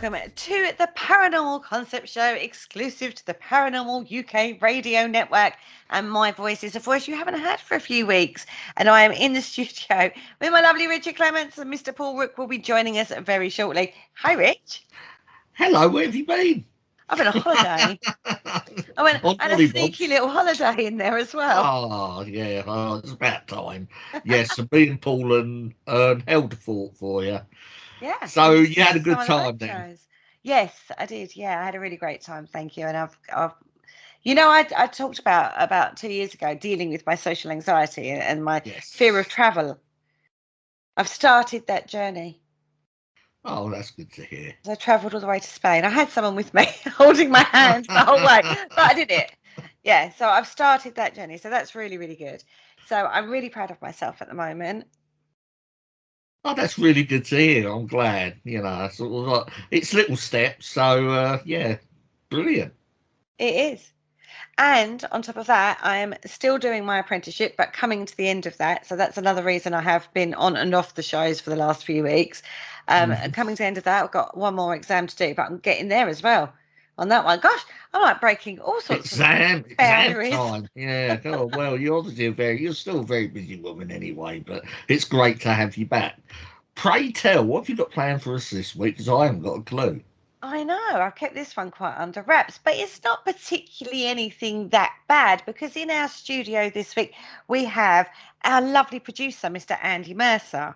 welcome to the Paranormal Concept Show, exclusive to the Paranormal UK radio network. And my voice is a voice you haven't heard for a few weeks. And I am in the studio with my lovely Richard Clements, and Mr. Paul Rook will be joining us very shortly. Hi, Rich. Hello, where have you been? I've been on holiday. I had a sneaky little holiday in there as well. Oh, yeah, it's about time. Yes, and me and Paul and held the fort for you. Yeah. So you had a good time then? Yes, I did. Yeah, I had a really great time. Thank you. And I talked about 2 years ago dealing with my social anxiety and my fear of travel. I've started that journey. Oh, that's good to hear. I travelled all the way to Spain. I had someone with me holding my hand the whole way, but I did it. Yeah, so I've started that journey. So that's really, really good. So I'm really proud of myself at the moment. Oh, that's really good to hear. I'm glad. Sort of like, it's little steps. So, yeah, brilliant. It is. And on top of that, I am still doing my apprenticeship, but coming to the end of that. So that's another reason I have been on and off the shows for the last few weeks. Coming to the end of that, I've got one more exam to do, but I'm getting there as well on that one. Gosh, I'm like breaking all sorts of boundaries. Exam time. Yeah. Oh, well, you're still a very busy woman anyway, but it's great to have you back. Pray tell, what have you got planned for us this week? Because I haven't got a clue. I know, I've kept this one quite under wraps, but it's not particularly anything that bad, because in our studio this week, we have our lovely producer, Mr. Andy Mercer.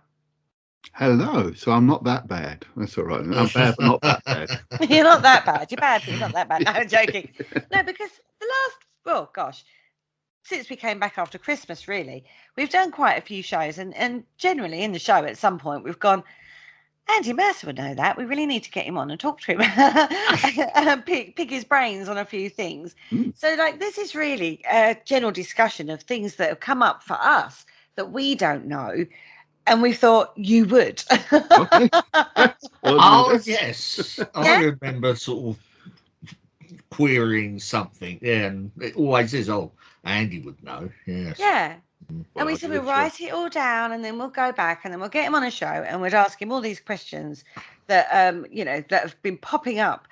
Hello. So I'm not that bad. That's all right. I'm bad, but not that bad. You're not that bad. You're bad, but you're not that bad. No, I'm joking. No, because since we came back after Christmas, really, we've done quite a few shows, and generally in the show at some point we've gone, Andy Mercer would know that. We really need to get him on and talk to him, pick his brains on a few things. So, this is really a general discussion of things that have come up for us that we don't know. And we thought you would. Okay. Oh, yes. I remember sort of querying something. Yeah, and it always is, Andy would know. Yes. Yeah. And we said we'll write it all down, and then we'll go back, and then we'll get him on a show, and we'd ask him all these questions that that have been popping up.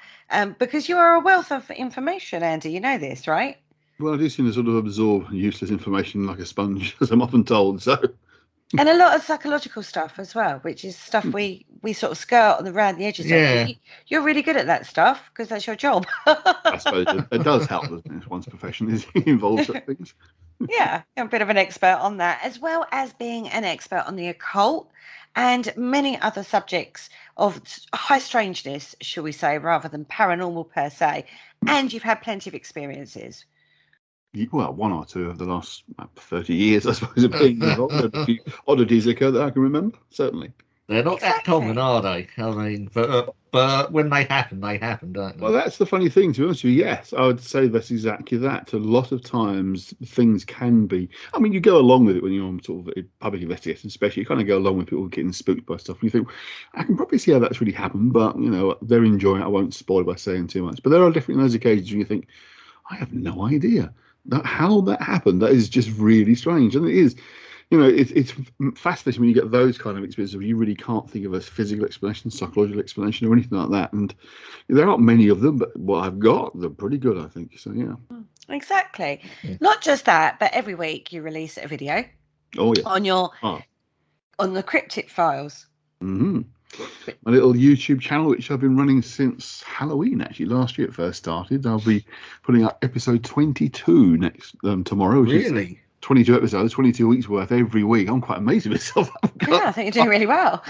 Because you are a wealth of information, Andy. You know this, right? Well, I do seem to sort of absorb useless information like a sponge, as I'm often told. So. And a lot of psychological stuff as well, which is stuff we sort of skirt around the edges of. You're really good at that stuff because that's your job. I suppose it does help, doesn't it? One's profession is involved in things. Yeah, I'm a bit of an expert on that, as well as being an expert on the occult and many other subjects of high strangeness, shall we say, rather than paranormal per se. And you've had plenty of experiences. Well, one or two of the last 30 years, I suppose, of being involved. A few oddities occur that I can remember, certainly. They're not that common, are they? I mean, but when they happen, don't they? Well, that's the funny thing, to be honest with you. Yes, I would say that's exactly that. A lot of times, things can be... I mean, you go along with it when you're on sort of public investigation, especially. You kind of go along with people getting spooked by stuff. And you think, I can probably see how that's really happened, but, they're enjoying it. I won't spoil by saying too much. But there are definitely those occasions when you think, I have no idea how that happened. That is just really strange. And it is... it's fascinating when you get those kind of experiences where you really can't think of a physical explanation, psychological explanation, or anything like that. And there aren't many of them, but what I've got, they're pretty good, I think. So, yeah. Exactly. Yeah. Not just that, but every week you release a video. Oh, yeah. On the cryptid files. Mm-hmm. My little YouTube channel, which I've been running since Halloween, actually. Last year it first started. I'll be putting up episode 22 tomorrow. Really? 22 episodes, 22 weeks worth every week. I'm quite amazed with myself. I think you're doing really well.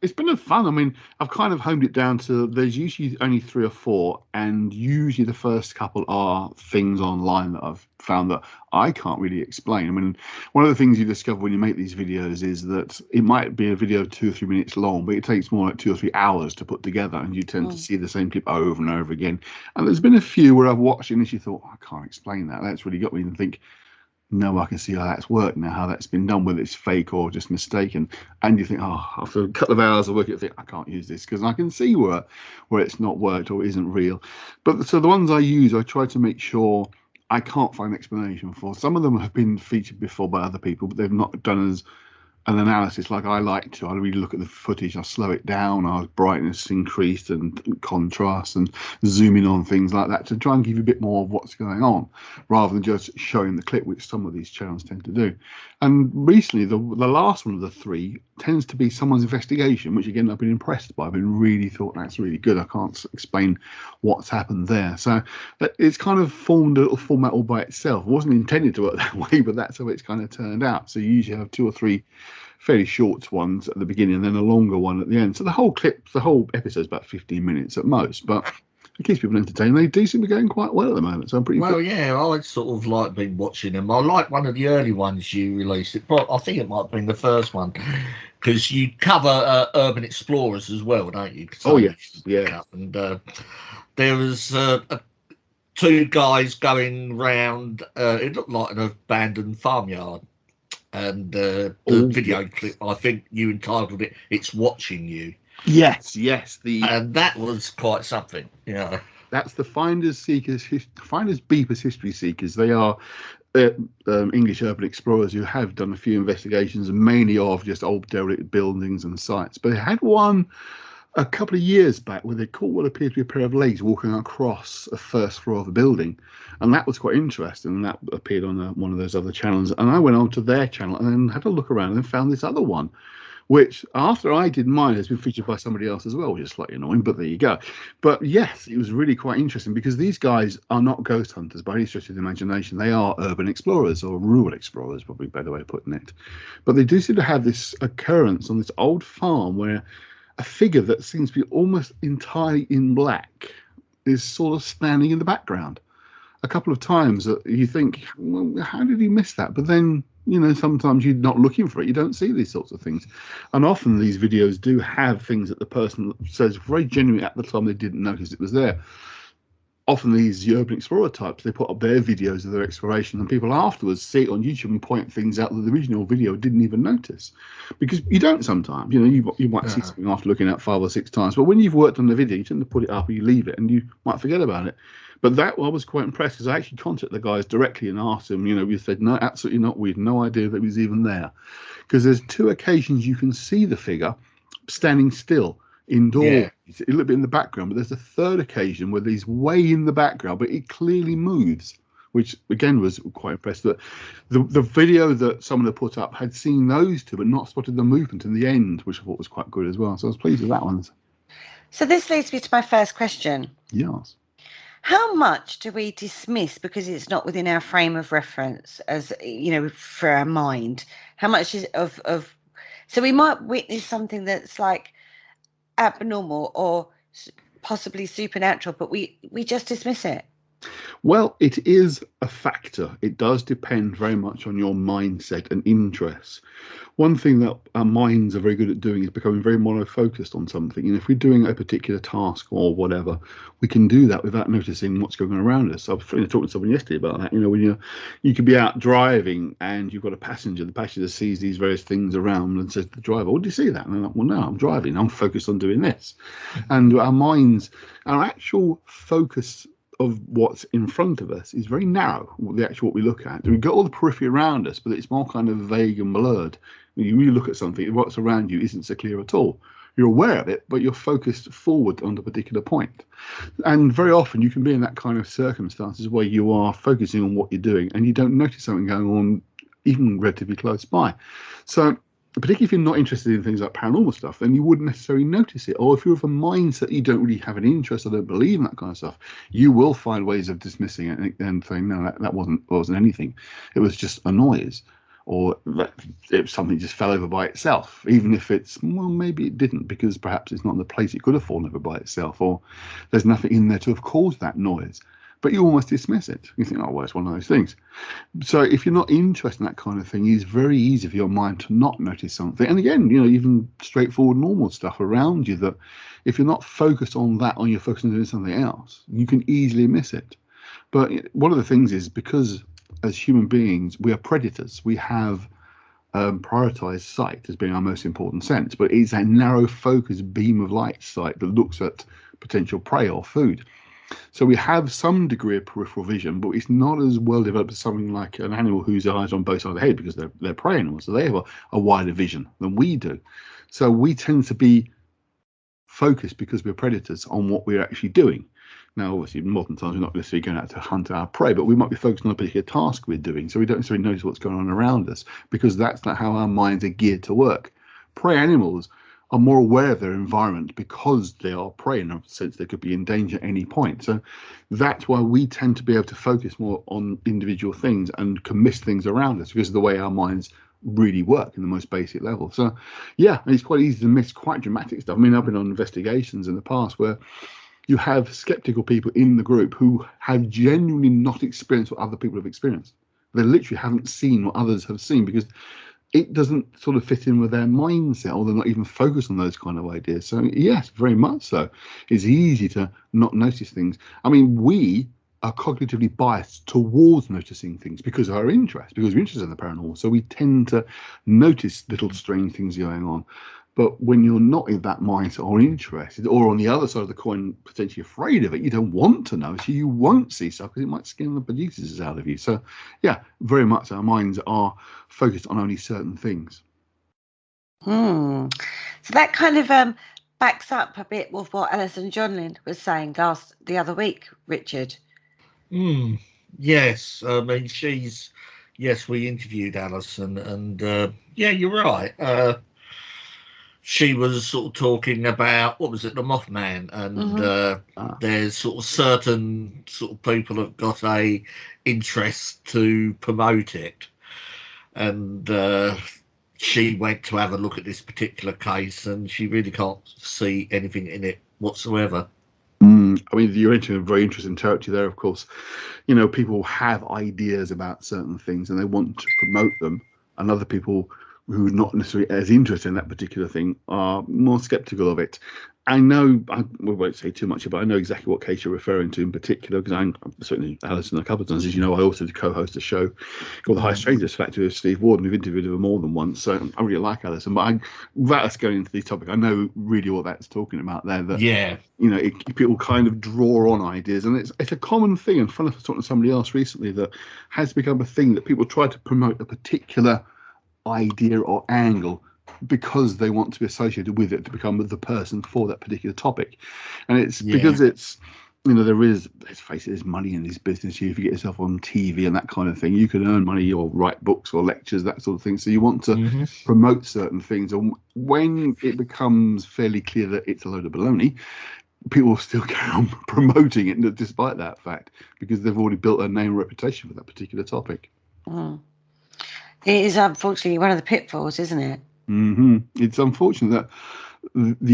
It's been fun. I mean, I've kind of homed it down to there's usually only 3 or 4, and usually the first couple are things online that I've found that I can't really explain. I mean, one of the things you discover when you make these videos is that it might be a video 2 or 3 minutes long, but it takes more like 2 or 3 hours to put together, and you tend to see the same clip over and over again. And there's been a few where I've watched it and actually thought, I can't explain that. That's really got me to think, no, I can see how that's worked now, how that's been done, whether it's fake or just mistaken. And you think, after a couple of hours of work, you think, I can't use this because I can see where it's not worked or isn't real. But so the ones I use, I try to make sure I can't find an explanation for. Some of them have been featured before by other people, but they've not done an analysis like I like to. I really look at the footage, I slow it down, our brightness increased and contrast, and zoom in on things like that to try and give you a bit more of what's going on, rather than just showing the clip, which some of these channels tend to do. And recently, the last one of the three tends to be someone's investigation, which again I've been impressed by. I've been really thought that's really good. I can't explain what's happened there. So it's kind of formed a little format all by itself. It wasn't intended to work that way, but that's how it's kind of turned out. So you usually have 2 or 3 fairly short ones at the beginning and then a longer one at the end. So the whole episode is about 15 minutes at most, but it keeps people entertained. They do seem to be going quite well at the moment, so I'm pretty well. Yeah, I sort of like been watching them. I like one of the early ones you released. I think it might have been the first one, because you cover urban explorers as well, don't you? Oh yes, yeah. And there was 2 guys going round. It looked like an abandoned farmyard. And the video clip, I think you entitled it "It's Watching You." Yes. And that was quite something. Yeah, that's the Finders Beepers History Seekers. They are English urban explorers who have done a few investigations, mainly of just old derelict buildings and sites. But they had one a couple of years back where they caught what appeared to be a pair of legs walking across a first floor of a building, and that was quite interesting. And that appeared on one of those other channels, and I went on to their channel and then had a look around and found this other one, which after I did mine has been featured by somebody else as well, which is slightly annoying, but there you go. But yes, it was really quite interesting, because these guys are not ghost hunters by any stretch of the imagination. They are urban explorers, or rural explorers, probably a better way of putting it. But they do seem to have this occurrence on this old farm where a figure that seems to be almost entirely in black is sort of standing in the background. A couple of times you think, well, how did he miss that? But then, sometimes you're not looking for it. You don't see these sorts of things. And often these videos do have things that the person says very genuinely at the time they didn't notice it was there. Often these urban explorer types, they put up their videos of their exploration, and people afterwards see it on YouTube and point things out that the original video didn't even notice, because you don't sometimes. You might see something after looking at 5 or 6 times, but when you've worked on the video, you tend to put it up or you leave it, and you might forget about it. But that I was quite impressed, because I actually contacted the guys directly and asked them. We said, no, absolutely not. We had no idea that it was even there, because there's 2 occasions you can see the figure standing still indoors, a little bit in the background, but there's a 3rd occasion where he's way in the background, but it clearly moves, which again was quite impressed. That the video that someone had put up had seen those 2 but not spotted the movement in the end, which I thought was quite good as well. So I was pleased with that one. So this leads me to my first question. Yes. How much do we dismiss because it's not within our frame of reference, as for our mind? How much is of so we might witness something that's like abnormal or possibly supernatural, but we just dismiss it? Well, it is a factor. It does depend very much on your mindset and interests. One thing that our minds are very good at doing is becoming very monofocused on something. If we're doing a particular task or whatever, we can do that without noticing what's going on around us. I was talking to someone yesterday about that. When you could be out driving and you've got a passenger, the passenger sees these various things around and says to the driver, "Oh, did you see that?" And they're like, "Well, no, I'm driving. I'm focused on doing this." And our minds, our actual focus of what's in front of us is very narrow. What we look at, we've got all the periphery around us, but it's more kind of vague and blurred. When you really look at something, what's around you isn't so clear at all. You're aware of it, but you're focused forward on a particular point. And very often you can be in that kind of circumstances where you are focusing on what you're doing and you don't notice something going on even relatively close by. So particularly if you're not interested in things like paranormal stuff, then you wouldn't necessarily notice it. Or if you're of a mindset you don't really have an interest or don't believe in that kind of stuff, you will find ways of dismissing it and saying, no, that wasn't anything. It was just a noise, or something just fell over by itself, even if maybe it didn't, because perhaps it's not in the place it could have fallen over by itself, or there's nothing in there to have caused that noise. But you almost dismiss it. You think, oh, well, it's one of those things. So if you're not interested in that kind of thing, it's very easy for your mind to not notice something. And again, even straightforward, normal stuff around you, that if you're not focused on that, or you're focused on doing something else, you can easily miss it. But one of the things is, because as human beings, we are predators. We have prioritized sight as being our most important sense, but it's a narrow focused beam of light sight that looks at potential prey or food. So we have some degree of peripheral vision, but it's not as well developed as something like an animal whose eyes are on both sides of the head, because they're prey animals, so they have a wider vision than we do. So we tend to be focused, because we're predators, on what we're actually doing. Now, obviously, in modern times, we're not necessarily going out to hunt our prey, but we might be focused on a particular task we're doing, so we don't necessarily notice what's going on around us, because that's not how our minds are geared to work. Prey animals are more aware of their environment because they are prey, in a sense they could be in danger at any point. So that's why we tend to be able to focus more on individual things and can miss things around us, because of the way our minds really work in the most basic level. So yeah, it's quite easy to miss quite dramatic stuff. I mean, I've been on investigations in the past where you have skeptical people in the group who have genuinely not experienced what other people have experienced. They literally haven't seen what others have seen, because it doesn't sort of fit in with their mindset, or they're not even focused on those kind of ideas. So yes, very much so. It's easy to not notice things. I mean, we are cognitively biased towards noticing things because of our interest, because we're interested in the paranormal. So we tend to notice little strange things going on. But when you're not in that mindset or interested, or on the other side of the coin, potentially afraid of it, you don't want to know, so you won't see stuff because it might scare the bejesus out of you. So yeah, very much our minds are focused on only certain things. So that kind of backs up a bit with what Alison Jonlin was saying the other week, Richard. Yes, I mean, yes, we interviewed Alison, and yeah, you're right. She was sort of talking about, what was it, the Mothman, and there's sort of certain sort of people have got a interest to promote it, and she went to have a look at this particular case, and she really can't see anything in it whatsoever. I mean, you're into a very interesting territory there, of course. You know, people have ideas about certain things and they want to promote them, and other people who are not necessarily as interested in that particular thing are more skeptical of it. I know, I won't say too much about it. I know exactly what case you're referring to in particular, because I'm certainly Alison a couple of times. As you know, I also co-host a show called The High Strangers Factor with Steve Ward, and we've interviewed her more than once. So I really like Alison. But without us going into the topic, I know really what that's talking about there. That, Yeah. you know, people kind of draw on ideas, and it's a common thing. And funny, I was talking to somebody else recently that has become a thing that people try to promote a particular idea or angle because they want to be associated with it, to become the person for that particular topic. And it's because it's, you know, there is, let's face it, there's money in this business here. If you get yourself on TV and that kind of thing, you can earn money or write books or lectures, that sort of thing. So you want to promote certain things. And when it becomes fairly clear that it's a load of baloney, people still carry on promoting it despite that fact, because they've already built a name and reputation for that particular topic. It is unfortunately one of the pitfalls, isn't it? It's unfortunate that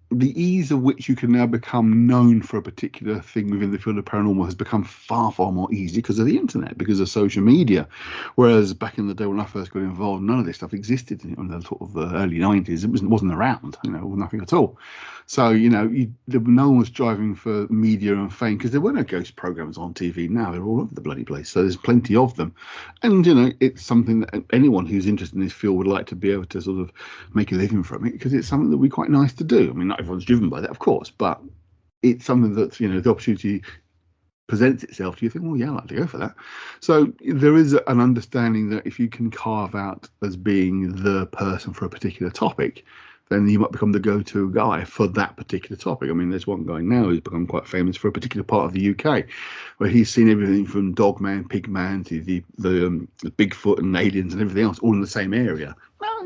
the ease of which you can now become known for a particular thing within the field of paranormal has become far, far more easy because of the internet, because of social media. Whereas back in the day when I first got involved, none of this stuff existed in the sort of early 90s. It wasn't around, you know, nothing at all. So, you know, no one was driving for media and fame, because there were no ghost programs on TV. Now they're all over the bloody place. So there's plenty of them. And, you know, it's something that anyone who's interested in this field would like to be able to sort of make a living from it, because it's something that would be quite nice to do. I mean, not everyone's driven by that, of course, but it's something that, you know, the opportunity presents itself to you, think, well, yeah, I'd like to go for that. So there is an understanding that if you can carve out as being the person for a particular topic, then you might become the go-to guy for that particular topic. I mean, there's one guy now who's become quite famous for a particular part of the UK, where he's seen everything from Dogman, Pigman to the Bigfoot and aliens and everything else, all in the same area.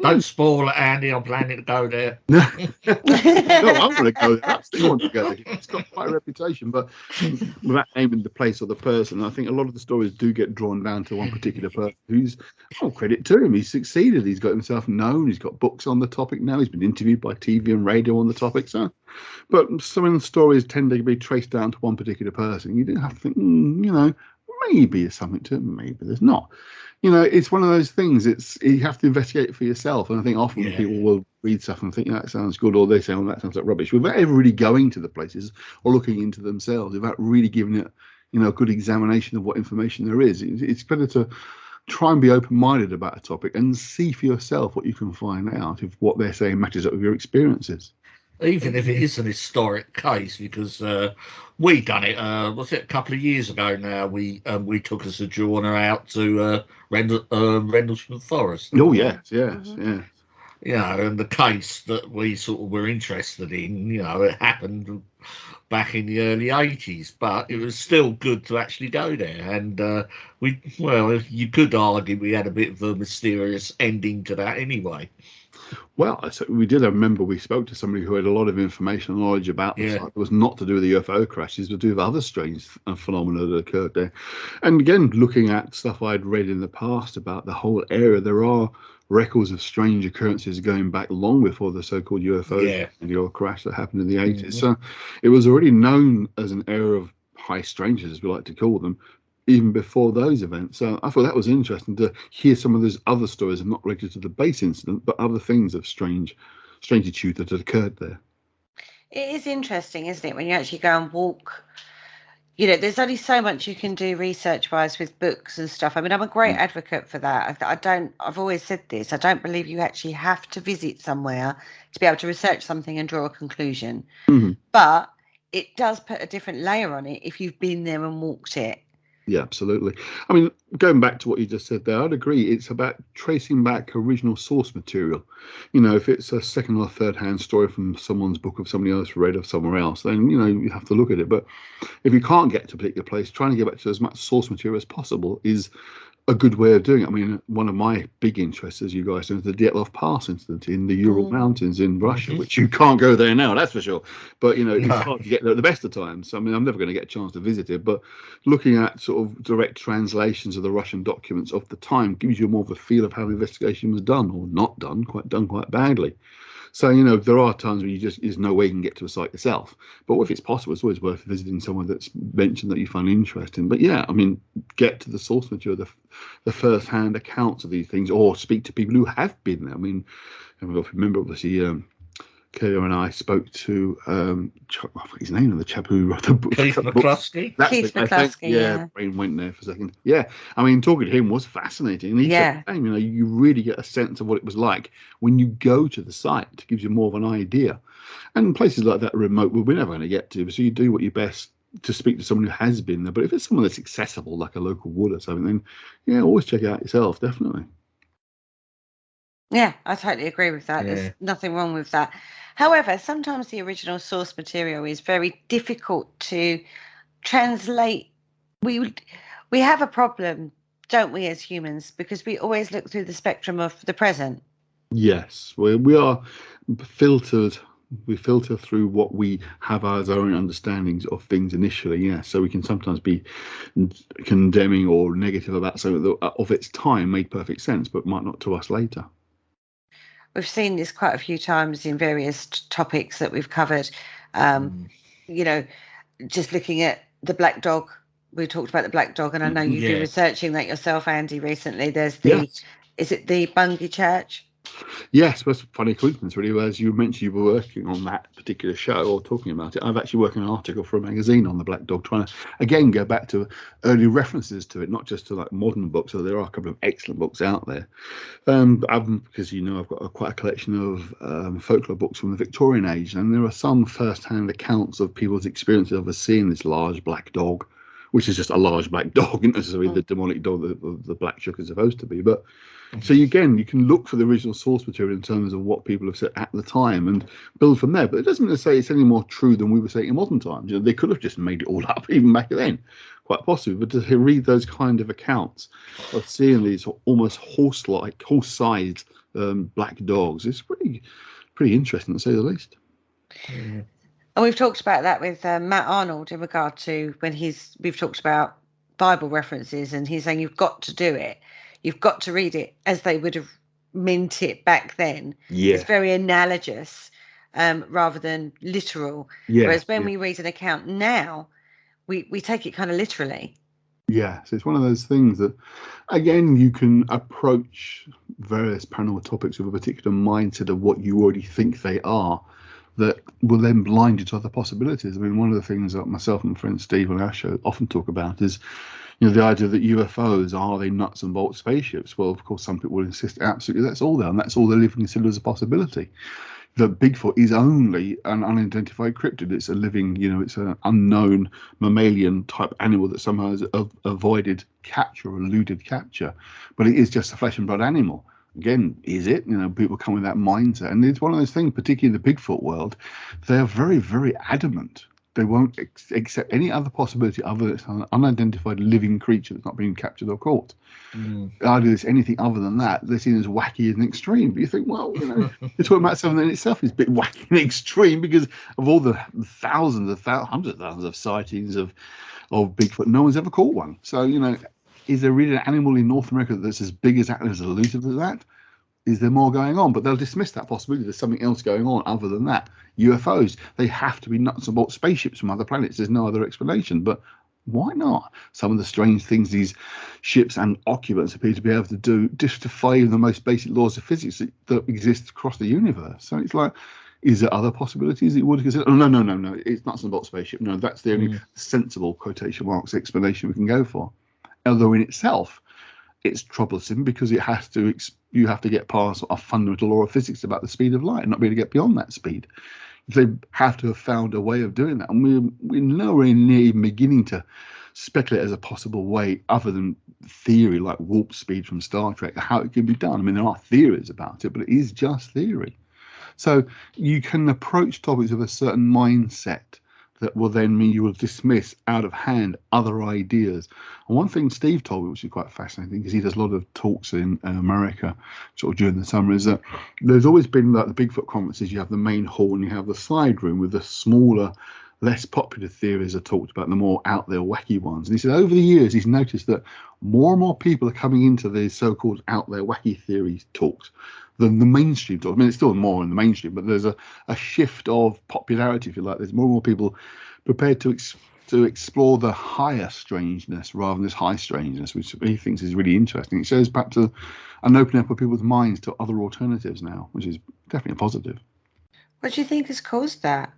Don't spoil it, Andy. I'm planning to go there. No, I want to go there. I still want to go there. It's got quite a reputation, but without naming the place or the person, I think a lot of the stories do get drawn down to one particular person who's, oh, credit to him, he's succeeded. He's got himself known. He's got books on the topic now. He's been interviewed by TV and radio on the topic. So, but some of the stories tend to be traced down to one particular person. You do have to think, you know, maybe there's something to it, maybe there's not. You know, it's one of those things. You have to investigate it for yourself. And I think often people will read stuff and think, that sounds good, or they say, oh, that sounds like rubbish, without ever really going to the places or looking into themselves, without really giving it, you know, a good examination of what information there is. It's better to try and be open-minded about a topic and see for yourself what you can find out if what they're saying matches up with your experiences. even if it is an historic case, because we done it. Was it a couple of years ago now? We took a sojourner out to Rendlesham Forest. Oh yes, yes, yes. You know, and the case that we sort of were interested in, you know, it happened back in the early 80s, but it was still good to actually go there. And well, you could argue we had a bit of a mysterious ending to that anyway. Well, so we did. I remember we spoke to somebody who had a lot of information and knowledge about the site. It was not to do with the UFO crashes, but to do with other strange phenomena that occurred there. And again, looking at stuff I'd read in the past about the whole area, there are records of strange occurrences going back long before the so-called UFO and the oil crash that happened in the 80s. So it was already known as an area of high strangeness, as we like to call them, even before those events. So I thought that was interesting to hear some of those other stories, not related to the base incident, but other things of strangitude that had occurred there. It is interesting, isn't it, when you actually go and walk? You know, there's only so much you can do research-wise with books and stuff. I mean, I'm a great advocate for that. I've always said this, I don't believe you actually have to visit somewhere to be able to research something and draw a conclusion. But it does put a different layer on it if you've been there and walked it. Yeah, absolutely. I mean, going back to what you just said there, I'd agree. It's about tracing back original source material. You know, if it's a second or third hand story from someone's book of somebody else read of somewhere else, then, you know, you have to look at it. But if you can't get to a particular place, trying to get back to as much source material as possible is a good way of doing it. I mean, one of my big interests, as you guys know, is the Dyatlov Pass incident in the Ural Mountains in Russia, which you can't go there now, that's for sure. But, you know, it's hard to get there at the best of times. So, I mean, I'm never going to get a chance to visit it. But looking at sort of direct translations of the Russian documents of the time gives you more of a feel of how the investigation was done or not done, quite badly. So, you know, there are times when there's no way you can get to a site yourself. But if it's possible, it's always worth visiting someone that's mentioned that you find interesting. But yeah, I mean, get to the source material, the first-hand accounts of these things, or speak to people who have been there. I mean, remember, obviously, Kelly and I spoke to I forget his name, the chap who wrote the book. Keith McCluskey. Keith McCluskey, yeah. Brain went there for a second. Yeah, I mean, talking to him was fascinating. And he said, you know, you really get a sense of what it was like when you go to the site. It gives you more of an idea. And places like that are remote, we're never going to get to. So you do what you best to speak to someone who has been there. But if it's someone that's accessible, like a local wood or something, then yeah, always check it out yourself, definitely. Yeah, I totally agree with that. There's nothing wrong with that. However, sometimes the original source material is very difficult to translate. We have a problem, don't we, as humans, because we always look through the spectrum of the present. Yes, we are filtered. We filter through what we have as our own understandings of things initially, yeah. So we can sometimes be condemning or negative about something that of its time made perfect sense, but might not to us later. We've seen this quite a few times in various topics that we've covered. You know, just looking at the black dog. We talked about the black dog, and I know you've been researching that yourself, Andy, recently. There's is it the Bungay Church? Yes, that's a funny coincidence, really. As you mentioned, you were working on that particular show or talking about it. I've actually worked on an article for a magazine on the black dog, trying to, again, go back to early references to it, not just to like modern books. So there are a couple of excellent books out there. Because, you know, I've got quite a collection of folklore books from the Victorian age, and there are some first-hand accounts of people's experiences of seeing this large black dog, which is just a large black dog, not necessarily the demonic dog that the black shuck is supposed to be. But so again, you can look for the original source material in terms of what people have said at the time and build from there. But it doesn't mean to say it's any more true than we were saying in modern times. You know, they could have just made it all up even back then, quite possibly. But to read those kind of accounts of seeing these almost horse-sized black dogs, it's pretty interesting to say the least. And we've talked about that with Matt Arnold in regard to when we've talked about Bible references, and he's saying you've got to do it. You've got to read it as they would have meant it back then. Yeah. It's very analogous rather than literal. Yeah. Whereas when we read an account now, we take it kind of literally. Yeah, so it's one of those things that, again, you can approach various paranormal topics with a particular mindset of what you already think they are, that will then blind you to other possibilities. I mean, one of the things that myself and my friend Steve on our show often talk about is, you know, the idea that UFOs, are they nuts and bolts spaceships? Well, of course, some people will insist absolutely that's all there, and that's all they're even considered as a possibility. that Bigfoot is only an unidentified cryptid. It's a living, it's an unknown mammalian type animal that somehow has avoided capture or eluded capture, but it is just a flesh and blood animal. Again, is it? People come with that mindset, and it's one of those things, particularly in the Bigfoot world, they are very, very adamant. They won't accept any other possibility other than it's an unidentified living creature that's not being captured or caught. Either it's anything other than that, they're seen as wacky and extreme. But you think, well, you're talking about something that in itself is a bit wacky and extreme because of all the hundreds of thousands of sightings of Bigfoot. No one's ever caught one. So, is there really an animal in North America that's as big as that and as elusive as that? Is there more going on? But they'll dismiss that possibility. There's something else going on other than that. UFOs, they have to be nuts and bolts spaceships from other planets. There's no other explanation. But why not? Some of the strange things these ships and occupants appear to be able to do just defy the most basic laws of physics that exist across the universe. So it's like, is there other possibilities that you would consider? Oh, no. It's nuts and bolts spaceship. No, that's the only sensible, quotation marks, explanation we can go for. Although in itself, it's troublesome because you have to get past a fundamental law of physics about the speed of light and not be able to get beyond that speed. They have to have found a way of doing that, and we're nowhere near even beginning to speculate as a possible way other than theory like warp speed from Star Trek, how it can be done. I mean, there are theories about it, but it is just theory. So you can approach topics with a certain mindset that will then mean you will dismiss out of hand other ideas. And one thing Steve told me, which is quite fascinating, because he does a lot of talks in America sort of during the summer, is that there's always been like the Bigfoot conferences, you have the main hall and you have the side room with the smaller, less popular theories are talked about, the more out there wacky ones. And he said over the years he's noticed that more and more people are coming into these so-called out there wacky theories talks than the mainstream talk. I mean, it's still more in the mainstream, but there's a shift of popularity, if you like. There's more and more people prepared to explore the higher strangeness rather than this high strangeness, which he thinks is really interesting. It shows perhaps an opening up of people's minds to other alternatives now, which is definitely a positive. What do you think has caused that?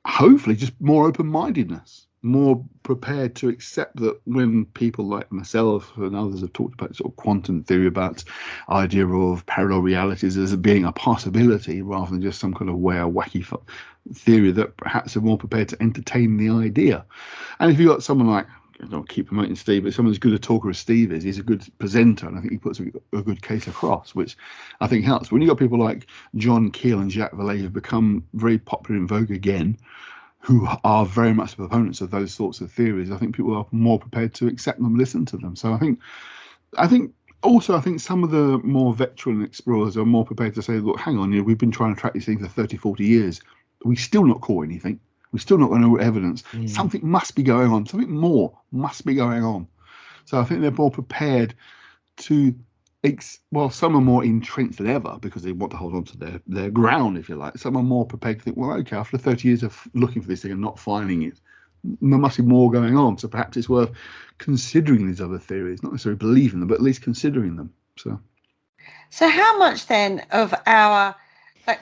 Hopefully just more open-mindedness, more prepared to accept that when people like myself and others have talked about sort of quantum theory, about idea of parallel realities as being a possibility rather than just some kind of wacky theory, that perhaps are more prepared to entertain the idea. And if you've got someone like, I don't keep promoting Steve, but someone as good a talker as Steve is, he's a good presenter, and I think he puts a good case across, which I think helps. When you've got people like John Keel and Jacques Vallée who've become very popular in vogue again, who are very much proponents of those sorts of theories, I think people are more prepared to accept them, listen to them. So I think some of the more veteran explorers are more prepared to say, look, hang on, we've been trying to track these things for 30, 40 years. We still not caught anything. We're still not going to know evidence. Something must be going on. Something more must be going on. So I think they're more prepared to, some are more entrenched than ever because they want to hold on to their ground, if you like. Some are more prepared to think, well, okay, after 30 years of looking for this thing and not finding it, there must be more going on. So perhaps it's worth considering these other theories, not necessarily believing them, but at least considering them. So how much then of our,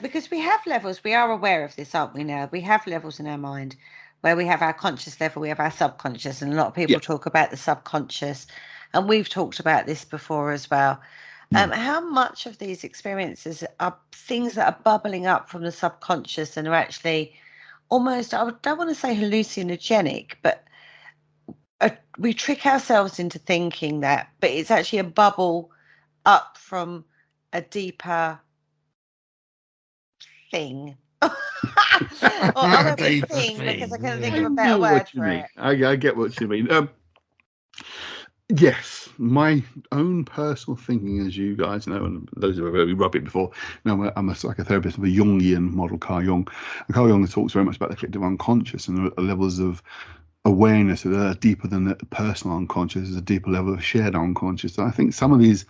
because we have levels, we are aware of this, aren't we now? We have levels in our mind where we have our conscious level, we have our subconscious, and a lot of people talk about the subconscious, and we've talked about this before as well. How much of these experiences are things that are bubbling up from the subconscious and are actually almost, I don't want to say hallucinogenic, but we trick ourselves into thinking that, but it's actually a bubble up from a deeper thing. Or other thing, because I can't think of a better word for it. I get what you mean. Yes, my own personal thinking, as you guys know, and those who have heard me rub it before, I'm a psychotherapist of a Jungian model, Carl Jung. And Carl Jung talks very much about the collective unconscious and the levels of awareness that are deeper than the personal unconscious. There's a deeper level of shared unconscious. And I think some of these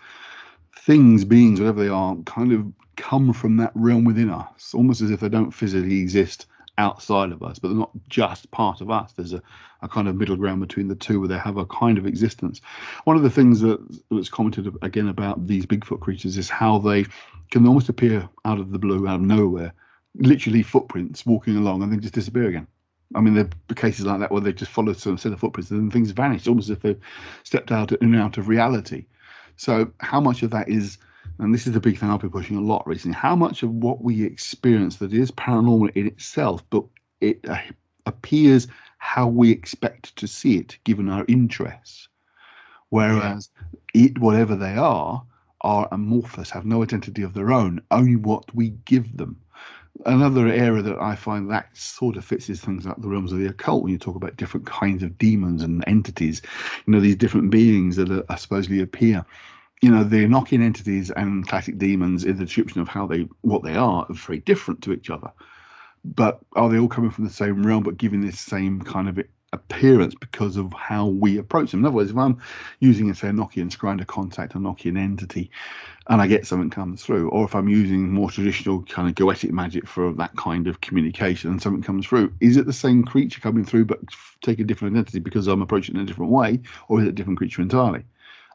things, beings, whatever they are, kind of come from that realm within us, almost as if they don't physically exist outside of us, but they're not just part of us. There's a kind of middle ground between the two where they have a kind of existence. One of the things that's commented again about these Bigfoot creatures is how they can almost appear out of the blue, out of nowhere, literally footprints walking along and then just disappear again. I mean, there are cases like that where they just follow some set of footprints and then things vanish, almost as if they've stepped out of reality. So how much of that is and this is the big thing I've been pushing a lot recently, how much of what we experience that is paranormal in itself, but it appears how we expect to see it given our interests. Whereas it, whatever they are amorphous, have no identity of their own, only what we give them. Another area that I find that sort of fits is things like the realms of the occult, when you talk about different kinds of demons and entities, these different beings that are supposedly appear. The Enochian entities and classic demons, in the description of what they are very different to each other. But are they all coming from the same realm, but giving this same kind of appearance because of how we approach them? In other words, if I'm using, say, Enochian, trying to contact an Enochian entity, and I get something comes through, or if I'm using more traditional kind of goetic magic for that kind of communication and something comes through, is it the same creature coming through but take a different identity because I'm approaching it in a different way, or is it a different creature entirely?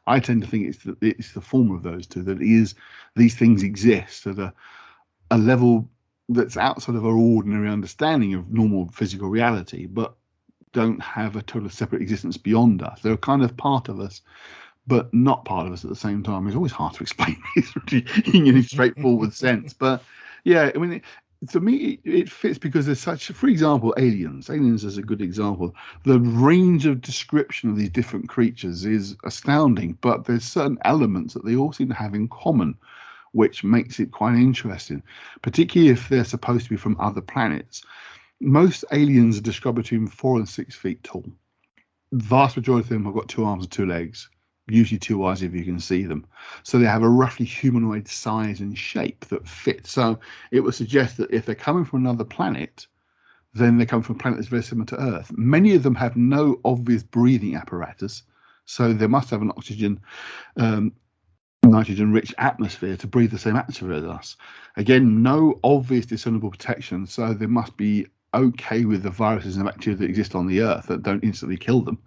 I tend to think it's the former of those two, that these things exist at a level that's outside of our ordinary understanding of normal physical reality, but don't have a total separate existence beyond us. They're kind of part of us, but not part of us at the same time. It's always hard to explain this in any straightforward sense. But yeah, I mean, for me, it fits because there's such, for example, aliens. Aliens is a good example. The range of description of these different creatures is astounding, but there's certain elements that they all seem to have in common, which makes it quite interesting, particularly if they're supposed to be from other planets. Most aliens are described between 4 and 6 feet tall. The vast majority of them have got 2 arms and 2 legs, usually 2 eyes if you can see them. So they have a roughly humanoid size and shape that fits. So it would suggest that if they're coming from another planet, then they come from a planet that's very similar to Earth. Many of them have no obvious breathing apparatus, so they must have an nitrogen-rich atmosphere to breathe the same atmosphere as us. Again, no obvious discernible protection, so they must be okay with the viruses and bacteria that exist on the Earth that don't instantly kill them.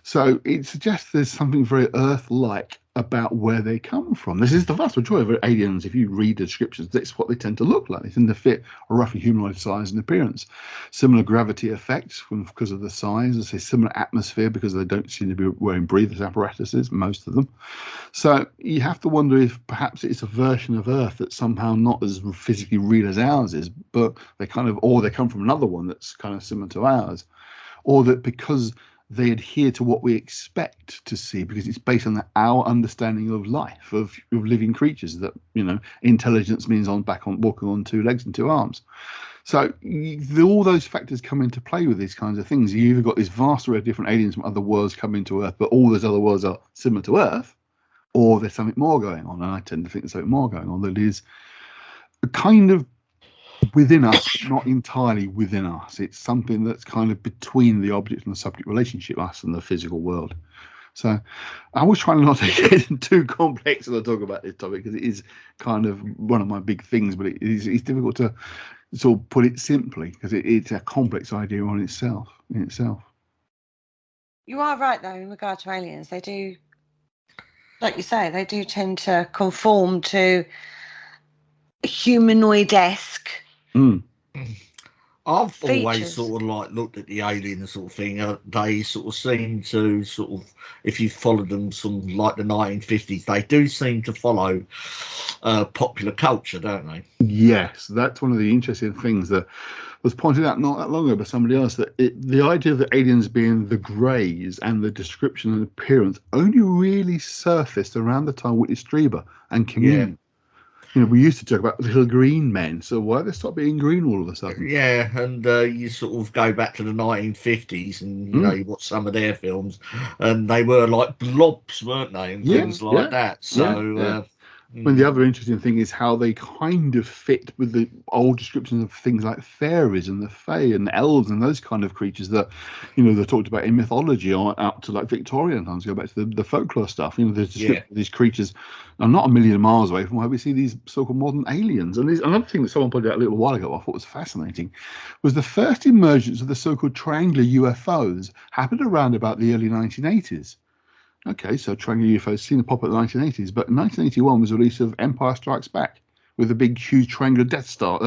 So it suggests there's something very Earth-like about where they come from. This is the vast majority of aliens. If you read the descriptions, that's what they tend to look like. They tend to fit a roughly humanoid size and appearance. Similar gravity effects because of the size. I say similar atmosphere because they don't seem to be wearing breathers apparatuses, most of them. So you have to wonder if perhaps it's a version of Earth that's somehow not as physically real as ours is, but they come from another one that's kind of similar to ours, or that because they adhere to what we expect to see, because it's based on our understanding of life, of living creatures, that intelligence means walking on 2 legs and 2 arms. So all those factors come into play with these kinds of things. You either got this vast array of different aliens from other worlds coming to Earth, but all those other worlds are similar to Earth, or there's something more going on. And I tend to think there's something more going on that is a kind of within us, but not entirely within us. It's something that's kind of between the object and the subject relationship, us and the physical world. So I was trying not to get too complex when I talk about this topic, because it is kind of one of my big things, but it's difficult to sort of put it simply, because it's a complex idea in itself. You are right, though, in regard to aliens. They do, like you say, they do tend to conform to humanoid-esque I've features. always sort of like looked at the alien sort of thing. They sort of seem to sort of, if you follow them from like the 1950s, they do seem to follow popular culture, don't they? Yes, that's one of the interesting things that was pointed out not that long ago by somebody else, that the idea of the aliens being the greys and the description and appearance only really surfaced around the time Whitley Strieber and Communion. We used to talk about little green men, so why they stop being green all of a sudden? Yeah, and you sort of go back to the 1950s and you watch some of their films, and they were like blobs, weren't they, and things like that. So I mean, the other interesting thing is how they kind of fit with the old descriptions of things like fairies and the fae and elves and those kind of creatures that, they're talked about in mythology or out to like Victorian times, go back to the folklore stuff. The description of these creatures are not a million miles away from where we see these so-called modern aliens. And another thing that someone pointed out a little while ago I thought was fascinating was the first emergence of the so-called triangular UFOs happened around about the early 1980s. Okay, so triangular UFOs seen a pop at the 1980s, but in 1981 was the release of Empire Strikes Back with the big, huge triangular Death Star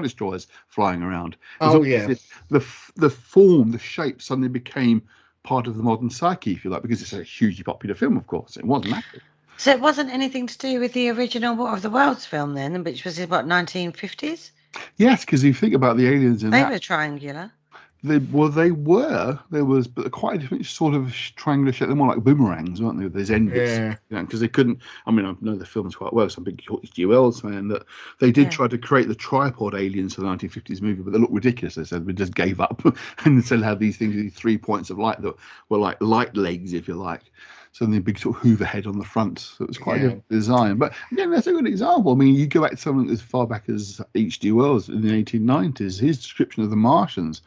destroyers flying around. The form, the shape suddenly became part of the modern psyche, if you like, because it's a hugely popular film, of course. It was massive. So it wasn't anything to do with the original War of the Worlds film then, which was in, what, 1950s? Yes, because you think about the aliens in They that. were triangular. They were. There was but quite a different sort of triangular shape. They're more like boomerangs, weren't they? There's endless, Yeah. because they couldn't. I mean, I know the films quite well, so I'm a big H.G. Wells fan. That they did try to create the tripod aliens for the 1950s movie, but they looked ridiculous. They said we just gave up and instead had these things, these 3 points of light that were like light legs, if you like. So the big sort of Hoover head on the front. So it was quite a different design. But again, that's a good example. I mean, you go back to something as far back as H.G. Wells in the 1890s. His description of the Martians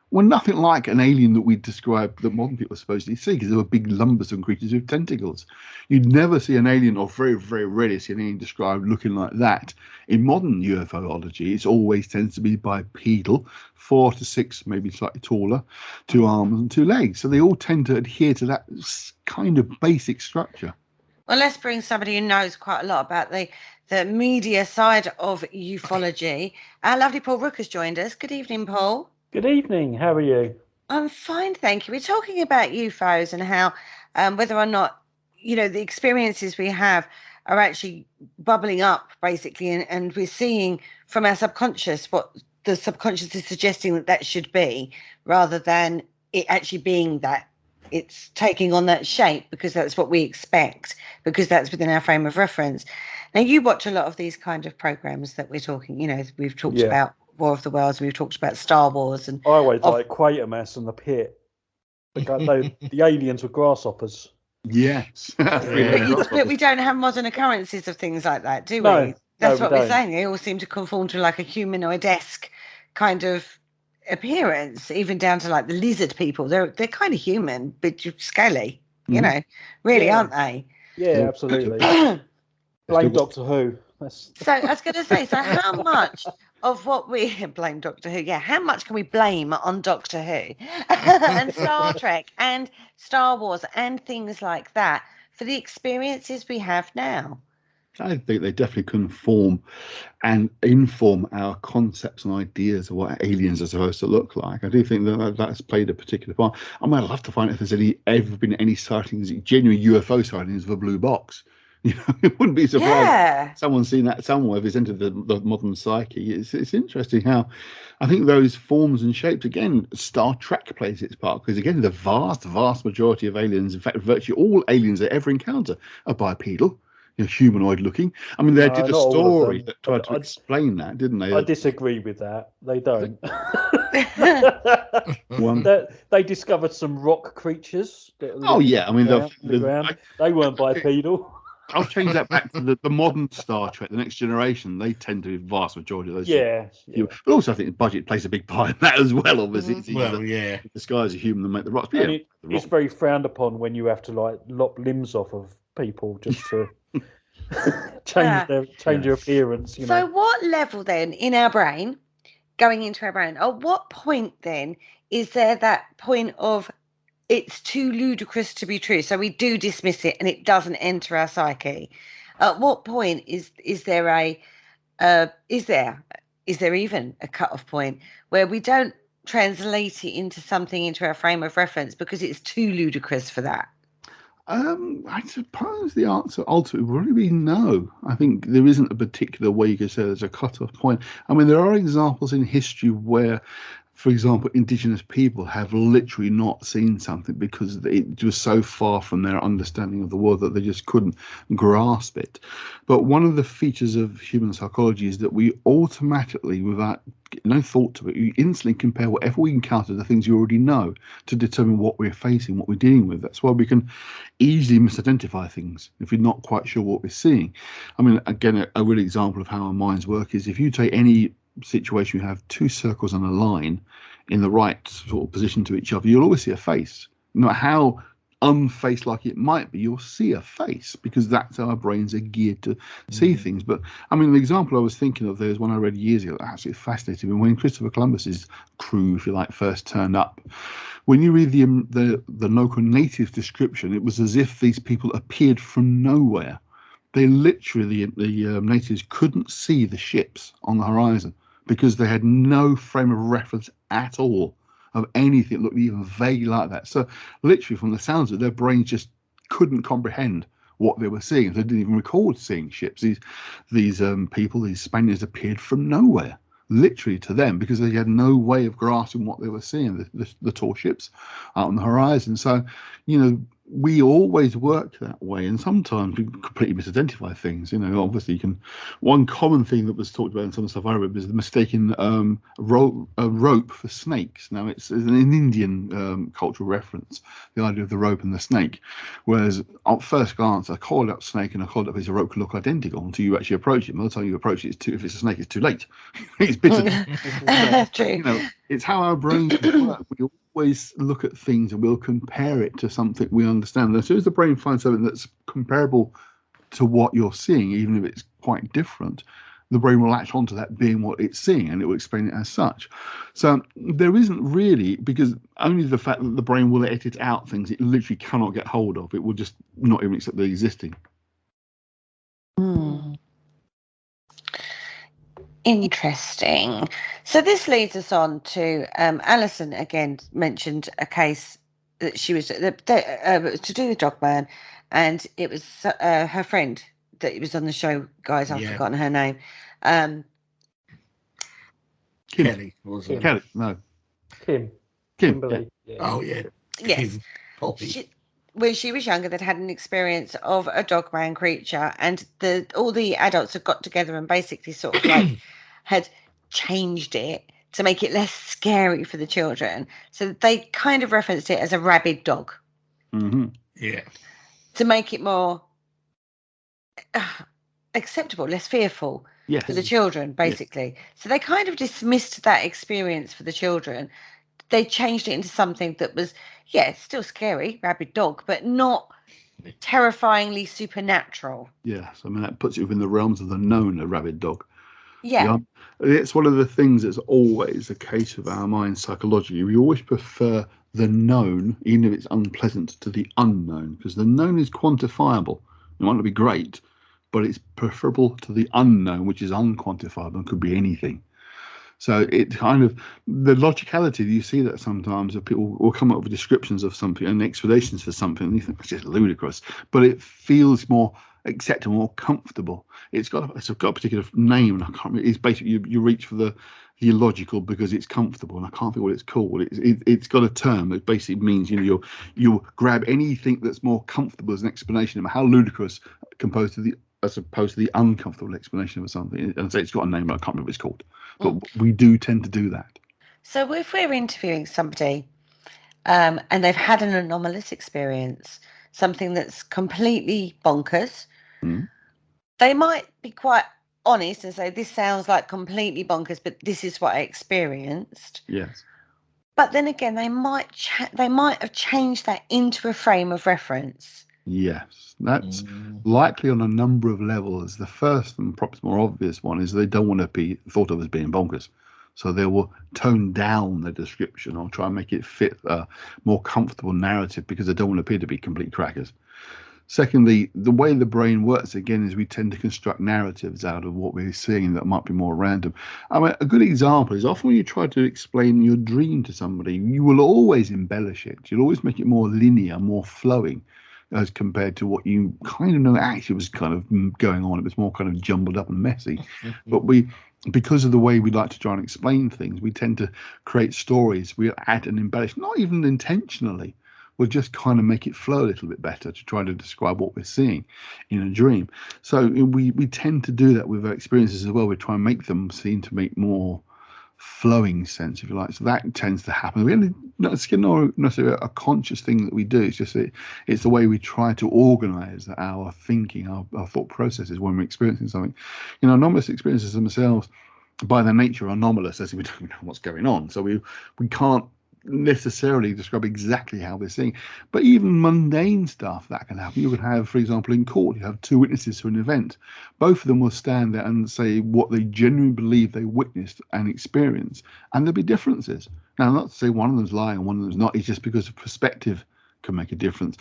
were nothing like an alien that we describe that modern people are supposedly see, because they were big lumbersome creatures with tentacles. You'd never see an alien, or very, very rarely see an alien described looking like that. In modern UFOlogy, it always tends to be bipedal, 4 to 6, maybe slightly taller, 2 arms and 2 legs. So they all tend to adhere to that kind of basic structure. Well, let's bring somebody who knows quite a lot about the media side of ufology. Our lovely Paul Rook has joined us. Good evening, Paul. Good evening. How are you? I'm fine, thank you. We're talking about UFOs and how whether or not, the experiences we have are actually bubbling up, basically, and we're seeing from our subconscious what the subconscious is suggesting that should be, rather than it actually being that. It's taking on that shape because that's what we expect, because that's within our frame of reference. Now, you watch a lot of these kind of programs that we're talking, we've talked about War of the Worlds, we've talked about Star Wars. And I always like Quatermass and the Pit. The aliens were grasshoppers. Yes. But we don't have modern occurrences of things like that, do we? No, That's we what we're don't. saying. They all seem to conform to like a humanoid-esque kind of appearance, even down to like the lizard people. They're kind of human, but scaly, really, aren't they? Yeah, absolutely. Blame Doctor Who. So I was going to say, so how much of what we blame Doctor Who? Yeah, how much can we blame on Doctor Who and Star Trek and Star Wars and things like that for the experiences we have now? I think they definitely conform and inform our concepts and ideas of what aliens are supposed to look like. I do think that that's played a particular part. I mean, I'd love to find out if there's ever been any sightings, genuine UFO sightings of a blue box. It wouldn't be surprised someone's seen that somewhere if it's entered the modern psyche. It's interesting how I think those forms and shapes, again, Star Trek plays its part, because again, the vast majority of aliens, in fact, virtually all aliens they ever encounter are bipedal, humanoid looking. I mean, they did a story that tried to explain that, didn't they? I disagree with that. They don't. They discovered some rock creatures. Oh yeah, I mean, the ground. They weren't bipedal. I'll change that back to the modern Star Trek, the Next Generation. They tend to be the vast majority of those. Yeah. But also, I think the budget plays a big part in that as well. Obviously, it's disguise a human and make the rocks. But it's very frowned upon when you have to lop limbs off of people just to change their appearance. So, what level then in our brain, going into our brain, at what point then is there that point of it's too ludicrous to be true, so we do dismiss it and it doesn't enter our psyche? At what point is there is there even a cut-off point where we don't translate it into something into our frame of reference because it's too ludicrous for that? I suppose the answer ultimately would really be no. I think there isn't a particular way you could say there's a cut-off point. I mean, there are examples in history where, for example, indigenous people have literally not seen something because it was so far from their understanding of the world that they just couldn't grasp it. But one of the features of human psychology is that we automatically, without no thought to it, we instantly compare whatever we encounter to the things you already know to determine what we're facing, what we're dealing with. That's why we can easily misidentify things if we're not quite sure what we're seeing. I mean, again, a real example of how our minds work is if you take any situation, you have 2 circles on a line in the right sort of position to each other, you'll always see a face. No matter how unfaced like it might be, you'll see a face, because that's how our brains are geared to see things. But I mean, the example I was thinking of, there was one I read years ago that absolutely fascinated me. When Christopher Columbus's crew, if you like, first turned up, when you read the local native description, it was as if these people appeared from nowhere. They literally, the natives couldn't see the ships on the horizon because they had no frame of reference at all of anything that looked even vaguely like that. So literally, from the sounds of it, their brains just couldn't comprehend what they were seeing. They didn't even record seeing ships. These people, these Spaniards, appeared from nowhere, literally to them, because they had no way of grasping what they were seeing, the tall ships out on the horizon. So, we always work that way, and sometimes we completely misidentify things. Obviously, one common thing that was talked about in some of the stuff I read was the mistaking rope for snakes. Now, it's an Indian cultural reference, the idea of the rope and the snake. Whereas at first glance, a coiled up snake and a coiled up piece of rope can look identical until you actually approach it. By the time you approach it, if it's a snake, it's too late. It's bitten. True. It's how our brains work. We always look at things and we'll compare it to something we understand. And as soon as the brain finds something that's comparable to what you're seeing, even if it's quite different, the brain will latch onto that being what it's seeing, and it will explain it as such. So there isn't really, because only the fact that the brain will edit out things it literally cannot get hold of. It will just not even accept the existing. Interesting. So this leads us on to Alison again mentioned a case that she was to do with Dogman, and it was her friend that was on the show. Guys, I've forgotten her name. Kelly, wasn't it? Kelly, no. Kimberly. Yeah. Oh, yeah. Yes. When she was younger, they'd had an experience of a dogman creature, and all the adults had got together and basically sort of like had changed it to make it less scary for the children. So they kind of referenced it as a rabid dog. Mm-hmm. Yeah. To make it more acceptable, less fearful for the children, basically. Yes. So they kind of dismissed that experience for the children. They changed it into something that was, still scary, rabid dog, but not terrifyingly supernatural. Yes, I mean, that puts you within the realms of the known, a rabid dog. Yeah. It's one of the things that's always the case of our mind psychologically. We always prefer the known, even if it's unpleasant, to the unknown, because the known is quantifiable. It might not be great, but it's preferable to the unknown, which is unquantifiable and could be anything. So it kind of, the logicality, you see that sometimes people will come up with descriptions of something and explanations for something, and you think it's just ludicrous, but it feels more acceptable, more comfortable. It's got a particular name, and I can't remember. It's basically you reach for the illogical because it's comfortable, and I can't think what it's called. It's got a term that basically means you'll grab anything that's more comfortable as an explanation of how ludicrous as opposed to the uncomfortable explanation of something. And say it's got a name, but I can't remember what it's called. But we do tend to do that. So if we're interviewing somebody and they've had an anomalous experience, something that's completely bonkers, they might be quite honest and say, this sounds like completely bonkers, but this is what I experienced. Yes. But then again, they might have changed that into a frame of reference. Yes, that's likely on a number of levels. The first and perhaps more obvious one is they don't want to be thought of as being bonkers. So they will tone down the description or try and make it fit a more comfortable narrative because they don't want to appear to be complete crackers. Secondly, the way the brain works, again, is we tend to construct narratives out of what we're seeing that might be more random. I mean, a good example is often when you try to explain your dream to somebody, you will always embellish it. You'll always make it more linear, more flowing, as compared to what you kind of know actually was kind of going on. It was more kind of jumbled up and messy. But because of the way we like to try and explain things, we tend to create stories. We add and embellish, not even intentionally. We'll just kind of make it flow a little bit better to try to describe what we're seeing in a dream. So we tend to do that with our experiences as well. We try and make them seem to make more flowing sense, if you like. So that tends to happen. It's not necessarily a conscious thing that we do. It's just it's the way we try to organize our thinking, our thought processes when we're experiencing something. Anomalous experiences themselves, by their nature, are anomalous, as we don't know what's going on. So we can't necessarily describe exactly how we're seeing, but even mundane stuff that can happen. You could have, for example, in court, you have two witnesses to an event. Both of them will stand there and say what they genuinely believe they witnessed and experienced, and there'll be differences. Now, not to say one of them's lying and one of them's not. It's just because of perspective can make a difference.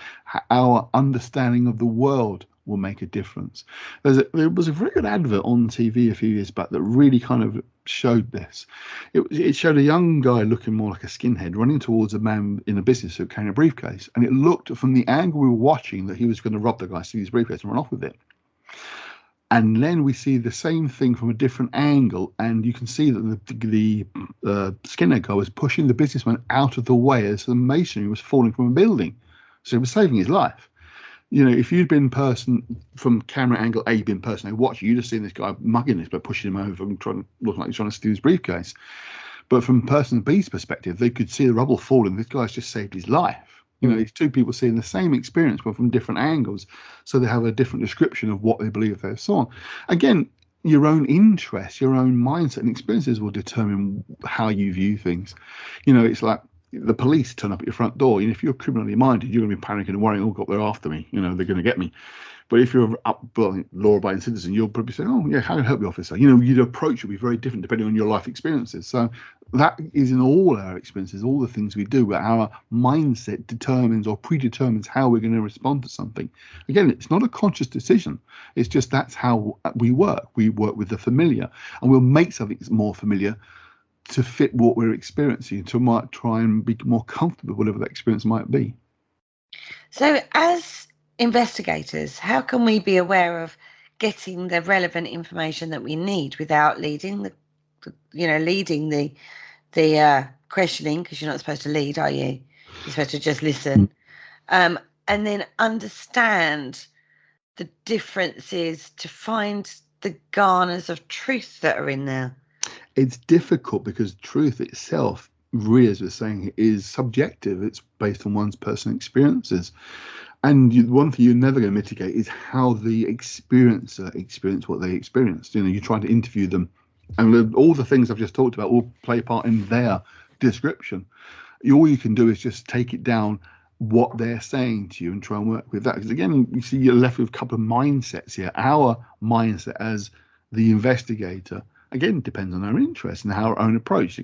Our understanding of the world will make a difference. There was a very good advert on TV a few years back that really kind of showed this. It showed a young guy looking more like a skinhead running towards a man in a business suit carrying a briefcase, and it looked from the angle we were watching that he was going to rob the guy, steal his briefcase, and run off with it. And then we see the same thing from a different angle, and you can see that the skinhead guy was pushing the businessman out of the way as the masonry was falling from a building. So he was saving his life. You know, if you'd been person from camera angle A, been person A watching, you'd have seen this guy mugging this, but pushing him over and looking like he's trying to steal his briefcase. But from person B's perspective, they could see the rubble falling. This guy's just saved his life. You know, these two people seeing the same experience, but from different angles, so they have a different description of what they believe they saw. Again, your own interests, your own mindset and experiences will determine how you view things. You know, it's like the police turn up at your front door. You know, if you're criminally minded, you're going to be panicking and worrying, oh, God, they're after me. You know, they're going to get me. But if you're a law-abiding citizen, you'll probably say, oh, yeah, how can I help you, officer? You know, your approach will be very different depending on your life experiences. So that is in all our experiences, all the things we do, but our mindset determines or predetermines how we're going to respond to something. Again, it's not a conscious decision. It's just that's how we work. We work with the familiar, and we'll make something more familiar to fit what we're experiencing, to might try and be more comfortable with whatever that experience might be. So as investigators, how can we be aware of getting the relevant information that we need without leading the questioning, because you're not supposed to lead, are you? You're supposed to just listen, and then understand the differences to find the garners of truth that are in there. It's difficult because truth itself, really, as we're saying, is subjective. It's based on one's personal experiences. And one thing you're never going to mitigate is how the experiencer experienced what they experienced. You know, you try to interview them, and all the things I've just talked about will play a part in their description. All you can do is just take it down, what they're saying to you, and try and work with that. Because again, you see, you're left with a couple of mindsets here. Our mindset as the investigator, again, depends on our interest and our own approach.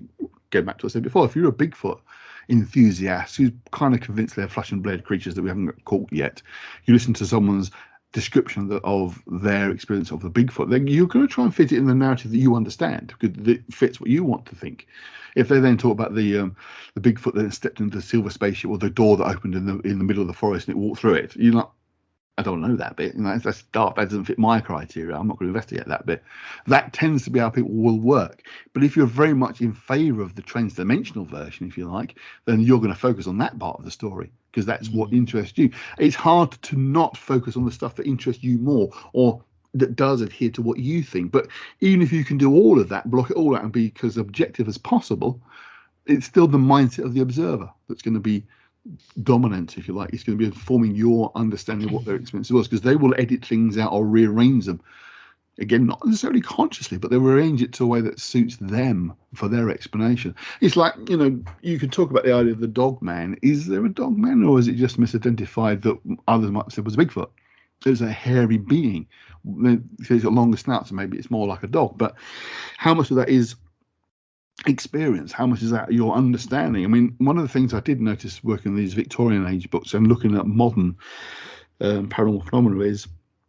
Going back to what I said before, if you're a Bigfoot enthusiast who's kind of convinced they're flush and blade creatures that we haven't got caught yet, you listen to someone's description of their experience of the Bigfoot, then you're going to try and fit it in the narrative that you understand, because it fits what you want to think. If they then talk about the Bigfoot that stepped into the silver spaceship, or the door that opened in the middle of the forest and it walked through it, you're like, I don't know that bit. You know, that's dark. That doesn't fit my criteria. I'm not going to investigate that bit. That tends to be how people will work. But if you're very much in favour of the transdimensional version, if you like, then you're going to focus on that part of the story, because that's what interests you. It's hard to not focus on the stuff that interests you more, or that does adhere to what you think. But even if you can do all of that, block it all out and be as objective as possible, it's still the mindset of the observer that's going to be dominant, if you like. It's going to be informing your understanding of what their experience was, because they will edit things out or rearrange them. Again, not necessarily consciously, but they will arrange it to a way that suits them for their explanation. It's like, you know, you could talk about the idea of the dog man. Is there a dog man, or is it just misidentified that others might have said was a Bigfoot? It's a hairy being. He's got longer snouts, so maybe it's more like a dog. But how much of that is experience? How much is that your understanding? I mean, one of the things I did notice working these Victorian age books and looking at modern paranormal phenomena is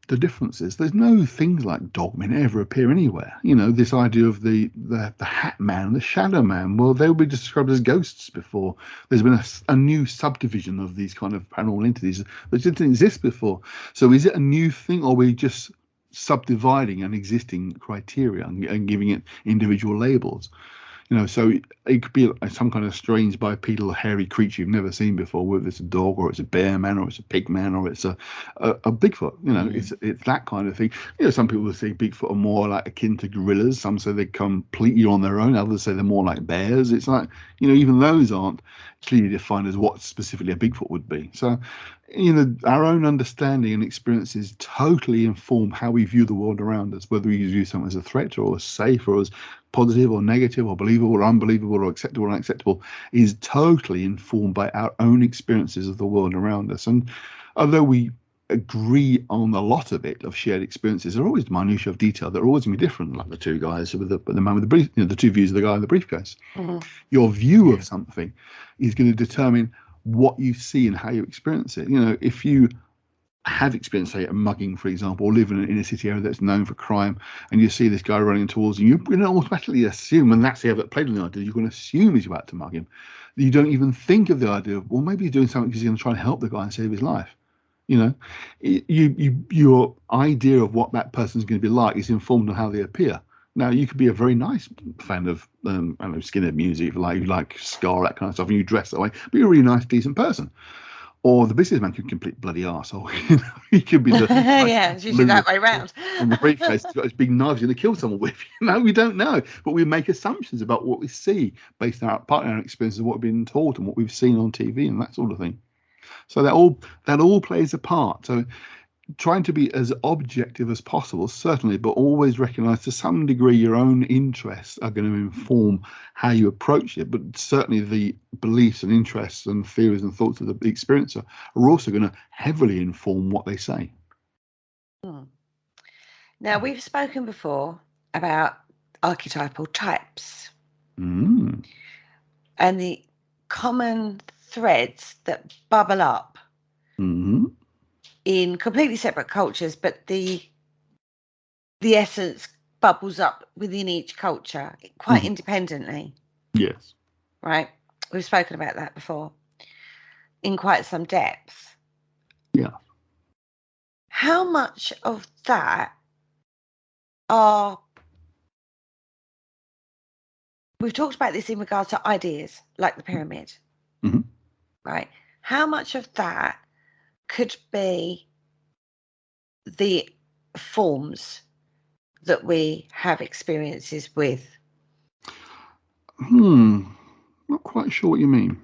the differences. There's no things like dogmen ever appear anywhere. You know, this idea of the hat man and the shadow man, well, they will be described as ghosts before. There's been a new subdivision of these kind of paranormal entities that didn't exist before. So is it a new thing, or are we just subdividing an existing criteria and giving it individual labels? You know, so it could be some kind of strange bipedal hairy creature you've never seen before, whether it's a dog or it's a bear man or it's a pig man or it's a Bigfoot. You know, it's that kind of thing. You know, some people will say Bigfoot are more like akin to gorillas. Some say they're completely on their own. Others say they're more like bears. It's like, you know, even those aren't clearly defined as what specifically a Bigfoot would be. So, you know, our own understanding and experiences totally inform how we view the world around us, whether we view something as a threat or as safe or as positive or negative or believable or unbelievable or acceptable or unacceptable, is totally informed by our own experiences of the world around us. And although we agree on a lot of it, of shared experiences, there are always minutiae of detail that are always going to be different, like the two guys with the man with the brief, you know, the two views of the guy in the briefcase. Your view of something is going to determine what you see and how you experience it. You know, if you have experienced, say, a mugging, for example, or live in an inner city area that's known for crime, and you see this guy running towards you, you're going to automatically assume, and that's the other played on the idea, you're going to assume he's about to mug him. You don't even think of the idea of, well, maybe he's doing something because he's going to try and help the guy and save his life. You know, your idea of what that person's going to be like is informed on how they appear. Now, you could be a very nice fan of, I don't know, skinhead music, if you like ska, that kind of stuff, and you dress that way, but you're a really nice, decent person. Or the businessman could be a complete bloody arsehole. You know, he could be the Yeah, it's usually that way round. on the briefcase. He's got his big knife he's going to kill someone with. You know, we don't know, but we make assumptions about what we see based on partly our experiences of what we've been taught and what we've seen on TV and that sort of thing. So that all plays a part. So trying to be as objective as possible, certainly, but always recognize to some degree your own interests are going to inform how you approach it. But certainly the beliefs and interests and theories and thoughts of the experiencer are also going to heavily inform what they say. Now, we've spoken before about archetypal types Mm. and the common threads that bubble up Mm-hmm. in completely separate cultures, but the essence bubbles up within each culture quite independently. Yes. Right? We've spoken about that before in quite some depth. Yeah. How much of that are... We've talked about this in regards to ideas like the pyramid. Mm-hmm. Right? How much of that could be the forms that we have experiences with? Not quite sure what you mean.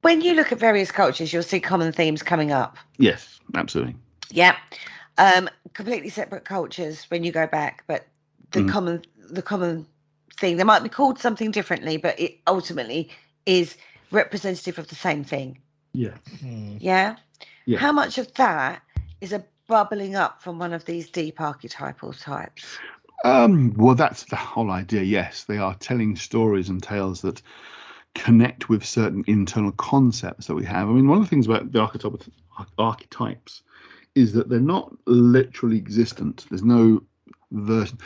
When you look at various cultures, you'll see common themes coming up. Yes, absolutely. Yeah. Completely separate cultures when you go back, but the common thing, they might be called something differently, but it ultimately is representative of the same thing. Yeah. Yeah. Yeah. How much of that is a bubbling up from one of these deep archetypal types? Well, that's the whole idea. Yes, they are telling stories and tales that connect with certain internal concepts that we have. I mean, one of the things about the archetypes is that they're not literally existent. There's no version.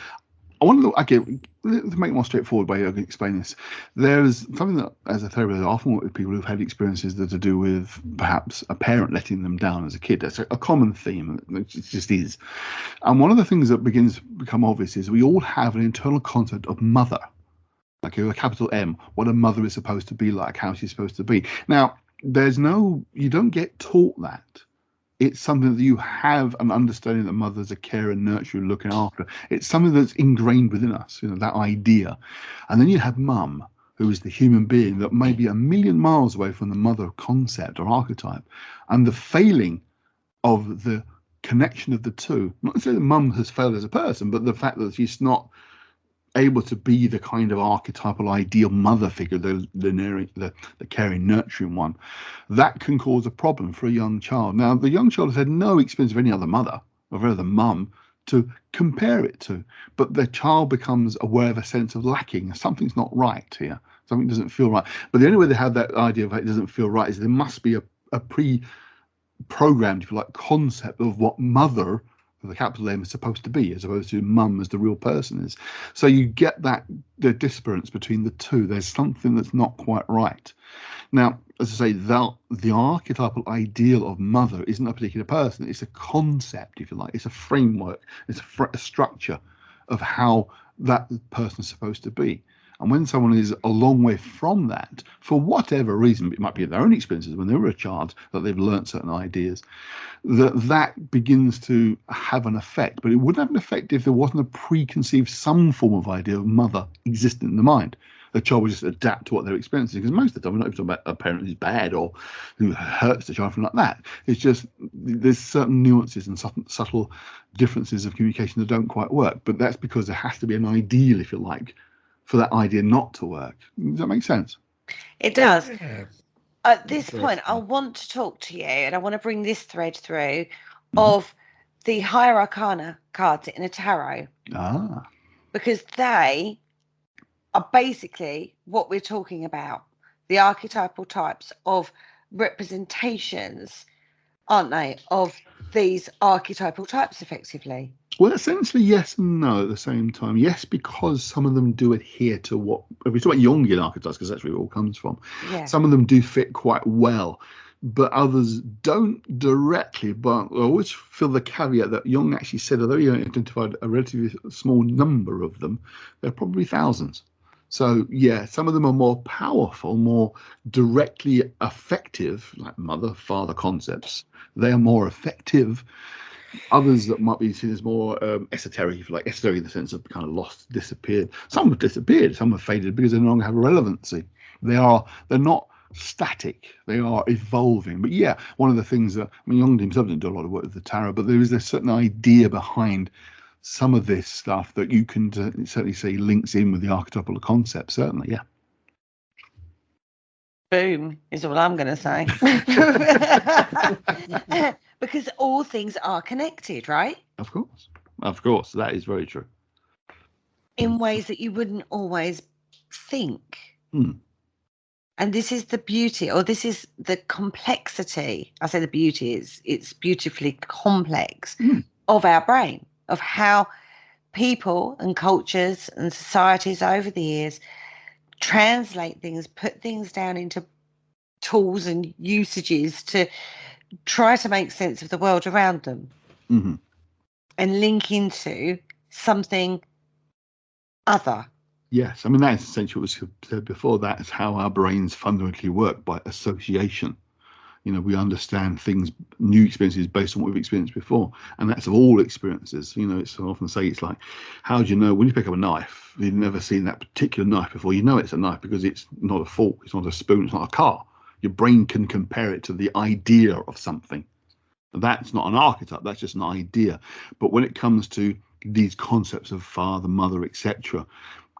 I want to look, okay, to make a more straightforward way I can explain this. There's something that, as a therapist, I often work with people who've had experiences that are to do with perhaps a parent letting them down as a kid. That's a common theme. It just is. And one of the things that begins to become obvious is we all have an internal concept of mother. Okay, with a capital M, what a mother is supposed to be like, how she's supposed to be. Now, you don't get taught that. It's something that you have an understanding that mother's a care and nurture and looking after. It's something that's ingrained within us, that idea. And then you have mum, who is the human being that may be a million miles away from the mother concept or archetype. And the failing of the connection of the two, not necessarily that mum has failed as a person, but the fact that she's not able to be the kind of archetypal ideal mother figure, the caring, nurturing one, that can cause a problem for a young child. Now, the young child has had no experience of any other mother or other mum to compare it to, but the child becomes aware of a sense of lacking. Something's not right here. Something doesn't feel right. But the only way they have that idea of it doesn't feel right is there must be a pre-programmed, if you like, concept of what mother, the capital M, is supposed to be, as opposed to mum as the real person is. So you get the disparance between the two. There's something that's not quite right. Now, as I say, the archetypal ideal of mother isn't a particular person. It's a concept, if you like. It's a framework. It's a structure of how that person is supposed to be. And when someone is a long way from that, for whatever reason, it might be their own experiences when they were a child, that they've learned certain ideas, that begins to have an effect. But it wouldn't have an effect if there wasn't a preconceived some form of idea of mother existing in the mind. The child will just adapt to what they're experiencing, because most of the time we're not even talking about a parent who's bad or who hurts the child, like that. It's just there's certain nuances and subtle differences of communication that don't quite work. But that's because there has to be an ideal, if you like, for that idea not to work. Does that make sense? It does. Yeah. At this point, I want to talk to you, and I want to bring this thread through of the higher arcana cards in a tarot. Because they are basically what we're talking about, the archetypal types of representations, aren't they, of these archetypal types effectively? Well, essentially, yes and no at the same time. Yes, because some of them do adhere to what, if we talk about Jungian archetypes, because that's where it all comes from, Yeah. some of them do fit quite well, but others don't directly. But I always feel the caveat that Jung actually said, although he identified a relatively small number of them, there are probably thousands. So, yeah, some of them are more powerful, more directly effective, like mother, father concepts. They are more effective. Others that might be seen as more esoteric, like esoteric in the sense of kind of lost, disappeared. Some have disappeared, some have faded because they no longer have relevancy. They're not static, they are evolving. But yeah, one of the things that, I mean, Jung himself didn't do a lot of work with the tarot, but there is a certain idea behind some of this stuff that you can certainly see links in with the archetypal concept, certainly, yeah. Boom is all I'm going to say. Because all things are connected, right? Of course, that is very true. In ways that you wouldn't always think. Hmm. And this is the beauty, or this is the complexity. I say the beauty is it's beautifully complex of our brain, of how people and cultures and societies over the years translate things, put things down into tools and usages to try to make sense of the world around them, and link into something other. Yes, I mean, that's essentially what was said before. That's how our brains fundamentally work, by association. You know, we understand things, new experiences based on what we've experienced before. And that's of all experiences. You know, it's I often say, it's like, how do you know when you pick up a knife, you've never seen that particular knife before? You know it's a knife because it's not a fork, it's not a spoon, it's not a car. Your brain can compare it to the idea of something. That's not an archetype, that's just an idea. But when it comes to these concepts of father, mother, etc.,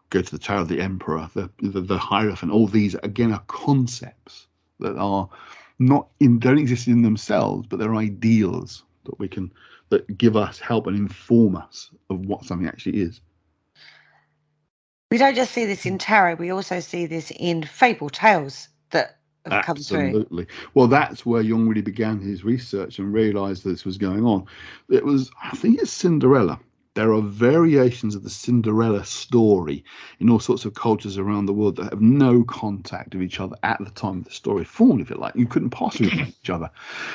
go to the tarot, the emperor, the hierophant, all these again are concepts that are don't exist in themselves, but they're ideals that give us help and inform us of what something actually is. We don't just see this in tarot, we also see this in fable tales that have come through. Absolutely. Well, that's where Jung really began his research and realized this was going on. It was, I think it's Cinderella. There are variations of the Cinderella story in all sorts of cultures around the world that have no contact with each other at the time of the story formed, if you like. You couldn't possibly know each other.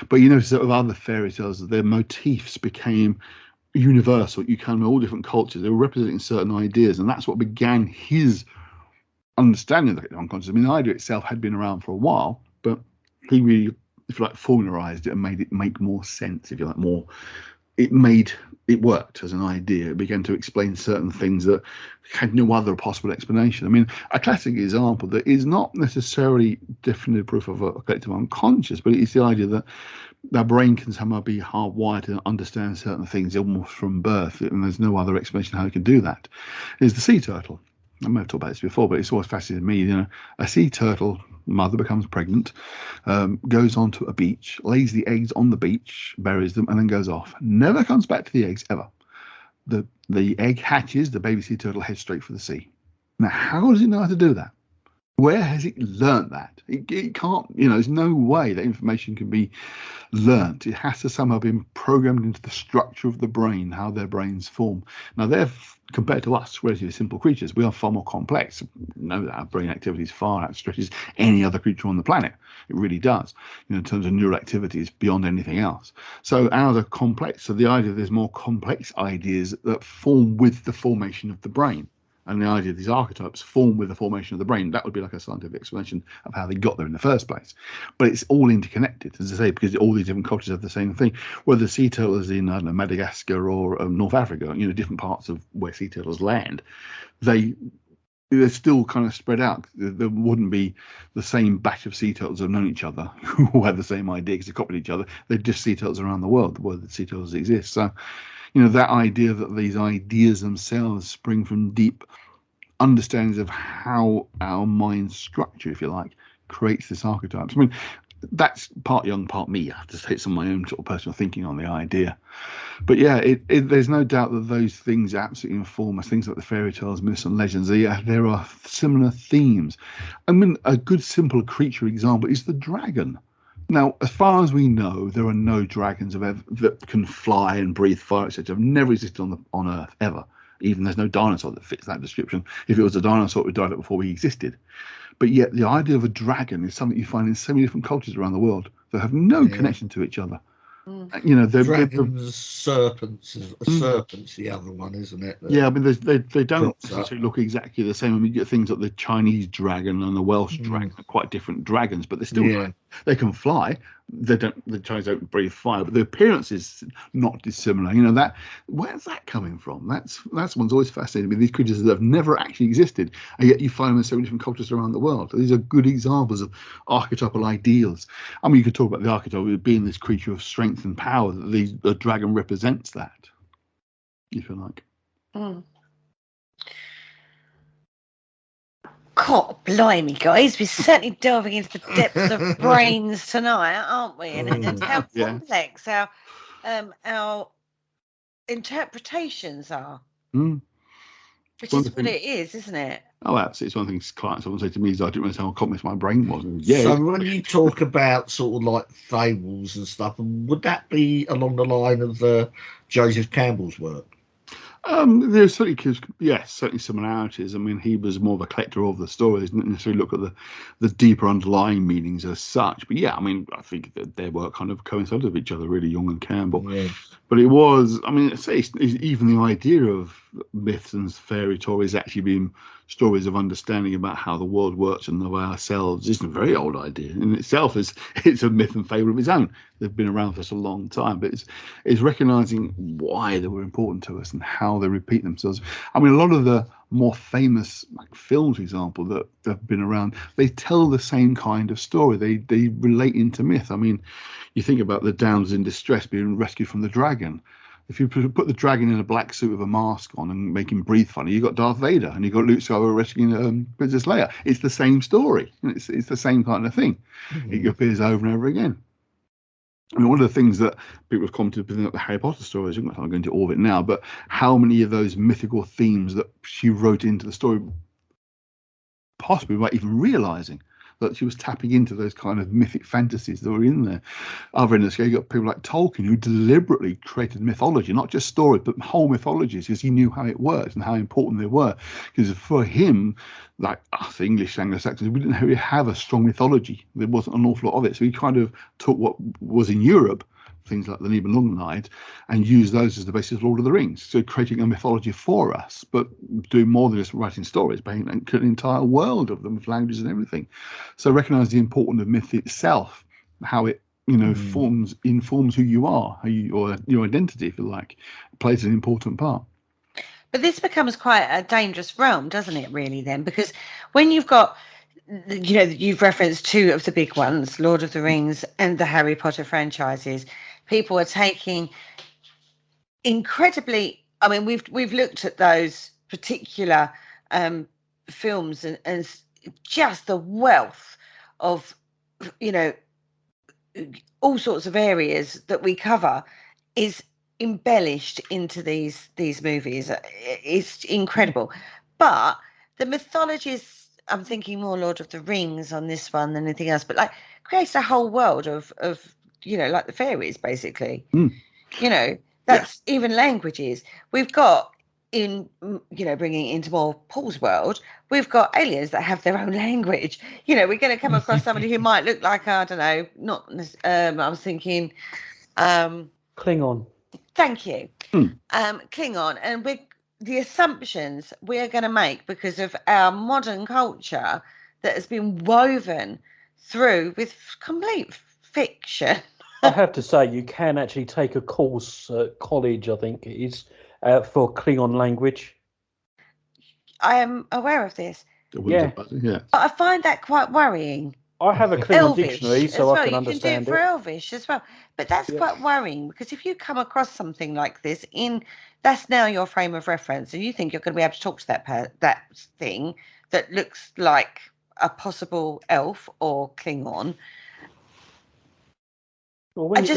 But you notice that with other fairy tales, their motifs became universal. You can know all different cultures. They were representing certain ideas, and that's what began his understanding of the unconscious. I mean, the idea itself had been around for a while, but he really, if you like, formularized it and made it make more sense, if you like, more. It worked as an idea. It began to explain certain things that had no other possible explanation. I mean, a classic example that is not necessarily definitive proof of a collective unconscious, but it's the idea that our brain can somehow be hardwired to understand certain things almost from birth, and there's no other explanation how it can do that, is the sea turtle. I may have talked about this before, but it's always fascinated me. You know, a sea turtle mother becomes pregnant, goes onto a beach, lays the eggs on the beach, buries them, and then goes off. Never comes back to the eggs ever. The egg hatches, the baby sea turtle heads straight for the sea. Now, how does it know how to do that? Where has it learnt that? It can't, you know, there's no way that information can be learnt. It has to somehow be programmed into the structure of the brain, how their brains form. Now, they're, compared to us, relatively simple creatures. We are far more complex. We know that our brain activity is far outstretches any other creature on the planet. It really does, you know, in terms of neural activities beyond anything else. So ours are complex. So the idea there's more complex ideas that form with the formation of the brain. And the idea of these archetypes form with the formation of the brain. That would be like a scientific explanation of how they got there in the first place. But it's all interconnected, as I say, because all these different cultures have the same thing. Whether the sea turtle is in, I don't know, Madagascar or North Africa, you know, different parts of where sea turtles land, they're still kind of spread out. There wouldn't be the same batch of sea turtles who have known each other who had the same idea because they copied each other. They're just sea turtles around the world where the sea turtles exist. So, you know, that idea that these ideas themselves spring from deep understandings of how our mind structure, if you like, creates this archetypes. I mean, that's part Jung, part me. I have to take some of my own sort of personal thinking on the idea. But yeah, there's no doubt that those things absolutely inform us. Things like the fairy tales, myths and legends, there are similar themes. I mean, a good simple creature example is the dragon. Now, as far as we know, there are no dragons that can fly and breathe fire, etc. Have never existed on Earth ever. Even there's no dinosaur that fits that description. If it was a dinosaur, it would die before we existed. But yet, the idea of a dragon is something you find in so many different cultures around the world that have no connection to each other. You know, dragons, serpents. Serpent's the other one, isn't it? Yeah, I mean, they don't necessarily look exactly the same. I mean, you get things like the Chinese dragon and the Welsh dragon are quite different dragons, but they're still they can fly. They don't. The Chinese don't breathe fire, but the appearance is not dissimilar. You know, that where's that coming from? That's one's always fascinated me. These creatures that have never actually existed, and yet you find them in so many different cultures around the world. These are good examples of archetypal ideals. I mean, you could talk about the archetype being this creature of strength and power. That the dragon represents that, if you like. God, blimey, guys, we're certainly delving into the depths of brains tonight, aren't we? And how complex our interpretations are. Which is what it is, isn't it? Oh, absolutely. It's one thing clients often say to me is I didn't realize how complex my brain was. So when you talk about sort of like fables and stuff, would that be along the line of Joseph Campbell's work? There's certainly similarities. I mean, he was more of a collector of the stories, didn't necessarily look at the deeper underlying meanings as such. But yeah, I mean, I think that their work kind of coincided with each other, really, Jung and Campbell. Yeah. But it was, I mean, even the idea of myths and fairy stories actually being stories of understanding about how the world works and of ourselves is a very old idea in itself. It's a myth and fable of its own. They've been around for such a long time, but it's recognizing why they were important to us and how they repeat themselves. I mean, a lot of the more famous films, for example, that have been around, they tell the same kind of story. They relate into myth. I mean, you think about the Downs in distress being rescued from the dragon. If you put the dragon in a black suit with a mask on and make him breathe funny, you've got Darth Vader and you've got Luke Skywalker rescuing Princess Leia. It's the same story. It's the same kind of thing. It appears over and over again. I mean, one of the things that people have commented with the Harry Potter stories, I'm not going into all of it now, but how many of those mythical themes that she wrote into the story, possibly without even realizing that she was tapping into those kind of mythic fantasies that were in there. Other end of the scale, you got people like Tolkien, who deliberately created mythology, not just stories, but whole mythologies, because he knew how it worked and how important they were. Because for him, like us English Anglo-Saxons, we didn't really have a strong mythology. There wasn't an awful lot of it. So he kind of took what was in Europe, things like the Nibelungenlied, and use those as the basis of Lord of the Rings. So creating a mythology for us, but doing more than just writing stories, but an entire world of them with languages and everything. So recognize the importance of myth itself, how it informs who you are, or your identity, if you like, plays an important part. But this becomes quite a dangerous realm, doesn't it, really, then? Because when you've got, you've referenced two of the big ones, Lord of the Rings and the Harry Potter franchises, people are taking incredibly, I mean, we've looked at those particular films and just the wealth of, all sorts of areas that we cover is embellished into these movies. It's incredible. But the mythologies, I'm thinking more Lord of the Rings on this one than anything else, but like creates a whole world of like the fairies, basically. That's even languages. We've got in, bringing it into more Paul's world, we've got aliens that have their own language. We're going to come across somebody who might look like, I don't know, I was thinking Klingon. Thank you. Klingon. And the assumptions we are going to make because of our modern culture that has been woven through with complete fiction. I have to say, you can actually take a course at college, I think it is, for Klingon language. I am aware of this. Yeah. But I find that quite worrying. I have a Klingon dictionary, so I can understand it. You can do it for Elvish as well. But that's quite worrying, because if you come across something like this, that's now your frame of reference, and you think you're going to be able to talk to that thing that looks like a possible elf or Klingon. Well, when you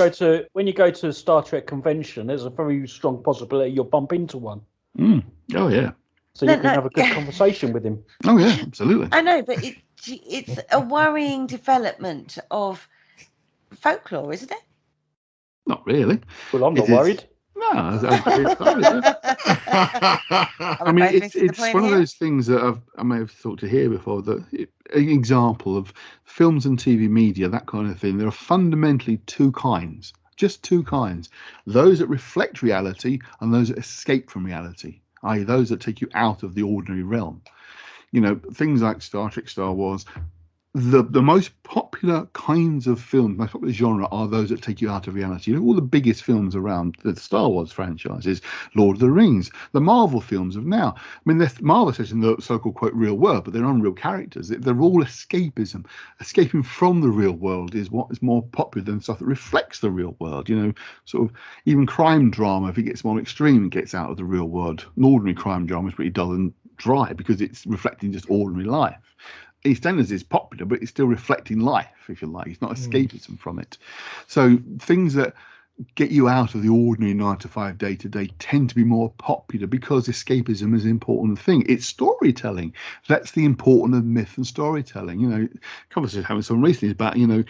go to a Star Trek convention, there's a very strong possibility you'll bump into one. Oh yeah. So you can have a good conversation with him. Oh yeah, absolutely. I know, but it's a worrying development of folklore, isn't it? Not really. Well, I'm not It is- worried. No, I mean, it's one of those things that I may have thought to hear before. That an example of films and TV media, that kind of thing. There are fundamentally two kinds, just two kinds: those that reflect reality and those that escape from reality, i.e., those that take you out of the ordinary realm. You know, things like Star Trek, Star Wars. The most popular kinds of films, most popular genre, are those that take you out of reality. You know, all the biggest films around the Star Wars franchises, Lord of the Rings, the Marvel films of now. I mean, Marvel says in the so-called quote real world, but they're unreal characters. They're all escapism. Escaping from the real world is what is more popular than stuff that reflects the real world. You know, sort of even crime drama, if it gets more extreme and gets out of the real world. An ordinary crime drama is pretty dull and dry because it's reflecting just ordinary life. EastEnders is popular, but it's still reflecting life, if you like. It's not escapism from it. So things that get you out of the ordinary 9-to-5 day-to-day tend to be more popular because escapism is an important thing. It's storytelling. That's the importance of myth and storytelling. You know, conversation having some recently about, you know,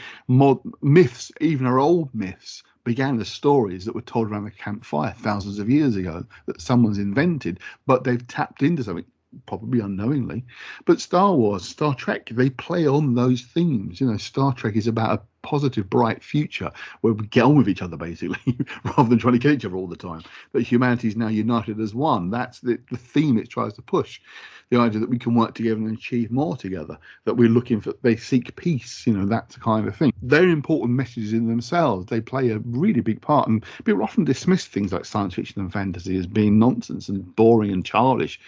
myths, even our old myths, began as stories that were told around the campfire thousands of years ago that someone's invented, but they've tapped into something, probably unknowingly. But Star Wars, Star Trek, they play on those themes. You know, Star Trek is about a positive, bright future where we get on with each other, basically, rather than trying to kill each other all the time. But humanity is now united as one. That's the theme it tries to push. The idea that we can work together and achieve more together, that we're looking for, they seek peace, you know, that's the kind of thing. They're important messages in themselves. They play a really big part. And people often dismiss things like science fiction and fantasy as being nonsense and boring and childish.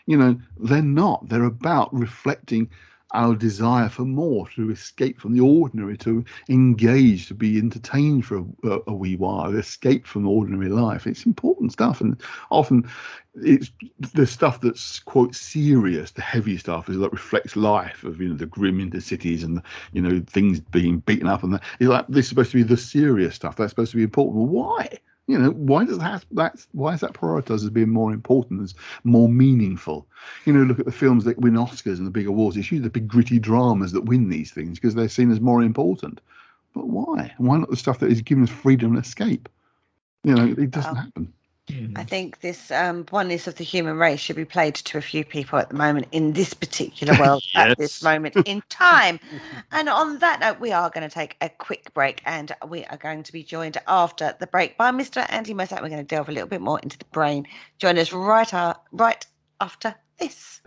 You know, they're not. They're about reflecting our desire for more, to escape from the ordinary, to engage, to be entertained for a wee while, escape from ordinary life. It's important stuff, and often it's the stuff that's quote serious, the heavy stuff is that reflects life of, you know, the grim intercities and, you know, things being beaten up, and that. It's like, this is supposed to be the serious stuff. That's supposed to be important. Well, why? You know, why is that prioritized as being more important, as more meaningful? You know, look at the films that win Oscars and the big awards. It's usually the big gritty dramas that win these things because they're seen as more important. But why? Why not the stuff that is giving us freedom and escape? You know, it doesn't happen. I think this oneness of the human race should be played to a few people at the moment in this particular world at this moment in time. And on that note, we are going to take a quick break, and we are going to be joined after the break by Mr. Andy Mercer. We're going to delve a little bit more into the brain. Join us right after this.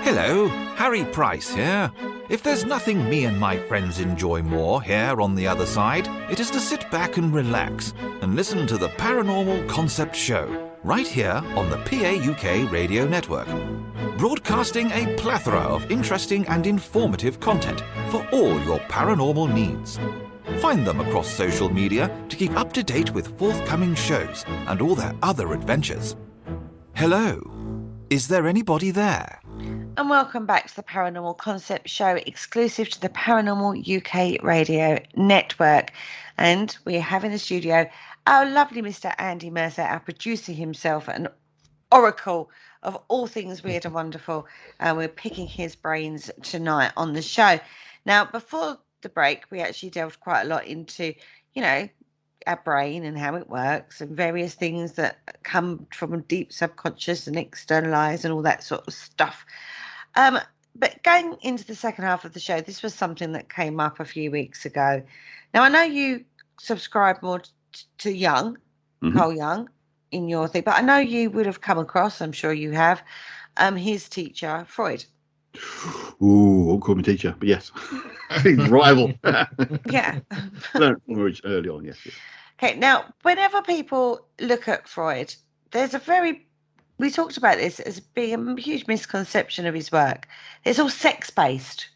Hello, Harry Price here. If there's nothing me and my friends enjoy more here on the other side, it is to sit back and relax and listen to the Paranormal Concept Show, right here on the PA UK radio network. Broadcasting a plethora of interesting and informative content for all your paranormal needs. Find them across social media to keep up to date with forthcoming shows and all their other adventures. Hello, is there anybody there? And welcome back to the Paranormal Concept Show, exclusive to the Paranormal UK radio network. And we have in the studio our lovely Mr. Andy Mercer, our producer himself, an oracle of all things weird and wonderful. And we're picking his brains tonight on the show. Now, before the break, we actually delved quite a lot into, you know, our brain and how it works and various things that come from a deep subconscious and externalized and all that sort of stuff. But going into the second half of the show, this was something that came up a few weeks ago. Now, I know you subscribe more to Jung, Carl Jung, in your thing, but I know you would have come across, I'm sure you have, his teacher, Freud. Ooh, won't call me teacher, but yes. Rival. Yeah. No, early on, yes. Okay, now, whenever people look at Freud, there's we talked about this as being a huge misconception of his work. It's all sex-based.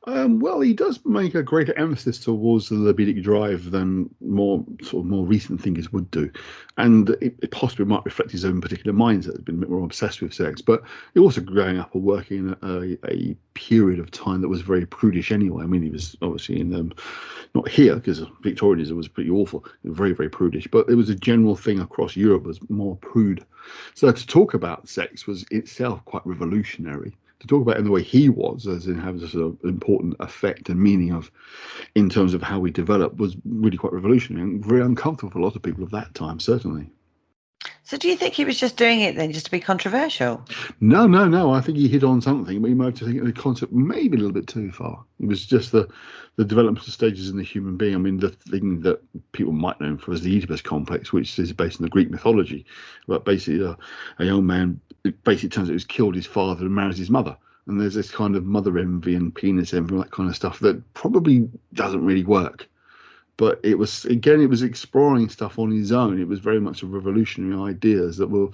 Well, he does make a greater emphasis towards the libidic drive than more recent thinkers would do, and it possibly might reflect his own particular mindset. Has been a bit more obsessed with sex, but he also growing up and working in a period of time that was very prudish anyway. I mean, he was obviously in not here because Victorianism was pretty awful, very, very prudish, but it was a general thing across Europe was more prude. So to talk about sex was itself quite revolutionary. to talk about it in the way he was, as in having a sort of important effect and meaning of, in terms of how we develop, was really quite revolutionary and very uncomfortable for a lot of people of that time, certainly. So do you think he was just doing it then just to be controversial? No. I think he hit on something, but he might have taken the concept maybe a little bit too far. It was just the developmental stages in the human being. I mean, the thing that people might know him for is the Oedipus complex, which is based in the Greek mythology. But basically, a young man, it basically turns out he was killed his father and marries his mother. And there's this kind of mother envy and penis envy, all that kind of stuff that probably doesn't really work. But it was exploring stuff on his own. It was very much a revolutionary ideas that were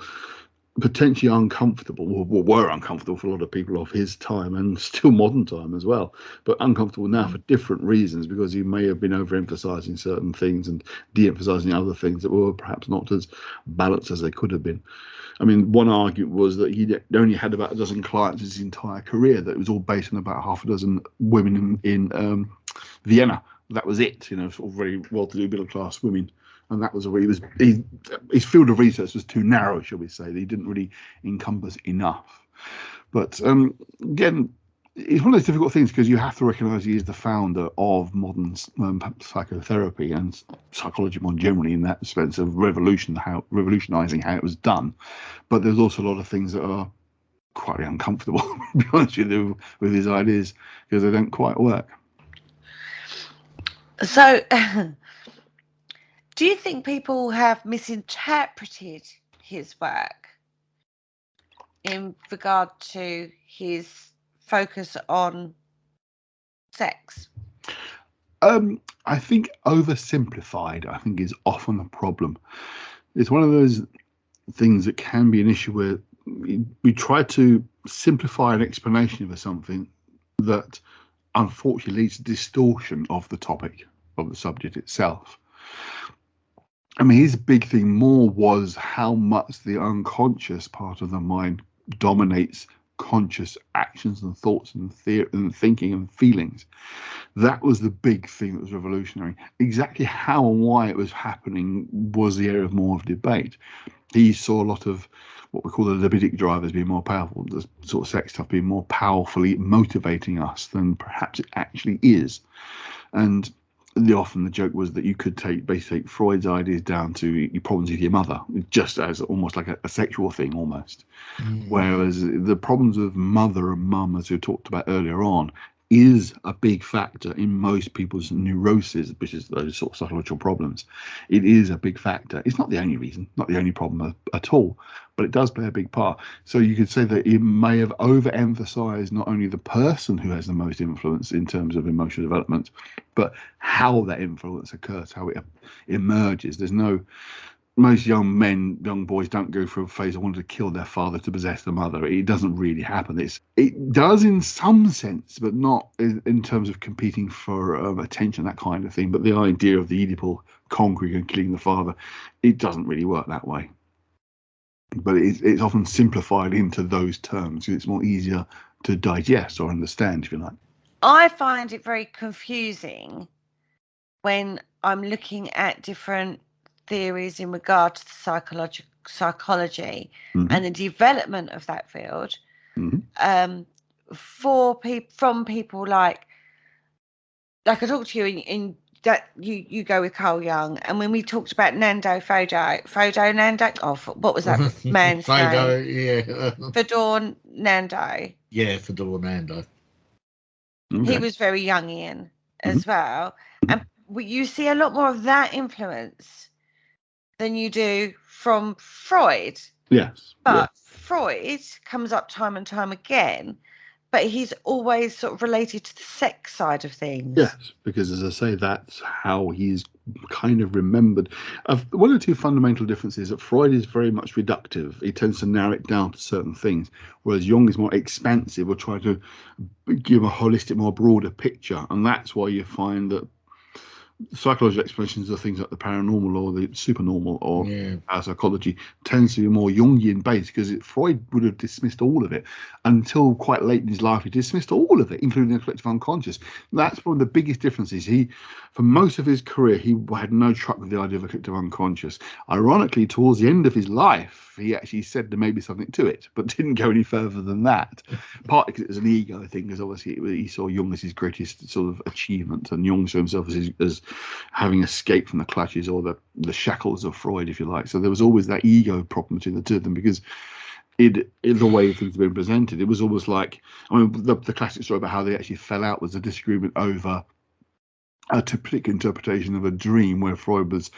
potentially uncomfortable, or were uncomfortable for a lot of people of his time and still modern time as well, but uncomfortable now for different reasons, because he may have been overemphasizing certain things and de-emphasizing other things that were perhaps not as balanced as they could have been. I mean, one argument was that he only had about a dozen clients his entire career, that it was all based on about half a dozen women in Vienna. That was it, sort of very well-to-do middle-class women. And that was where his field of research was too narrow, shall we say. He didn't really encompass enough. But again, it's one of those difficult things, because you have to recognise he is the founder of modern psychotherapy and psychology more generally, in that sense of revolutionising how it was done. But there's also a lot of things that are quite uncomfortable, to be honest with his ideas, because they don't quite work. So, do you think people have misinterpreted his work in regard to his focus on sex? I think oversimplified, I think, is often a problem. It's one of those things that can be an issue where we try to simplify an explanation of something that unfortunately leads to distortion of the topic, of the subject itself. I mean, his big thing more was how much the unconscious part of the mind dominates conscious actions and thoughts and thinking and feelings. That was the big thing that was revolutionary. Exactly how and why it was happening was the area of more of debate. He saw a lot of what we call the libidic drivers being more powerful, the sort of sex stuff being more powerfully motivating us than perhaps it actually is. And often the joke was that you could basically take Freud's ideas down to your problems with your mother, just as almost like a sexual thing almost. Whereas the problems with mother and mum, as we talked about earlier on, is a big factor in most people's neuroses, which is those sort of psychological problems. It is a big factor. It's not the only reason, not the only problem at all, but it does play a big part. So you could say that it may have overemphasized not only the person who has the most influence in terms of emotional development, but how that influence occurs, how it emerges. Most young boys don't go through a phase of wanting to kill their father to possess the mother. It doesn't really happen. It does in some sense, but not in terms of competing for attention, that kind of thing. But the idea of the Oedipal conquering and killing the father, it doesn't really work that way. But it's often simplified into those terms, because it's more easier to digest or understand, if you like. I find it very confusing when I'm looking at different theories in regard to the psychology and the development of that field from people like I talked to you in that you go with Carl Jung, and when we talked about Fodor Nando, what was that man's Fodor, name? yeah. Fodor Nando. Yeah, Fodor Nando. Okay. He was very Jungian as well, and you see a lot more of that influence than you do from Freud. Yes. But Freud comes up time and time again, but he's always sort of related to the sex side of things. Yes, because as I say, that's how he's kind of remembered. One of the two fundamental differences is that Freud is very much reductive. He tends to narrow it down to certain things, whereas Jung is more expansive, or try to give a holistic, more broader picture. And that's why you find that psychological explanations of things like the paranormal or the supernormal or Yeah. psychology tends to be more Jungian based, because Freud would have dismissed all of it until quite late in his life. He dismissed all of it, including the collective unconscious. That's one of the biggest differences. For most of his career, he had no truck with the idea of a collective unconscious. Ironically, towards the end of his life, he actually said there may be something to it, but didn't go any further than that. Partly because it was an ego thing, because obviously he saw Jung as his greatest sort of achievement, and Jung saw himself as having escaped from the clutches or the shackles of Freud, if you like. So there was always that ego problem between the two of them, because in the way things have been presented, it was almost like, I mean, the classic story about how they actually fell out was a disagreement over a typical interpretation of a dream, where Freud was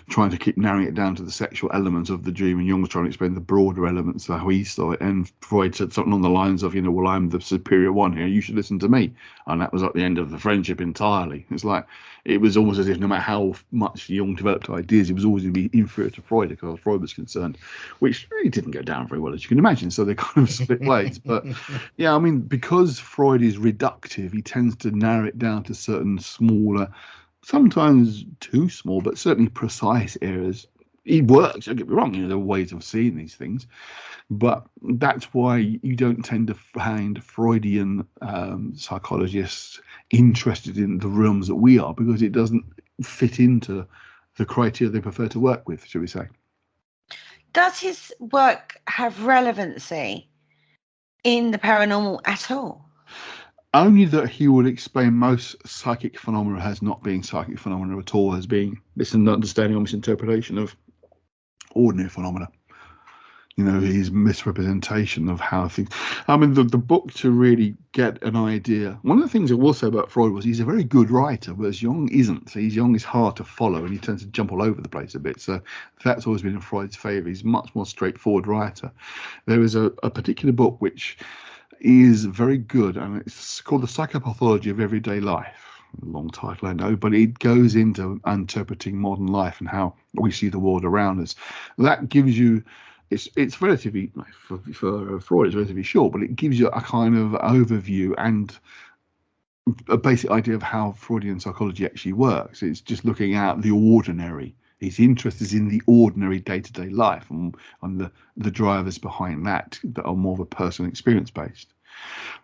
trying to keep narrowing it down to the sexual elements of the dream, and Jung was trying to explain the broader elements of how he saw it. And Freud said something on the lines of, well, I'm the superior one here, you should listen to me. And that was at the end of the friendship entirely. It's like, it was almost as if no matter how much Jung developed ideas, he was always going to be inferior to Freud, because Freud was concerned, which really didn't go down very well, as you can imagine. So they kind of split ways. But yeah, I mean, because Freud is reductive, he tends to narrow it down to certain smaller, sometimes too small, but certainly precise areas. It works, don't get me wrong, there are ways of seeing these things, but that's why you don't tend to find Freudian psychologists interested in the realms that we are, because it doesn't fit into the criteria they prefer to work with, shall we say. Does his work have relevancy in the paranormal at all? Only that he would explain most psychic phenomena as not being psychic phenomena at all, as being misunderstanding or misinterpretation of ordinary phenomena. His misrepresentation of how things. I mean, the book, to really get an idea. One of the things I will say about Freud was he's a very good writer, whereas Jung isn't. Jung is hard to follow, and he tends to jump all over the place a bit. So that's always been in Freud's favour. He's a much more straightforward writer. There is a particular book which is very good, and it's called The Psychopathology of Everyday Life. Long title, I know, but it goes into interpreting modern life and how we see the world around us. That gives you, it's relatively, for Freud, it's relatively short, but it gives you a kind of overview and a basic idea of how Freudian psychology actually works. It's just looking at the ordinary. His interest is in the ordinary day-to-day life and the drivers behind that are more of a personal experience based.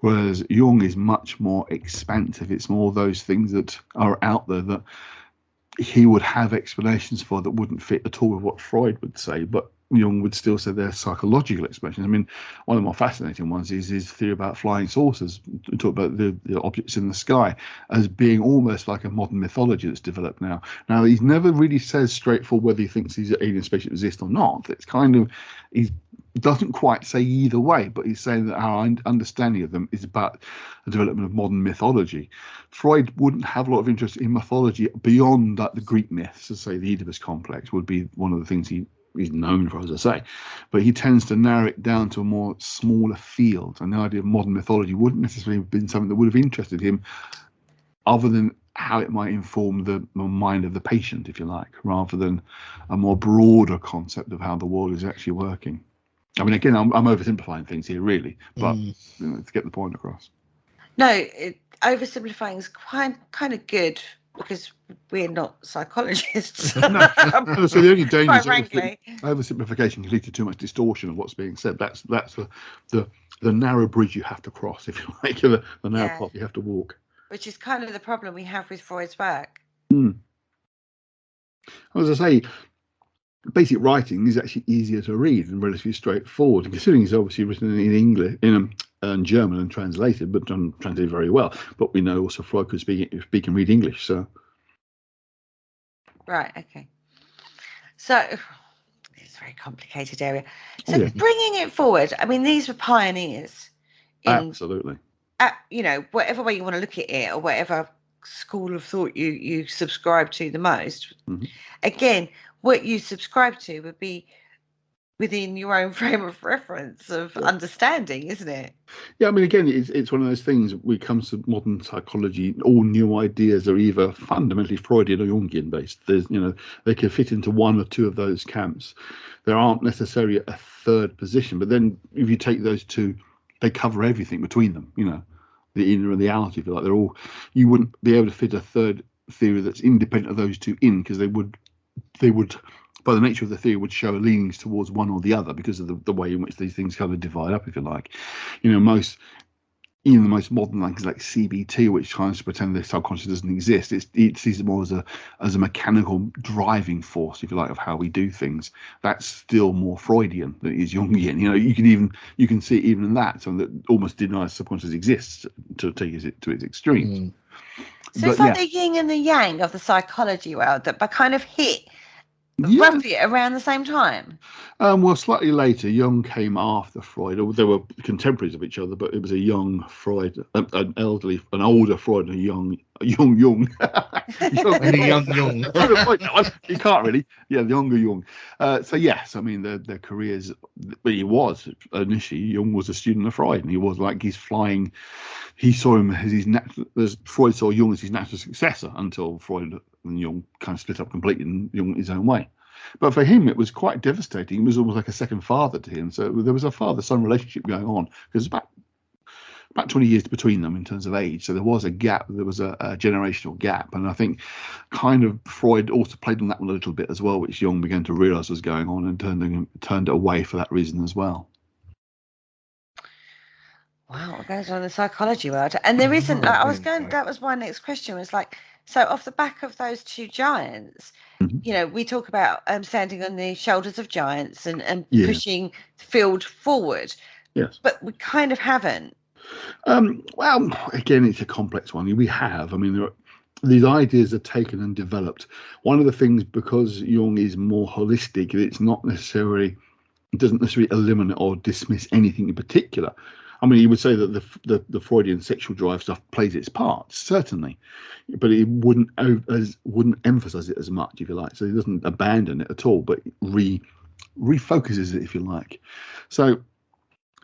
Whereas Jung is much more expansive. It's more those things that are out there that he would have explanations for that wouldn't fit at all with what Freud would say, but Jung would still say they're psychological explanations. I mean, one of the more fascinating ones is his theory about flying saucers. We talk about the objects in the sky as being almost like a modern mythology that's developed now. Now, he never really says straightforward whether he thinks these alien spaceships exist or not. It's kind of, he doesn't quite say either way, but he's saying that our understanding of them is about the development of modern mythology. Freud wouldn't have a lot of interest in mythology beyond that. The Greek myths, to say the Oedipus complex, would be one of the things he's known for, as I say, but he tends to narrow it down to a more smaller field, and the idea of modern mythology wouldn't necessarily have been something that would have interested him, other than how it might inform the mind of the patient, if you like, rather than a more broader concept of how the world is actually working. I mean, again, I'm oversimplifying things here, really, but to get the point across. No, oversimplifying is kind of good, because we're not psychologists. So the only danger is frankly, oversimplification can lead to too much distortion of what's being said. That's the narrow bridge you have to cross, if you like, the narrow path you have to walk. Which is kind of the problem we have with Freud's work. As I say, basic writing is actually easier to read and relatively straightforward. And considering it's obviously written in English, in German and translated, but done translated very well. But we know also Freud could speak and read English. So, right, okay. So it's a very complicated area. So bringing it forward, I mean, these were pioneers. Absolutely. Whatever way you want to look at it, or whatever school of thought you subscribe to the most. Again, what you subscribe to would be within your own frame of reference of understanding, isn't it? Yeah, I mean, again, it's one of those things. When it comes to modern psychology, all new ideas are either fundamentally Freudian or Jungian based. There's, they can fit into one or two of those camps. There aren't necessarily a third position, but then if you take those two, they cover everything between them. The inner and the outer, if you like. You wouldn't be able to fit a third theory that's independent of those two because they would by the nature of the theory would show leanings towards one or the other because of the way in which these things kind of divide up, if you like. Even the most modern things like CBT, which tries to pretend the subconscious doesn't exist, it sees it more as a mechanical driving force, if you like, of how we do things. That's still more Freudian than it is Jungian. You can see even in that something that almost denies subconscious exists to take it to its extremes. So it's like the yin and the yang of the psychology world that kind of hit roughly around the same time. Well, slightly later, Jung came after Freud. They were contemporaries of each other, but it was a young Freud, an older Freud, and a young Jung. Young. You can't really. Yeah, the younger Jung. So yes, I mean their careers. But he was initially Jung was a student of Freud, and he was like he's flying. He saw him as his natural. Freud saw Jung as his natural successor until Freud and Jung kind of split up completely, and Jung went his own way. But for him, it was quite devastating. It was almost like a second father to him. So there was a father-son relationship going on because about 20 years between them in terms of age. So there was a gap. There was a generational gap. And I think kind of Freud also played on that one a little bit as well, which Jung began to realise was going on and turned it away for that reason as well. Wow, it goes on in the psychology world. And there isn't, that was my next question, was like, so off the back of those two giants, we talk about standing on the shoulders of giants and pushing the field forward. Yes. But we kind of haven't. Well, again, it's a complex one. We have. I mean, these ideas are taken and developed. One of the things, because Jung is more holistic, it doesn't necessarily eliminate or dismiss anything in particular. I mean, you would say that the Freudian sexual drive stuff plays its part, certainly, but it wouldn't emphasize it as much, if you like. So he doesn't abandon it at all, but refocuses it, if you like. So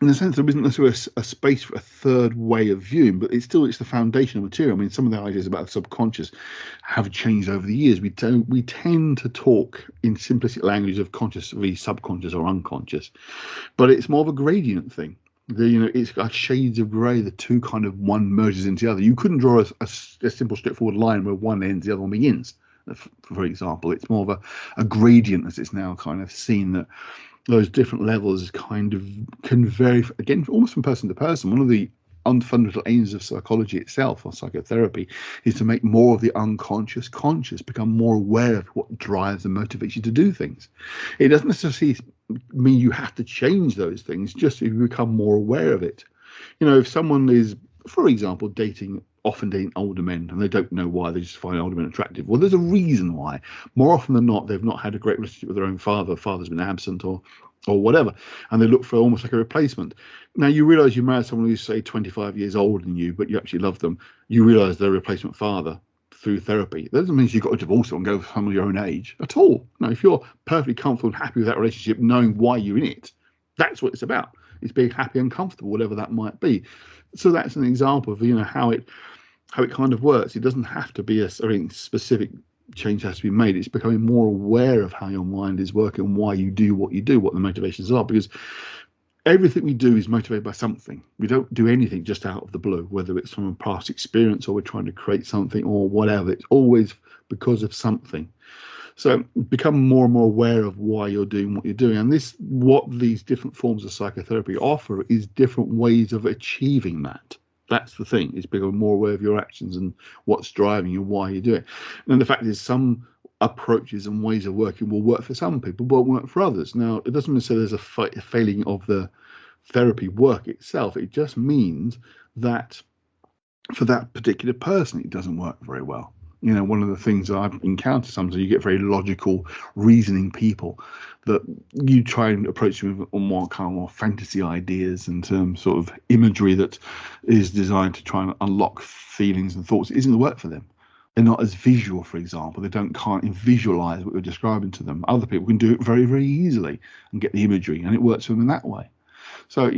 in a sense, there isn't necessarily a space for a third way of viewing, but it's the foundational material. I mean, some of the ideas about the subconscious have changed over the years. We tend to talk in simplistic language of conscious v subconscious or unconscious, but it's more of a gradient thing. It's like shades of grey. The two kind of one merges into the other. You couldn't draw a simple, straightforward line where one ends, the other one begins. For example, it's more of a gradient, as it's now kind of seen, that those different levels kind of can vary, again, almost from person to person. One of the fundamental aims of psychology itself, or psychotherapy, is to make more of the unconscious conscious, become more aware of what drives and motivates you to do things. It doesn't necessarily mean you have to change those things, just if you become more aware of it. If someone is, for example, often dating older men, and they don't know why, they just find older men attractive. Well, there's a reason why. More often than not, they've not had a great relationship with their own father's been absent or whatever, and they look for almost like a replacement. Now, you realise you married someone who's, say, 25 years older than you, but you actually love them. You realise they're a replacement father through therapy. That doesn't mean you've got to divorce them and go for someone your own age at all. No, if you're perfectly comfortable and happy with that relationship, knowing why you're in it, that's what it's about. It's being happy and comfortable, whatever that might be. So that's an example of how it kind of works. It doesn't have to be a specific change has to be made. It's becoming more aware of how your mind is working and why you do, what the motivations are, because everything we do is motivated by something. We don't do anything just out of the blue, whether it's from a past experience or we're trying to create something or whatever. It's always because of something. So become more and more aware of why you're doing what you're doing. And what these different forms of psychotherapy offer is different ways of achieving that. That's the thing. It's becoming more aware of your actions and what's driving you, why you do it. And the fact is, some approaches and ways of working will work for some people, won't work for others. Now, it doesn't mean to say there's a failing of the therapy work itself. It just means that for that particular person, it doesn't work very well. One of the things I've encountered sometimes, you get very logical, reasoning people that you try and approach them with more fantasy ideas and sort of imagery that is designed to try and unlock feelings and thoughts. It isn't going to work for them. They're not as visual, for example. They can't visualize what you're describing to them. Other people can do it very, very easily and get the imagery, and it works for them in that way. So,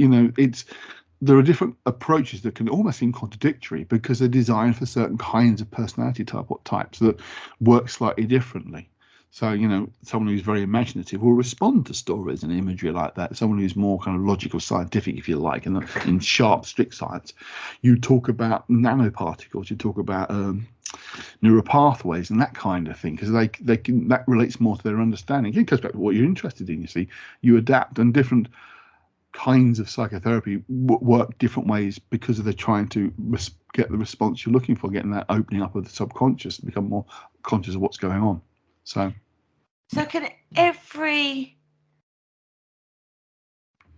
there are different approaches that can almost seem contradictory because they're designed for certain kinds of personality types that work slightly differently. So, someone who's very imaginative will respond to stories and imagery like that. Someone who's more kind of logical, scientific, if you like, and in sharp, strict science, you talk about nanoparticles, you talk about neural pathways and that kind of thing, because that relates more to their understanding. It goes back to what you're interested in. You see, you adapt, and different kinds of psychotherapy work different ways because they're trying to get the response you're looking for, getting that opening up of the subconscious, to become more conscious of what's going on. So can every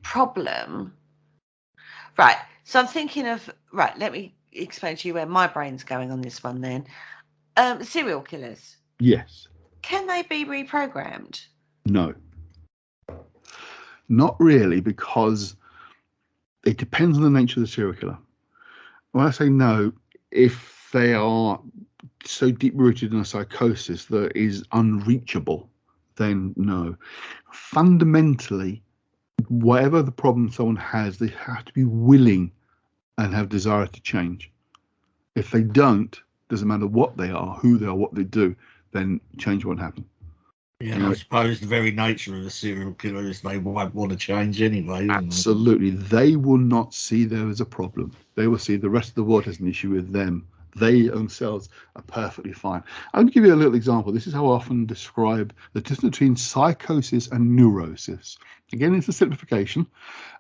problem, right? So I'm thinking of, right, let me explain to you where my brain's going on this one then. Serial killers. yes. Can they be reprogrammed? No. Not really, because it depends on the nature of the serial killer. When I say no, if they are so deep-rooted in a psychosis that is unreachable, then no. Fundamentally, whatever the problem someone has, they have to be willing and have desire to change. If they don't, doesn't matter what they are, who they are, what they do, then change won't happen. Yeah, I suppose the very nature of a serial killer is they won't want to change anyway. Absolutely. They will not see there as a problem. They will see the rest of the world has an issue with them. They themselves are perfectly fine. I'll give you a little example. This is how I often describe the difference between psychosis and neurosis. Again, it's a simplification,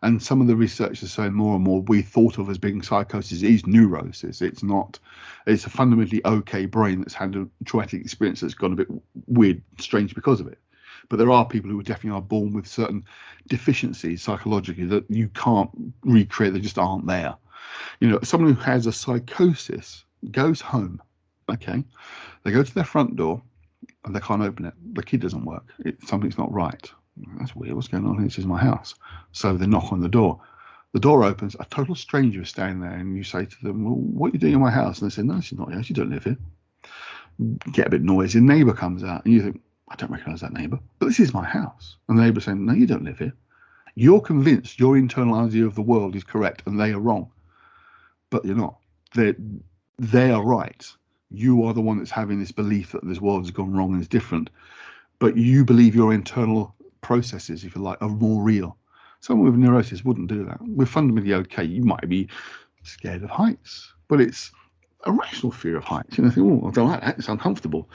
and some of the research is saying more and more we thought of as being psychosis is neurosis. It's not. It's a fundamentally okay brain that's had a traumatic experience that's gone a bit weird, strange because of it. But there are people who definitely are born with certain deficiencies psychologically that you can't recreate. They just aren't there. Someone who has a psychosis goes home, okay, they go to their front door and they can't open it. The key doesn't work. Something's not right. That's weird. What's going on? This is my house. So they knock on the door. The door opens. A total stranger is standing there, and you say to them, well, what are you doing in my house? And they say, no, this is not yours. You don't live here. Get a bit noisy. A neighbour comes out, and you think, I don't recognise that neighbour, but this is my house. And the neighbour saying, no, you don't live here. You're convinced your internal idea of the world is correct and they are wrong. But you're not. They are right. You are the one that's having this belief that this world has gone wrong and is different. But you believe your internal processes, if you like, are more real. Someone with neurosis wouldn't do that. We're fundamentally okay. You might be scared of heights, but it's a rational fear of heights. Think, oh, I don't like that. It's uncomfortable.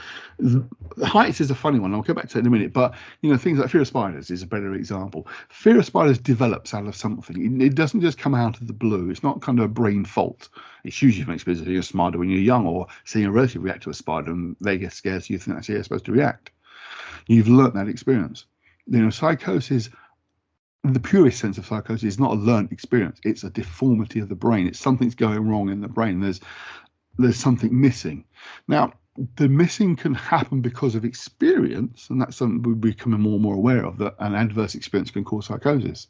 Heights is a funny one. I'll go back to it in a minute. But, things like fear of spiders is a better example. Fear of spiders develops out of something. It doesn't just come out of the blue. It's not kind of a brain fault. It's usually from experience of seeing a spider when you're young, or seeing a relative react to a spider and they get scared, so you think that's how you're supposed to react. You've learnt that experience. Psychosis, the purest sense of psychosis, is not a learnt experience. It's a deformity of the brain. It's something's going wrong in the brain. There's something missing. Now, the missing can happen because of experience, and that's something we're becoming more and more aware of, that an adverse experience can cause psychosis.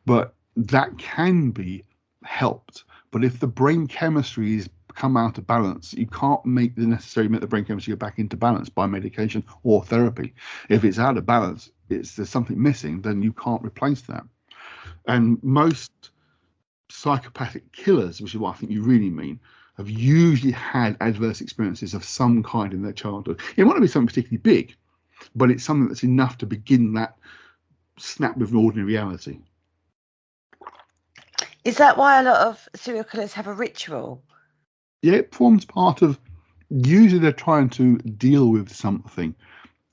But that can be helped. But if the brain chemistry is come out of balance, you can't make the brain chemistry go back into balance by medication or therapy. If it's out of balance, there's something missing, then you can't replace that. And most psychopathic killers, which is what I think you really mean, have usually had adverse experiences of some kind in their childhood. It might not be something particularly big, but it's something that's enough to begin that snap with an ordinary reality. Is that why a lot of serial killers have a ritual? Yeah, it forms part of, usually they're trying to deal with something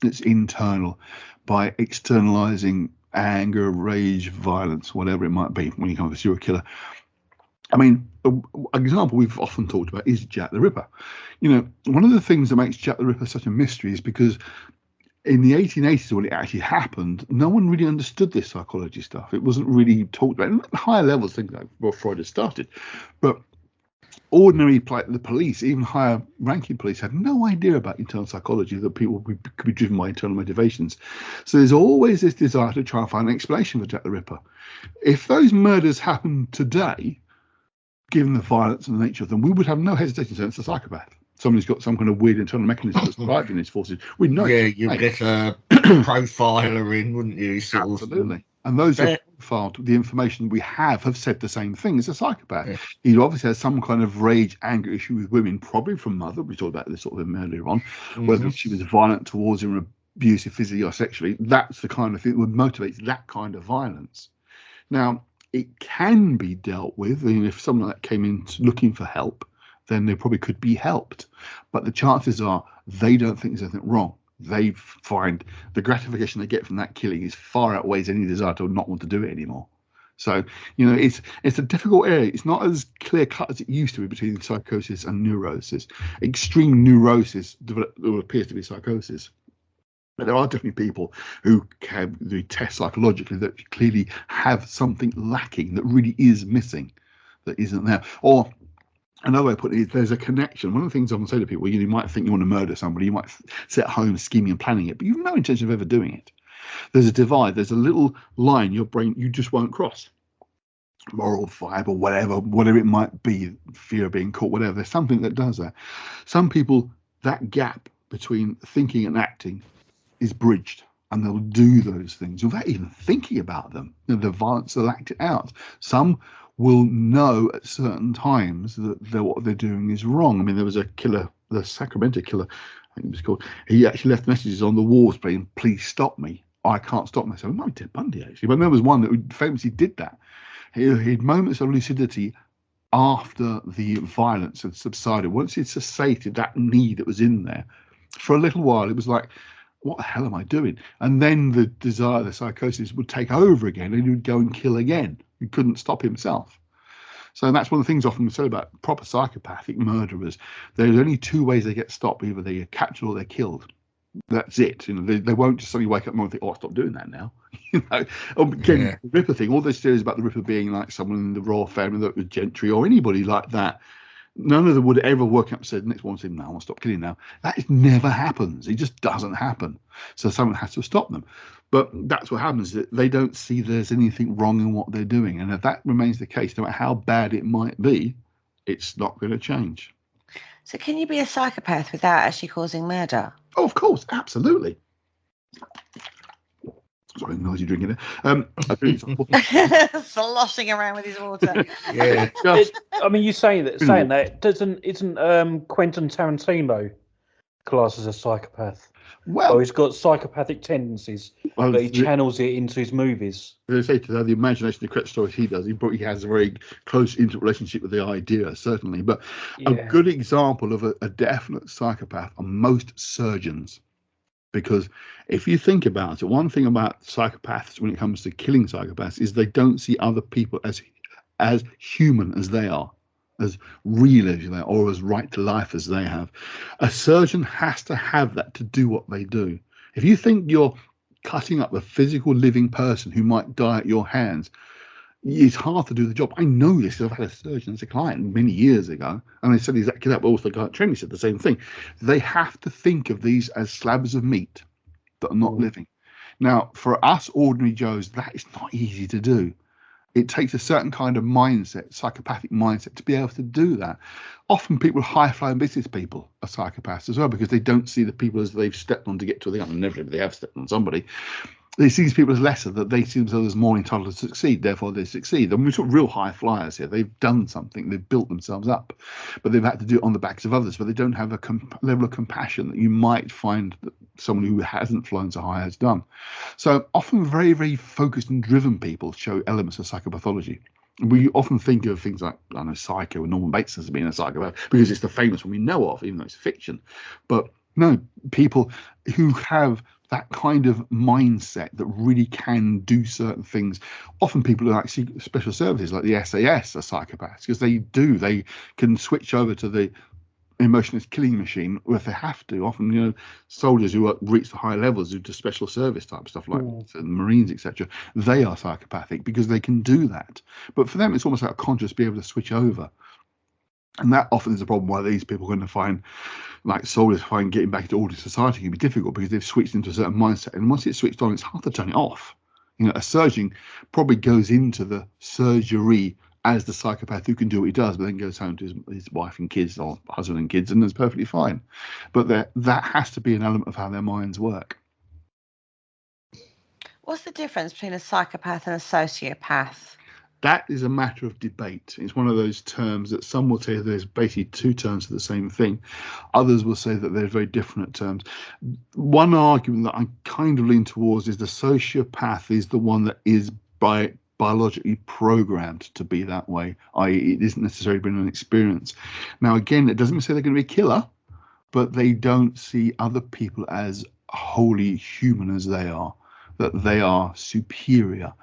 that's internal by externalizing anger, rage, violence, whatever it might be when you come to a serial killer. I mean, an example we've often talked about is Jack the Ripper. One of the things that makes Jack the Ripper such a mystery is because in the 1880s, when it actually happened, no one really understood this psychology stuff. It wasn't really talked about. At higher levels, things like where Freud had started. But ordinary, the police, even higher ranking police, had no idea about internal psychology, that people could be driven by internal motivations. So there's always this desire to try and find an explanation for Jack the Ripper. If those murders happened today, given the violence and the nature of them, we would have no hesitation to say it's a psychopath. Someone who's got some kind of weird internal mechanism that's driving his forces. We know. Yeah, you'd get a profiler in, wouldn't you? Absolutely. And those who have profiled the information we have said the same thing. It's a psychopath. Yeah. He obviously has some kind of rage, anger issue with women, probably from mother. We talked about this sort of earlier on. Mm-hmm. Whether she was violent towards him, abusive physically or sexually, that's the kind of thing that would motivate that kind of violence. Now, it can be dealt with, and if someone like that came in looking for help, then they probably could be helped. But the chances are they don't think there's anything wrong. They find the gratification they get from that killing is far outweighs any desire to not want to do it anymore. So, it's a difficult area. It's not as clear cut as it used to be between psychosis and neurosis. Extreme neurosis appears to be psychosis. But there are definitely people who can test psychologically that clearly have something lacking that really is missing, that isn't there. Or another way of putting it is there's a connection. One of the things I often say to people, you might think you want to murder somebody, you might sit at home scheming and planning it, but you have no intention of ever doing it. There's a divide, there's a little line your brain you just won't cross. Moral fibre, whatever it might be, fear of being caught, whatever. There's something that does that. Some people, that gap between thinking and acting is bridged, and they'll do those things without even thinking about them. The violence will act it out. Some will know at certain times that what they're doing is wrong. I mean, there was a killer, the Sacramento killer, I think it was called. He actually left messages on the walls saying, "Please stop me. I can't stop myself." It might be Ted Bundy, actually, but there was one that famously did that. He had moments of lucidity after the violence had subsided. Once he'd satiated that need that was in there, for a little while, it was like, what the hell am I doing? And then the desire, the psychosis would take over again, and he would go and kill again. He couldn't stop himself. So that's one of the things often said about proper psychopathic murderers. There's only two ways they get stopped: either they get captured or they're killed. That's it. They won't just suddenly wake up and think, "Oh, stop doing that now." Again, the Ripper thing. All those theories about the Ripper being like someone in the royal family, that was gentry or anybody like that. None of them would ever work up and say, the next one say, "No, I want to stop killing now." That never happens. It just doesn't happen. So someone has to stop them. But that's what happens. That they don't see there's anything wrong in what they're doing. And if that remains the case, no matter how bad it might be, it's not going to change. So can you be a psychopath without actually causing murder? Oh, of course. Absolutely. Sorry, noisy drinking it. A good example. Sloshing around with his water. Yeah. I mean, you saying that isn't Quentin Tarantino classed as a psychopath? Well, He's got psychopathic tendencies, but he channels it into his movies. They say to the imagination, the correct stories he does, he has a very close interrelationship with the idea, certainly. But a good example of a definite psychopath are most surgeons. Because if you think about it, one thing about psychopaths when it comes to killing psychopaths is they don't see other people as human as they are, as real as they are, or as right to life as they have. A surgeon has to have that to do what they do. If you think you're cutting up a physical living person who might die at your hands, it's hard to do the job. I know this because I've had a surgeon as a client many years ago, and they said exactly that, but also the guy at training said the same thing. They have to think of these as slabs of meat that are not living. Now, for us ordinary Joes, that is not easy to do. It takes a certain kind of mindset, psychopathic mindset, to be able to do that. Often people, high-flying business people, are psychopaths as well, because they don't see the people as they've stepped on to get to the end. Inevitably, they have stepped on somebody. They see these people as lesser, that they see themselves as more entitled to succeed, therefore they succeed. And we're sort of real high flyers here. They've done something, they've built themselves up, but they've had to do it on the backs of others, but they don't have a level of compassion that you might find that someone who hasn't flown so high has done. So often very, very focused and driven people show elements of psychopathology. We often think of things like, I know, Psycho and Norman Bates as being a psychopath because it's the famous one we know of, even though it's fiction. But no, people who have that kind of mindset that really can do certain things. Often people are actually special services like the SAS are psychopaths because they can switch over to the emotionless killing machine if they have to. Often, soldiers who reach the higher levels who do special service type stuff like the Marines, etc., they are psychopathic because they can do that. But for them, it's almost like a conscious be able to switch over. And that often is a problem why these people are going to find, like soldiers, find getting back into ordinary society can be difficult because they've switched into a certain mindset. And once it's switched on, it's hard to turn it off. A surgeon probably goes into the surgery as the psychopath who can do what he does, but then goes home to his wife and kids or husband and kids, and that's perfectly fine. But that has to be an element of how their minds work. What's the difference between a psychopath and a sociopath? that is a matter of debate. It's one of those terms that some will say there's basically two terms for the same thing. Others will say that they're very different terms. One argument that I kind of lean towards is the sociopath is the one that is biologically programmed to be that way, i.e. it isn't necessarily been an experience. Now, again, it doesn't say they're going to be a killer, but they don't see other people as wholly human as they are, that they are superior.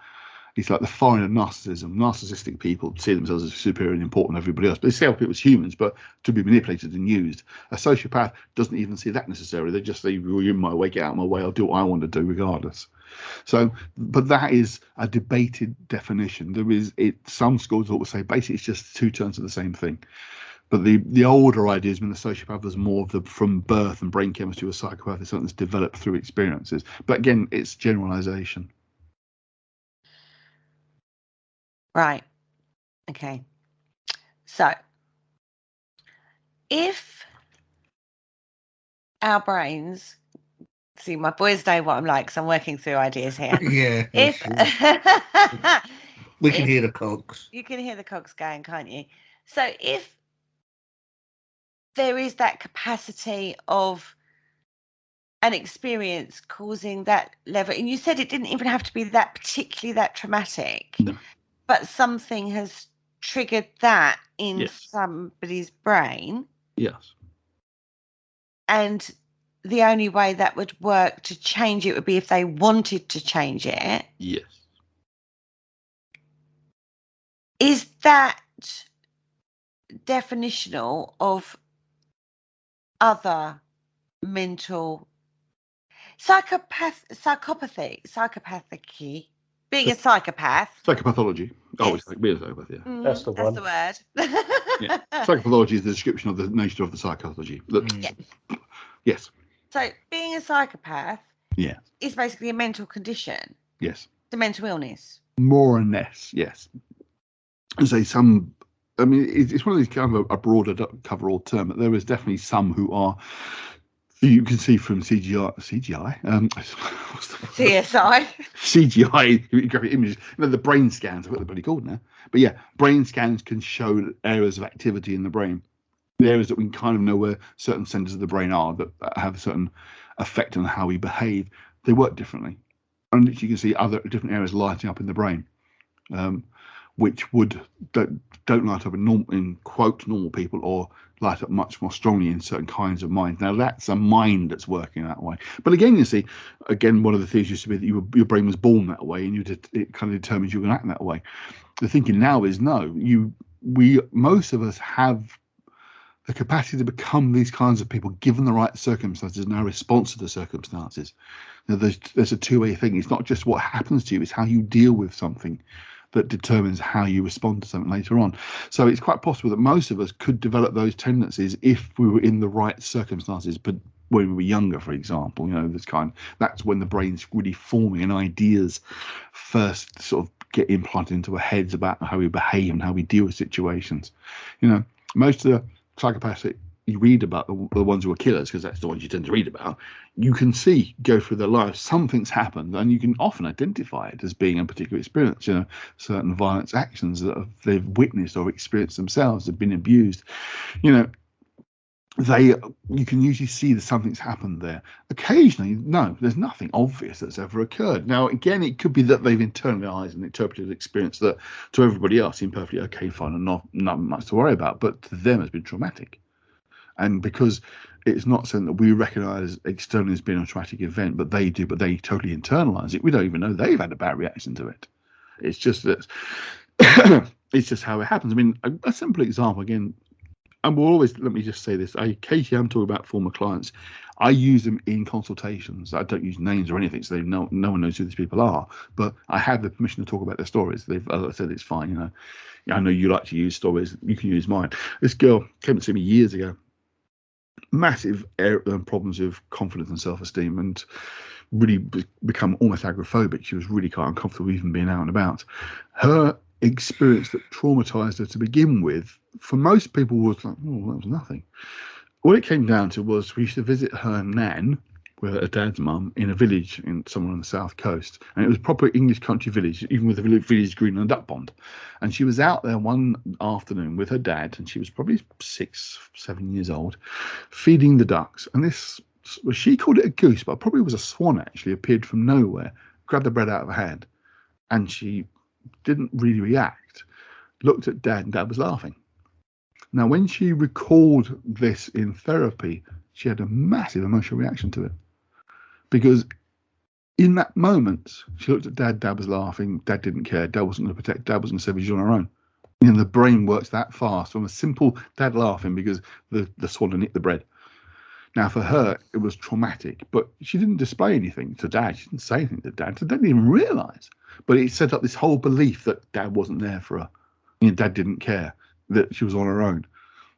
It's like the foreign of narcissism. Narcissistic people see themselves as superior and important to everybody else. But they see other people as humans, but to be manipulated and used. A sociopath doesn't even see that necessarily. They just say, well, you're in my way, get out of my way, I'll do what I want to do regardless. So, but that is a debated definition. Some schools will say basically it's just two terms of the same thing. But the older idea is when the sociopath was more of the from birth and brain chemistry, a psychopath is something that's developed through experiences. But again, it's generalization. Right. Okay. So, if our brains, see, my boys know what I'm like, because I'm working through ideas here. Yeah. If we can hear the cogs. You can hear the cogs going, can't you? So, if there is that capacity of an experience causing that level, and you said it didn't even have to be that particularly that traumatic. No. But something has triggered that in Yes. somebody's brain. Yes. And the only way that would work to change it would be if they wanted to change it. Yes. Is that definitional of other mental psychopathy? Being a psychopath. Psychopathology. Oh, Yes. it's like being a psychopath, yeah. That's the one. That's the word. Yeah. Psychopathology is the description of the nature of the psychology. Yeah. Yes. So being a psychopath Yeah. is basically a mental condition. Yes. It's a mental illness. More or less, yes. And say some, I mean, it's one of these kind of a broader cover-all term, but there is definitely some who are, you can see from CGI, what's the CSI. CGI graphic images, the brain scans, what they're bloody called now. But yeah, brain scans can show areas of activity in the brain, the areas that we can kind of know where certain centers of the brain are that have a certain effect on how we behave. They work differently, and you can see other different areas lighting up in the brain, which don't light up in quote normal people, or light up much more strongly in certain kinds of minds. Now that's a mind that's working that way. But again, you see, one of the things used to be that your brain was born that way, and it kind of determines you're going to act that way. The thinking now is no. Most of us have the capacity to become these kinds of people given the right circumstances and our response to the circumstances. Now, there's a two-way thing. It's not just what happens to you; it's how you deal with something that determines how you respond to something later on. So it's quite possible that most of us could develop those tendencies if we were in the right circumstances. But when we were younger, for example, that's when the brain's really forming and ideas first sort of get implanted into our heads about how we behave and how we deal with situations. Most of the psychopaths that you read about, the ones who are killers, because that's the ones you tend to read about, you can go through their lives, something's happened, and you can often identify it as being a particular experience. Certain violent actions that they've witnessed or experienced themselves, have been abused. You can usually see that something's happened there. Occasionally, no, there's nothing obvious that's ever occurred. Now, again, it could be that they've internalized and interpreted an experience that to everybody else seemed perfectly okay, fine, and not much to worry about, but to them has been traumatic. And because it's not something that we recognize externally as being a traumatic event, but they do, but they totally internalize it. We don't even know they've had a bad reaction to it. It's just that it's just how it happens. I mean, a simple example, again, and we'll always, let me just say this, occasionally I'm talking about former clients. I use them in consultations. I don't use names or anything, so no one knows who these people are, but I have the permission to talk about their stories. As I said, it's fine. I know you like to use stories, you can use mine. This girl came to see me years ago, massive problems with confidence and self-esteem, and really become almost agoraphobic. She was really quite uncomfortable even being out and about. Her experience that traumatized her to begin with, for most people, was like, oh, that was nothing. All it came down to was we used to visit her nan with her dad's mum in a village in somewhere on the south coast, and it was a proper English country village, even with the village green and a duck pond. And she was out there one afternoon with her dad, and she was probably 6, 7 years old, feeding the ducks. And this, she called it a goose, but probably was a swan actually, appeared from nowhere, grabbed the bread out of her hand, and she didn't really react. Looked at Dad, and Dad was laughing. Now, when she recalled this in therapy, she had a massive emotional reaction to it. Because in that moment, she looked at Dad, Dad was laughing, Dad didn't care, Dad wasn't going to protect, Dad wasn't going to save her on her own. And the brain works that fast from a simple Dad laughing because the swan nicked the bread. Now, for her, it was traumatic, but she didn't display anything to Dad. She didn't say anything to Dad, so Dad didn't even realise. But it set up this whole belief that Dad wasn't there for her. Dad didn't care, that she was on her own.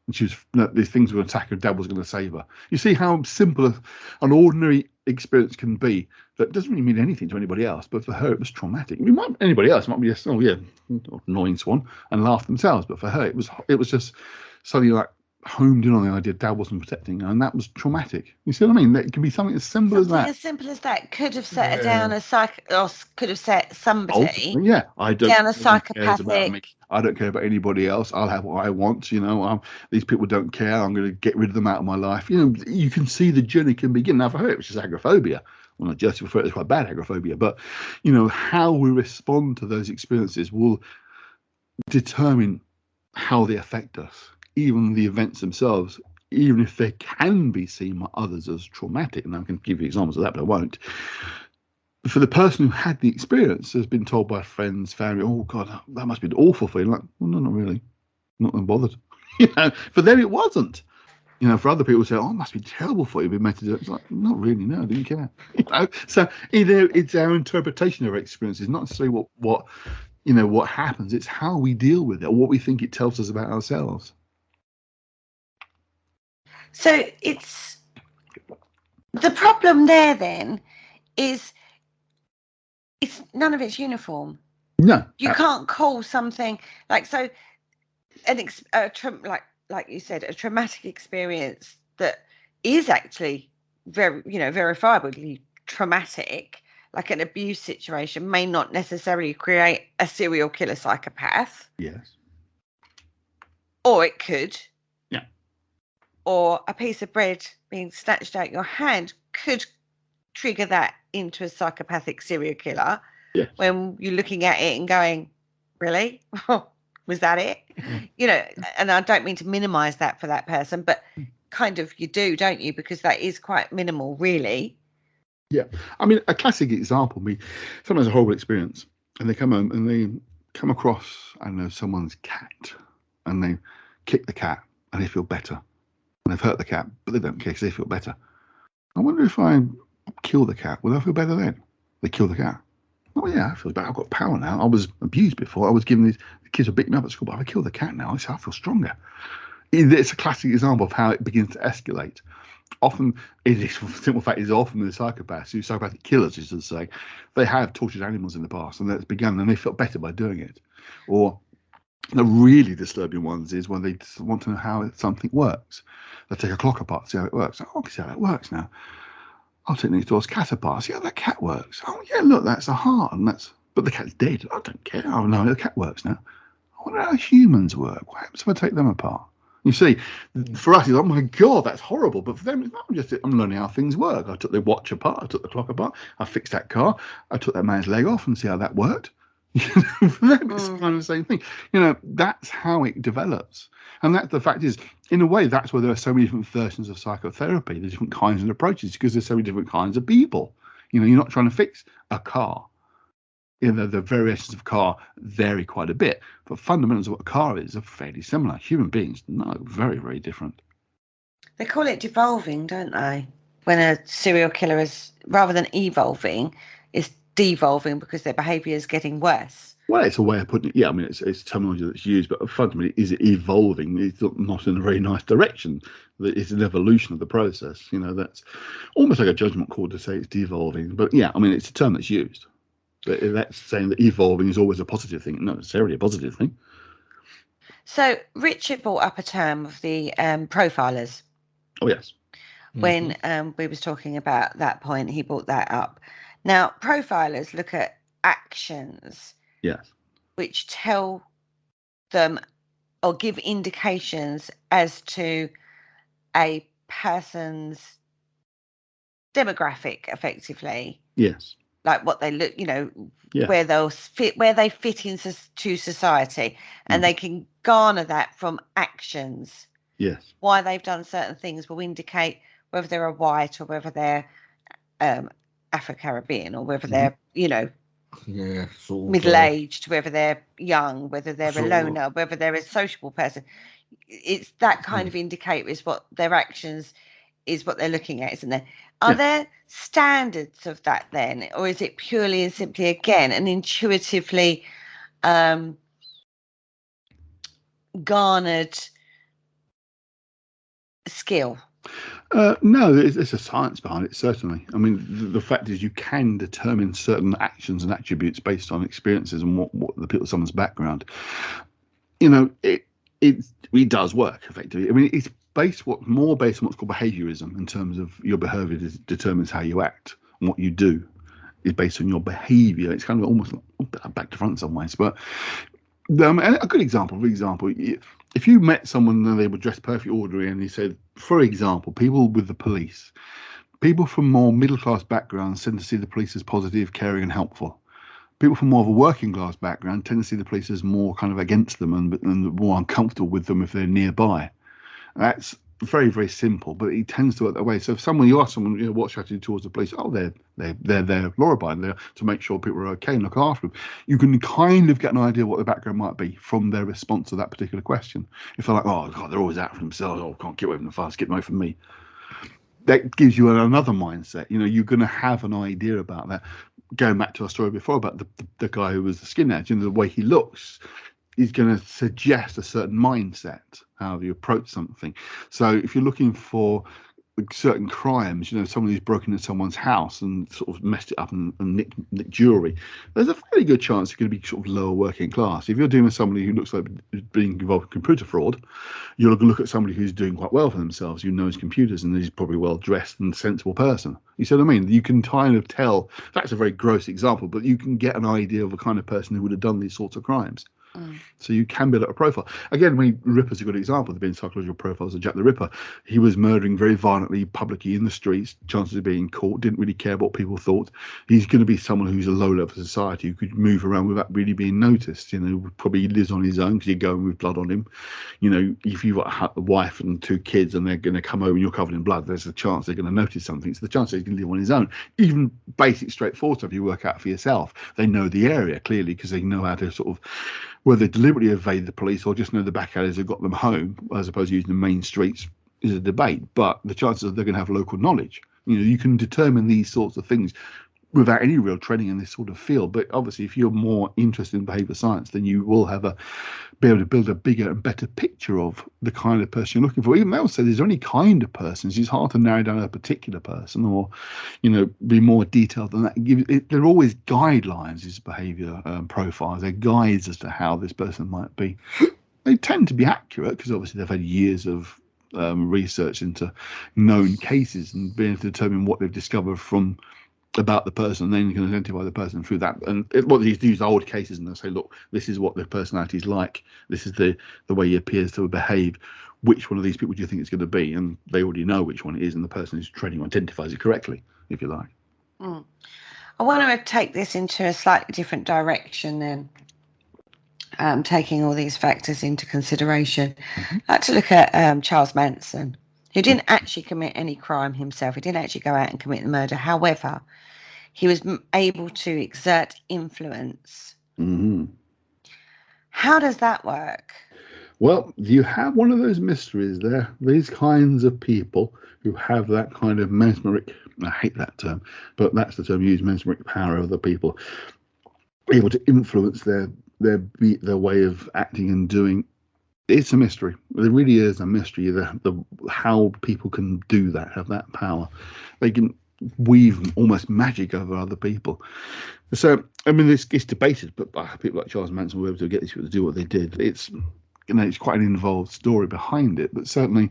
And she was, these things were going to attack her, Dad was going to save her. You see how simple an ordinary experience can be that doesn't really mean anything to anybody else, but for her it was traumatic. I mean, anybody else might be just, oh yeah, annoying swan, and laugh themselves, but for her it was just suddenly like homed in on the idea Dad wasn't protecting her, and that was traumatic. You see what I mean? It can be something as simple as that. As simple as that could have set her down a or could have set somebody I don't down a psychopathic. I don't care about anybody else. I'll have what I want. These people don't care. I'm going to get rid of them out of my life. You can see the journey can begin. Now, for her, it was just agoraphobia. Well, not just for it, it's quite bad agoraphobia, but how we respond to those experiences will determine how they affect us. Even the events themselves, even if they can be seen by others as traumatic, and I can give you examples of that, but I won't. For the person who had the experience, has been told by friends, family, "Oh God, that must be awful for you." Like, well, no, not really, not bothered. For them it wasn't. For other people, say, "Oh, it must be terrible for you being made to do it." It's like, not really, no, I didn't care. So it's our interpretation of our experiences, not necessarily what happens. It's how we deal with it, or what we think it tells us about ourselves. So it's the problem there then is it's none of it's uniform. No, you can't call something like so like you said, a traumatic experience that is actually very verifiably traumatic, like an abuse situation, may not necessarily create a serial killer psychopath. Yes. Or it could. Yeah. Or a piece of bread being snatched out your hand could trigger that into a psychopathic serial killer. Yes. When you're looking at it and going, really? Was that it? And I don't mean to minimize that for that person, but kind of you do, don't you? Because that is quite minimal, really. Yeah. I mean, a classic example, someone has a horrible experience and they come home and they come across, I don't know, someone's cat, and they kick the cat and they feel better. And they've hurt the cat, but they don't care because they feel better. I wonder if I kill the cat, will I feel better then? They kill the cat. Oh yeah, I feel better. I've got power now. I was abused before. I was given the kids were beating me up at school, but if I kill the cat now, I feel stronger. It's a classic example of how it begins to escalate. Often, it is the simple fact is often the psychopaths, who psychopathic killers, is to say, they have tortured animals in the past, and that's begun, and they felt better by doing it. Or the really disturbing ones is when they want to know how something works. They take a clock apart, see how it works. Oh, I can see how that works now. I'll take next door's cat apart, see how that cat works. Oh yeah, look, that's a heart, but the cat's dead. I don't care. I know how the cat works now. I wonder how humans work. What happens if I take them apart? You see, for us, it's, oh my God, that's horrible. But for them, it's not just, I'm learning how things work. I took the watch apart, I took the clock apart, I fixed that car, I took that man's leg off and see how that worked. For them, it's kind of the same thing. That's how it develops. And the fact is, in a way, that's why there are so many different versions of psychotherapy. There's different kinds of approaches because there's so many different kinds of people. You're not trying to fix a car. The variations of car vary quite a bit, but fundamentals of what a car is are fairly similar. Human beings, no, very, very different. They call it devolving, don't they? When a serial killer is, rather than evolving, is devolving because their behaviour is getting worse. Well, it's a way of putting it. Yeah, I mean, it's terminology that's used, but fundamentally, is it evolving? It's not in a very nice direction. It's an evolution of the process. That's almost like a judgment call to say it's devolving. But yeah, I mean, it's a term that's used. But that's saying that evolving is always a positive thing, not necessarily a positive thing. So Richard brought up a term of the profilers. Oh, yes. when we was talking about that point, he brought that up. Now, profilers look at actions, Yes. which tell them or give indications as to a person's demographic, effectively. Yes. Like what they look, Yeah. where they fit into society, and they can garner that from actions. Yes. Why they've done certain things will indicate whether they're a white or whether they're Afro-Caribbean, or whether they're, middle-aged, whether they're young, whether they're a loner, whether they're a sociable person. It's that kind of indicator is what their actions is what they're looking at, isn't there? Are there standards of that then, or is it purely and simply, again, an intuitively garnered skill? No, there's a science behind it, certainly. I mean, the fact is you can determine certain actions and attributes based on experiences and what someone's background. It does work effectively. I mean, it's more based on what's called behaviorism, in terms of your behavior determines how you act, and what you do is based on your behavior. It's kind of almost back to front in some ways. But and a good example, for example, if you met someone and they were dressed perfectly orderly, and you said, for example, people with the police, people from more middle-class backgrounds tend to see the police as positive, caring and helpful. People from more of a working class background tend to see the police as more kind of against them and more uncomfortable with them if they're nearby. That's very, very simple, but it tends to work that way. So if you ask someone, what's your attitude towards the police? Oh, they're law-abiding, there to make sure people are okay and look after them. You can kind of get an idea what the background might be from their response to that particular question. If they're like, oh God, they're always out for themselves, oh, can't get away from the fast, get away from me. That gives you another mindset. You're going to have an idea about that. Going back to our story before about the guy who was the skinhead, the way he looks is going to suggest a certain mindset, how you approach something. So if you're looking for certain crimes, someone who's broken into someone's house and sort of messed it up and nicked jewelry, there's a fairly good chance you're going to be sort of lower working class. If you're dealing with somebody who looks like being involved in computer fraud, you'll look at somebody who's doing quite well for themselves, who knows computers and is probably well dressed and sensible person. You see what I mean? You can kind of tell. That's a very gross example, but you can get an idea of the kind of person who would have done these sorts of crimes. So you can build up a profile. Again, Ripper's a good example. There have been psychological profiles of Jack the Ripper. He was murdering very violently, publicly in the streets, chances of being caught, didn't really care what people thought. He's going to be someone who's a low level society, who could move around without really being noticed. Probably lives on his own because you're going with blood on him. If you've got a wife and 2 kids and they're going to come over and you're covered in blood, there's a chance they're going to notice something. So the chance he's going to live on his own. Even basic, straightforward stuff you work out for yourself. They know the area clearly because they know how to sort of, whether they deliberately evade the police or just know the back alleys have got them home, as opposed to using the main streets, is a debate. But the chances are they're going to have local knowledge. You can determine these sorts of things without any real training in this sort of field. But obviously, if you're more interested in behaviour science, then you will be able to build a bigger and better picture of the kind of person you're looking for. Even they'll say there's only kind of persons. It's hard to narrow down a particular person or, be more detailed than that. There are always guidelines, these behaviour profiles. They're guides as to how this person might be. They tend to be accurate because obviously they've had years of research into known cases and being able to determine what they've discovered about the person, then you can identify the person through that. And they use old cases and they'll say, look, this is what the personality is like. This is the way he appears to behave. Which one of these people do you think it's going to be? And they already know which one it is, and the person who's training identifies it correctly, if you like. I want to take this into a slightly different direction then, taking all these factors into consideration. I'd like to look at Charles Manson, who didn't actually commit any crime himself. He didn't actually go out and commit the murder. However, he was able to exert influence. How does that work? Well, you have one of those mysteries there. These kinds of people who have that kind of mesmeric, I hate that term, but that's the term used, mesmeric power over the people, able to influence their way of acting and doing. It's a mystery. There really is a mystery. How people can do that, have that power. They can weave almost magic over other people. So, I mean, it's debated, but people like Charles Manson were able to get these people to do what they did. It's quite an involved story behind it, but certainly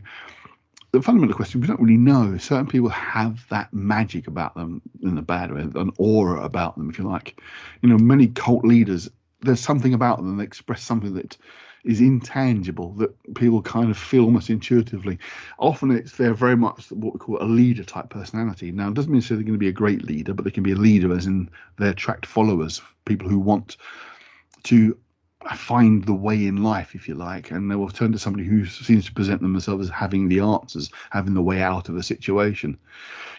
the fundamental question, we don't really know. Certain people have that magic about them in a bad way, an aura about them, if you like. Many cult leaders, there's something about them, they express something that is intangible, that people kind of feel almost intuitively. Often they're very much what we call a leader type personality. Now, it doesn't mean they're going to be a great leader, but they can be a leader as in they attract followers, people who want to find the way in life, if you like, and they will turn to somebody who seems to present themselves as having the answers, having the way out of a situation.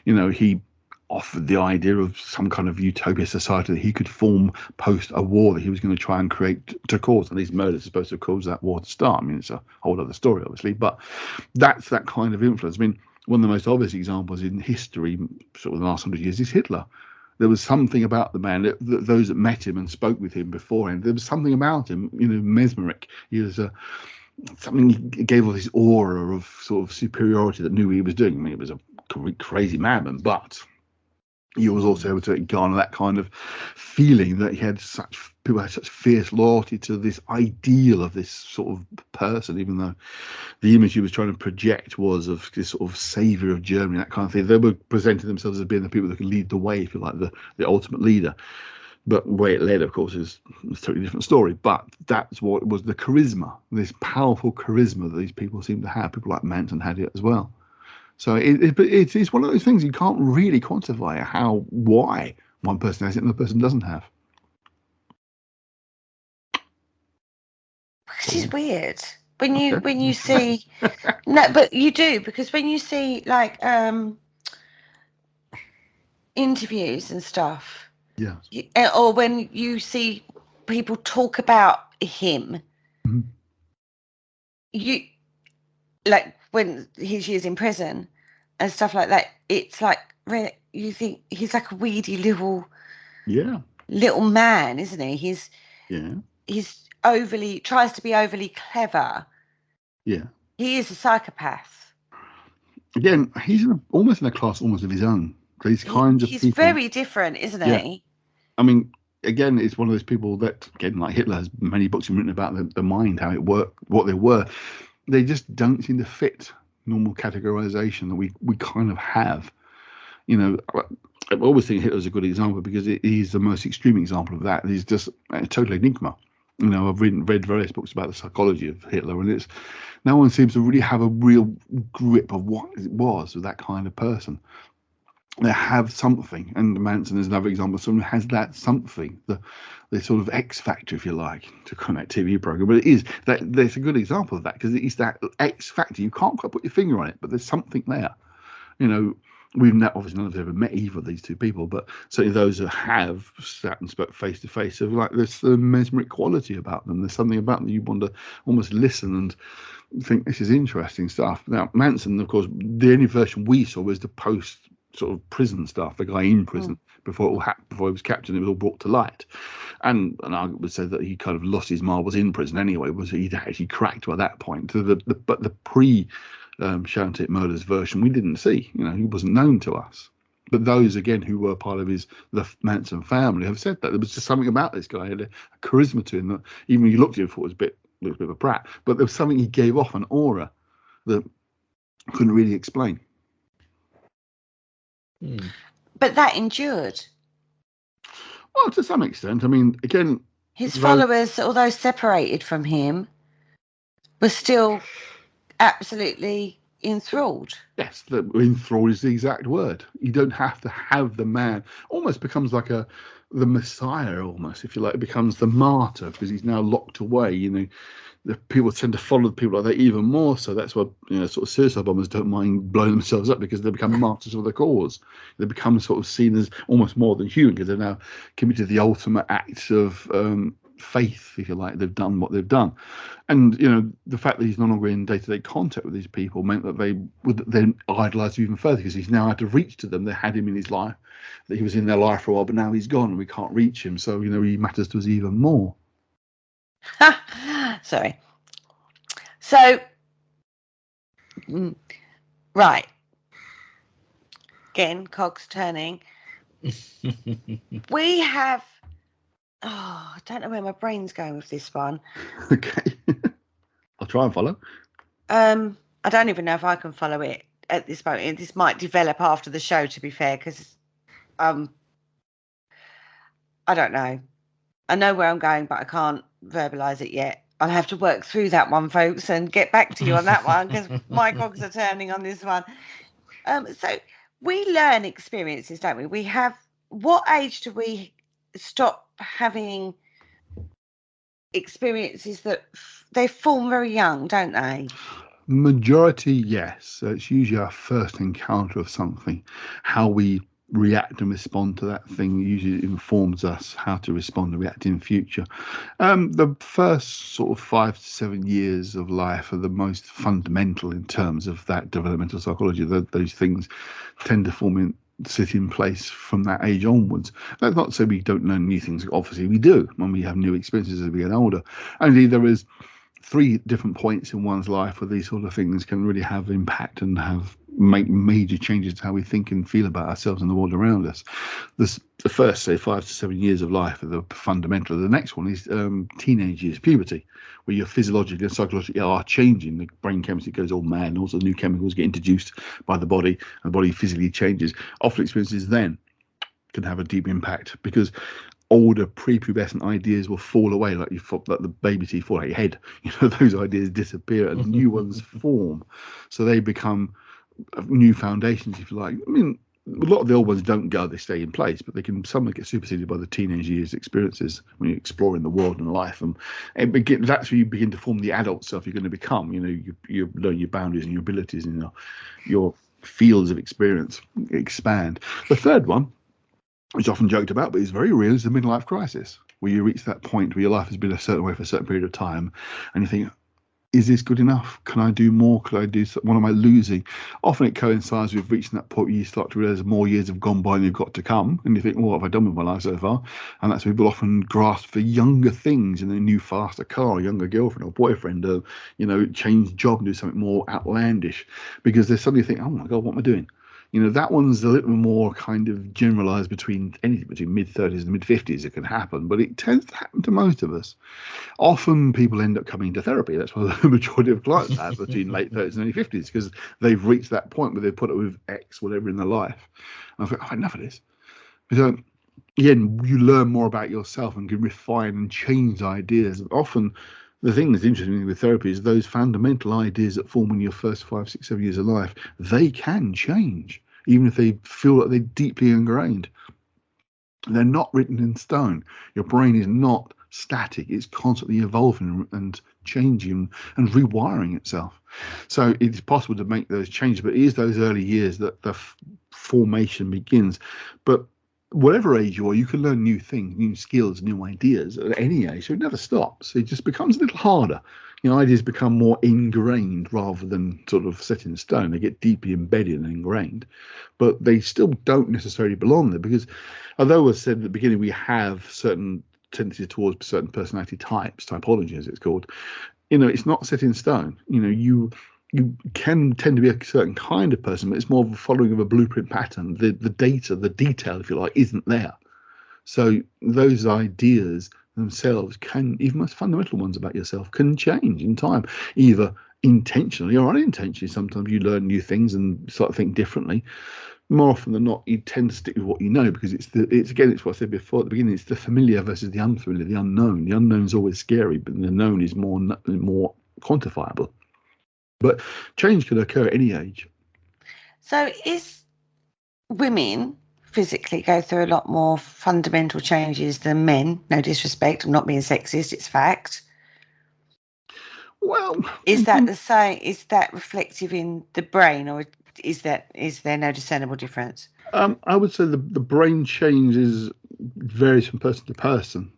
He offered the idea of some kind of utopia society that he could form post a war that he was going to try and create to cause, and these murders are supposed to cause that war to start. I mean, it's a whole other story, obviously, but that's that kind of influence. I mean, one of the most obvious examples in history, sort of the last 100 years, is Hitler. There was something about the man, that those that met him and spoke with him beforehand, there was something about him, mesmeric. He was something, he gave off this aura of sort of superiority that knew what he was doing. I mean, he was a crazy madman, but he was also able to garner that kind of feeling that people had such fierce loyalty to this ideal of this sort of person, even though the image he was trying to project was of this sort of savior of Germany, that kind of thing. They were presenting themselves as being the people that could lead the way, if you like, the ultimate leader. But where it led, of course, is a totally different story. But that's what it was, the charisma, this powerful charisma that these people seem to have. People like Manson had it as well. So it's one of those things you can't really quantify why one person has it and the person doesn't have. Which is weird when you see no, but you do, because when you see like interviews and stuff, Yeah, or when you see people talk about him, mm-hmm. You like when he's in prison and stuff like that, it's like you think he's like a weedy little man, isn't he? He's tries to be overly clever. Yeah, he is a psychopath. Again, he's almost in a class almost of his own. These kinds of people. He's very different, isn't he? I mean, again, it's one of those people that, again, like Hitler, has many books written about the mind, how it worked, what they were. They just don't seem to fit normal categorization that we kind of have. I always think Hitler's a good example because he's the most extreme example of that. He's just a total enigma. I've read various books about the psychology of Hitler, and no one seems to really have a real grip of what it was with that kind of person. They have something, and Manson is another example of someone who has that something, the sort of X factor, if you like, to connect TV program. But there's a good example of that because it's that X factor. You can't quite put your finger on it, but there's something there. We've obviously none of us ever met either of these two people, but certainly those who have sat and spoke face to face have there's the mesmeric quality about them. There's something about them you want to almost listen and think this is interesting stuff. Now, Manson, of course, the only version we saw was the post sort of prison stuff, the guy in prison before he was captured, it was all brought to light. And an argument would say that he kind of lost his marbles in prison anyway, was he'd actually cracked by that point. But the pre Shantik murders version we didn't see. He wasn't known to us. But those again who were part of the Manson family have said that there was just something about this guy. He had a charisma to him that even when you looked at him, thought was a bit of a prat. But there was something he gave off, an aura that couldn't really explain. But that endured. Well, to some extent. I mean, again, his followers, although separated from him, were still absolutely enthralled. Yes, enthralled is the exact word. You don't have to have the man. Almost becomes like the messiah, almost, if you like. It becomes the martyr because he's now locked away. The people tend to follow the people like that even more. So that's why sort of suicide bombers don't mind blowing themselves up, because they become martyrs of the cause. They become sort of seen as almost more than human because they're now committed the ultimate acts of faith, if you like. They've done what they've done. And the fact that he's no longer in day-to-day contact with these people meant that they would then idolize him even further, because he's now had to reach to them. They had him in his life, that he was in their life for a while, but now he's gone and we can't reach him. So he matters to us even more. Sorry. So, right. Again, cogs turning. We have. I don't know where my brain's going with this one. Okay. I'll try and follow. I don't even know if I can follow it at this moment. This might develop after the show, to be fair, because I don't know. I know where I'm going, but I can't verbalise it yet. I'll have to work through that one, folks, and get back to you on that one, because my cogs are turning on this one. So we learn experiences, don't we? We have. What age do we stop having experiences that they form very young, don't they? Majority, yes. So it's usually our first encounter of something. How we react and respond to that thing usually informs us how to respond and react in future. The first sort of 5 to 7 years of life are the most fundamental in terms of that developmental psychology. Those things tend to sit in place from that age onwards. That's not to say we don't learn new things. Obviously we do when we have new experiences as we get older. Only there is 3 different points in one's life where these sort of things can really have impact and make major changes to how we think and feel about ourselves and the world around us. The first, say, 5 to 7 years of life are the fundamental. The next one is teenage years, puberty, where you're physiologically and psychologically are changing. The brain chemistry goes all mad, and also new chemicals get introduced by the body, and the body physically changes. Often experiences then can have a deep impact, because older prepubescent ideas will fall away, like the baby teeth fall out your head. Those ideas disappear and new ones form. So they become new foundations, if you like. I mean, a lot of the old ones don't go, they stay in place, but some get superseded by the teenage years experiences when you're exploring the world and life. And that's where you begin to form the adult self you're going to become. You learn your boundaries and your abilities, and your fields of experience expand. The third one, which is often joked about, but is very real, is the midlife crisis, where you reach that point where your life has been a certain way for a certain period of time, and you think, is this good enough? Can I do more? Could I do something? What am I losing? Often it coincides with reaching that point where you start to realize more years have gone by and you've got to come, and you think, well, what have I done with my life so far? And that's where people often grasp for younger things, in a new faster car, a younger girlfriend or boyfriend, change job and do something more outlandish, because they suddenly think, oh my God, what am I doing? That one's a little more kind of generalized between mid-30s and mid-50s. It can happen, but it tends to happen to most of us. Often people end up coming to therapy. That's why the majority of clients have between late 30s and early 50s, because they've reached that point where they've put up with X, whatever in their life. And I think, enough of this. So, again, you learn more about yourself and can refine and change ideas. Often, the thing that's interesting with therapy is those fundamental ideas that form in your first 5, 6, 7 years of life, they can change, even if they feel like they're deeply ingrained. They're not written in stone. Your brain is not static. It's constantly evolving and changing and rewiring itself. So it's possible to make those changes, but it is those early years that the formation begins. But whatever age you are, you can learn new things, new skills, new ideas at any age. So it never stops. It just becomes a little harder. Ideas become more ingrained rather than sort of set in stone. They get deeply embedded and ingrained, but they still don't necessarily belong there, because although I said at the beginning we have certain tendencies towards certain personality types, typology as it's called, it's not set in stone. You can tend to be a certain kind of person, but it's more of a following of a blueprint pattern. The data, the detail, if you like, isn't there. So those ideas themselves can, even most fundamental ones about yourself, can change in time, either intentionally or unintentionally. Sometimes you learn new things and start to think differently. More often than not, you tend to stick with what you know, because it's what I said before at the beginning. It's the familiar versus the unfamiliar, the unknown. The unknown is always scary, but the known is more quantifiable. But change can occur at any age. So is women physically go through a lot more fundamental changes than men? No disrespect, I'm not being sexist, it's fact. Well, is that the same? Is that reflective in the brain, or is there no discernible difference? I would say the brain changes varies from person to person,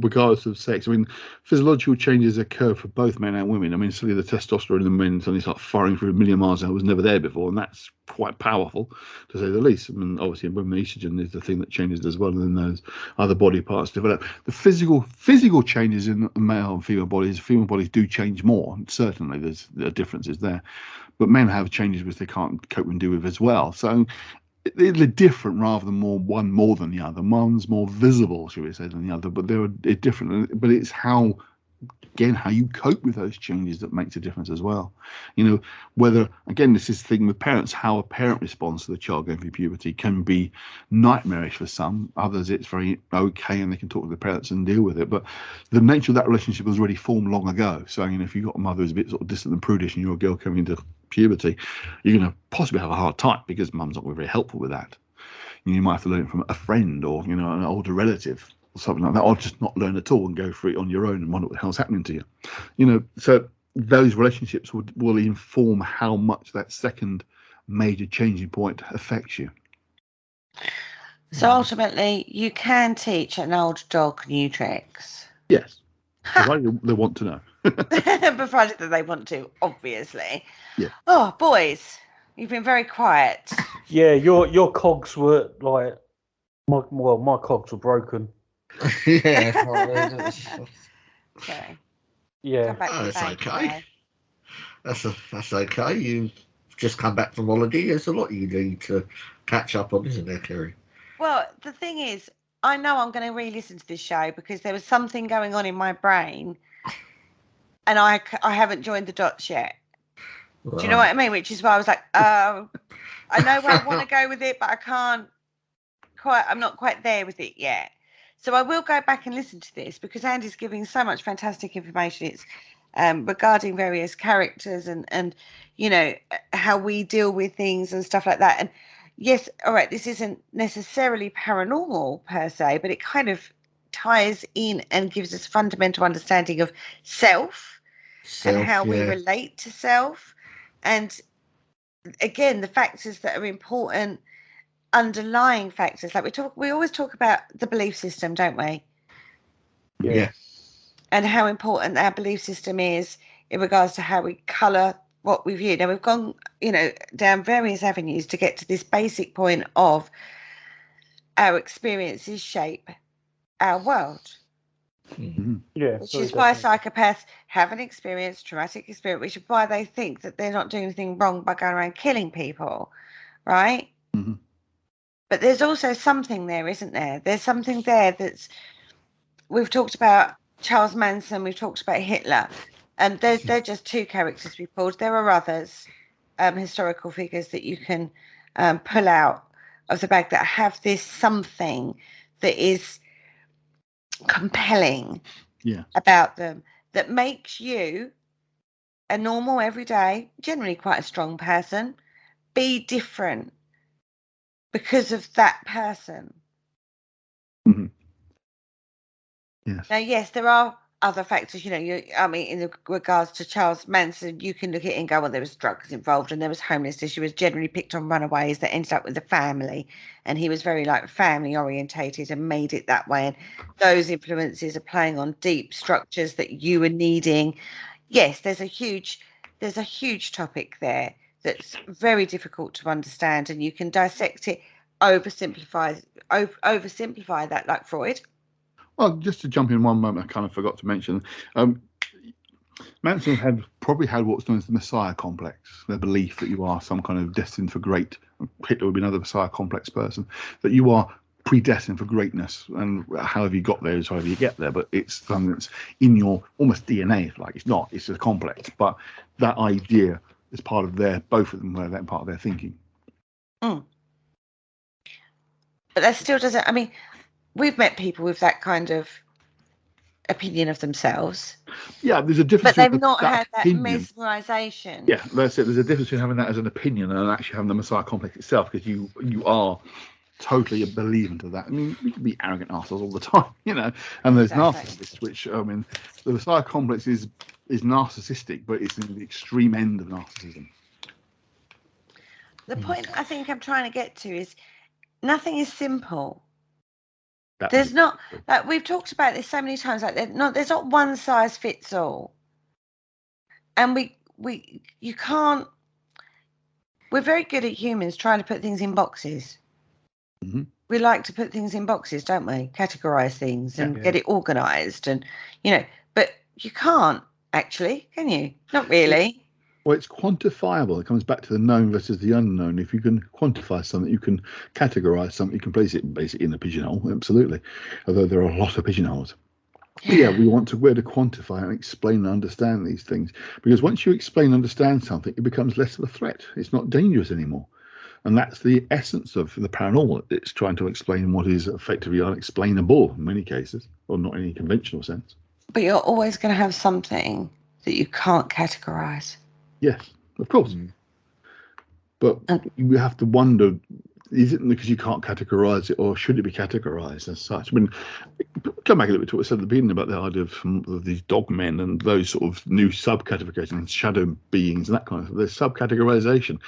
regardless of sex. I mean, physiological changes occur for both men and women. I mean, suddenly the testosterone in men suddenly start firing through a million miles an hour. It was never there before, and that's quite powerful, to say the least. I mean, obviously, in women, estrogen is the thing that changes as well, and then those other body parts develop. The physical changes in male and female bodies do change more. Certainly, there's differences there, but men have changes which they can't cope and deal with as well. So they're different rather than one more than the other. One's more visible, shall we say, than the other, but they're different. But it's how again, how you cope with those changes that makes a difference as well. You know, whether, again, this is the thing with parents, how a parent responds to the child going through puberty can be nightmarish for some. Others, it's very okay and they can talk to the parents and deal with it. But the nature of that relationship was already formed long ago. So, you know, if you've got a mother who's a bit sort of distant and prudish and you're a girl coming into puberty, you're going to possibly have a hard time because mum's not very helpful with that. You might have to learn it from a friend or, you know, an older relative or something like that, or just not learn at all and go through it on your own and wonder what the hell's happening to you. You know, so those relationships will inform how much that second major changing point affects you. So ultimately, you can teach an old dog new tricks. Yes, provided they want to know. Provided that they want to, obviously. Yeah. Oh, boys, you've been very quiet. Yeah, your cogs were like my cogs were broken. Yeah. Sorry. Yeah. Come back to the That's bank okay. today. That's okay. You've just come back from holiday. There's a lot you need to catch up on, isn't there, Kerry? Well, the thing is, I know I'm going to re-listen to this show because there was something going on in my brain, and I haven't joined the dots yet. Right. Do you know what I mean? Which is why I was like, I know where I want to go with it, but I can't quite. I'm not quite there with it yet. So I will go back and listen to this because Andy's giving so much fantastic information. It's regarding various characters and you know how we deal with things and stuff like that. And yes, all right, this isn't necessarily paranormal per se, but it kind of ties in and gives us fundamental understanding of self and how we relate to self. And again, the factors that are important, underlying factors, like we always talk about the belief system, don't we? Yeah. And how important our belief system is in regards to how we colour what we view. Now we've gone, you know, down various avenues to get to this basic point of our experiences shape our world. Mm-hmm. Yeah. Which is why psychopaths have an experience, traumatic experience, which is why they think that they're not doing anything wrong by going around killing people, right? Mm-hmm. But there's also something there, isn't there? There's something there that's, we've talked about Charles Manson, we've talked about Hitler, and they're just two characters we pulled. There are others, historical figures that you can pull out of the bag that have this something that is compelling about them, that makes you a normal, everyday, generally quite a strong person, be different because of that person. Mm-hmm. Yes. Now, yes, there are other factors, you know, in regards to Charles Manson, you can look at it and go, well, there was drugs involved and there was homelessness. She was generally picked on runaways that ended up with the family. And he was very like family orientated and made it that way. And those influences are playing on deep structures that you were needing. Yes, there's a huge topic there that's very difficult to understand, and you can dissect it, oversimplify that like Freud. Well, just to jump in one moment, I kind of forgot to mention, Manson probably had what's known as the Messiah complex, the belief that you are some kind of destined for great. Hitler would be another Messiah complex person, that you are predestined for greatness, and however you got there is however you get there, but it's something that's in your almost DNA, if like. It's not, it's a complex, but that idea is part of both of them, that part of their thinking. But that still doesn't, I mean, we've met people with that kind of opinion of themselves. Yeah, there's a difference. But they've not had that mesmerization. Yeah, that's it. There's a difference between having that as an opinion and actually having the Messiah complex itself, because you are totally a believer to that. I mean, we can be arrogant assholes all the time, you know. And there's narcissists, which, I mean, the Messiah complex is narcissistic, but it's in the extreme end of narcissism. The point I think I'm trying to get to is nothing is simple. There's not, like we've talked about this so many times, like there's not one size fits all. And you can't, we're very good at humans trying to put things in boxes. Mm-hmm. We like to put things in boxes, don't we? Categorize things and get it organized, and you know, but you can't actually, can you? Not really. Well, it's quantifiable. It comes back to the known versus the unknown. If you can quantify something, you can categorize something, you can place it in a pigeonhole, absolutely. Although there are a lot of pigeonholes. Yeah, we want to be able to quantify and explain and understand these things, because once you explain and understand something, it becomes less of a threat. It's not dangerous anymore. And that's the essence of the paranormal. It's trying to explain what is effectively unexplainable in many cases, or not in any conventional sense. But you're always going to have something that you can't categorize. Yes, of course. But you have to wonder, is it because you can't categorize it, or should it be categorized as such? I mean, come back a little bit to what I said at the beginning about the idea of these dog men and those sort of new subcategorizations, shadow beings and that kind of thing. There's subcategorization.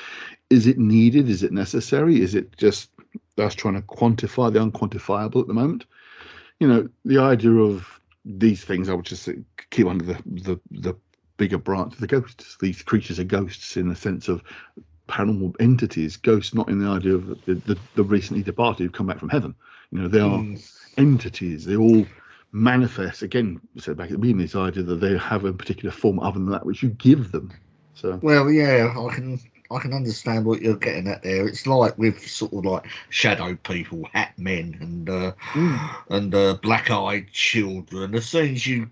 Is it needed? Is it necessary? Is it just us trying to quantify the unquantifiable at the moment? You know, the idea of these things, I would just keep under the bigger branch of the ghosts. These creatures are ghosts in the sense of paranormal entities. Ghosts, not in the idea of the recently departed who've come back from heaven. You know, they are entities. They all manifest. Again, we said back at the beginning, this idea that they have a particular form other than that which you give them. So, well, yeah, I can understand what you're getting at there. It's like with sort of like shadow people, hat men, and black-eyed children. As soon as you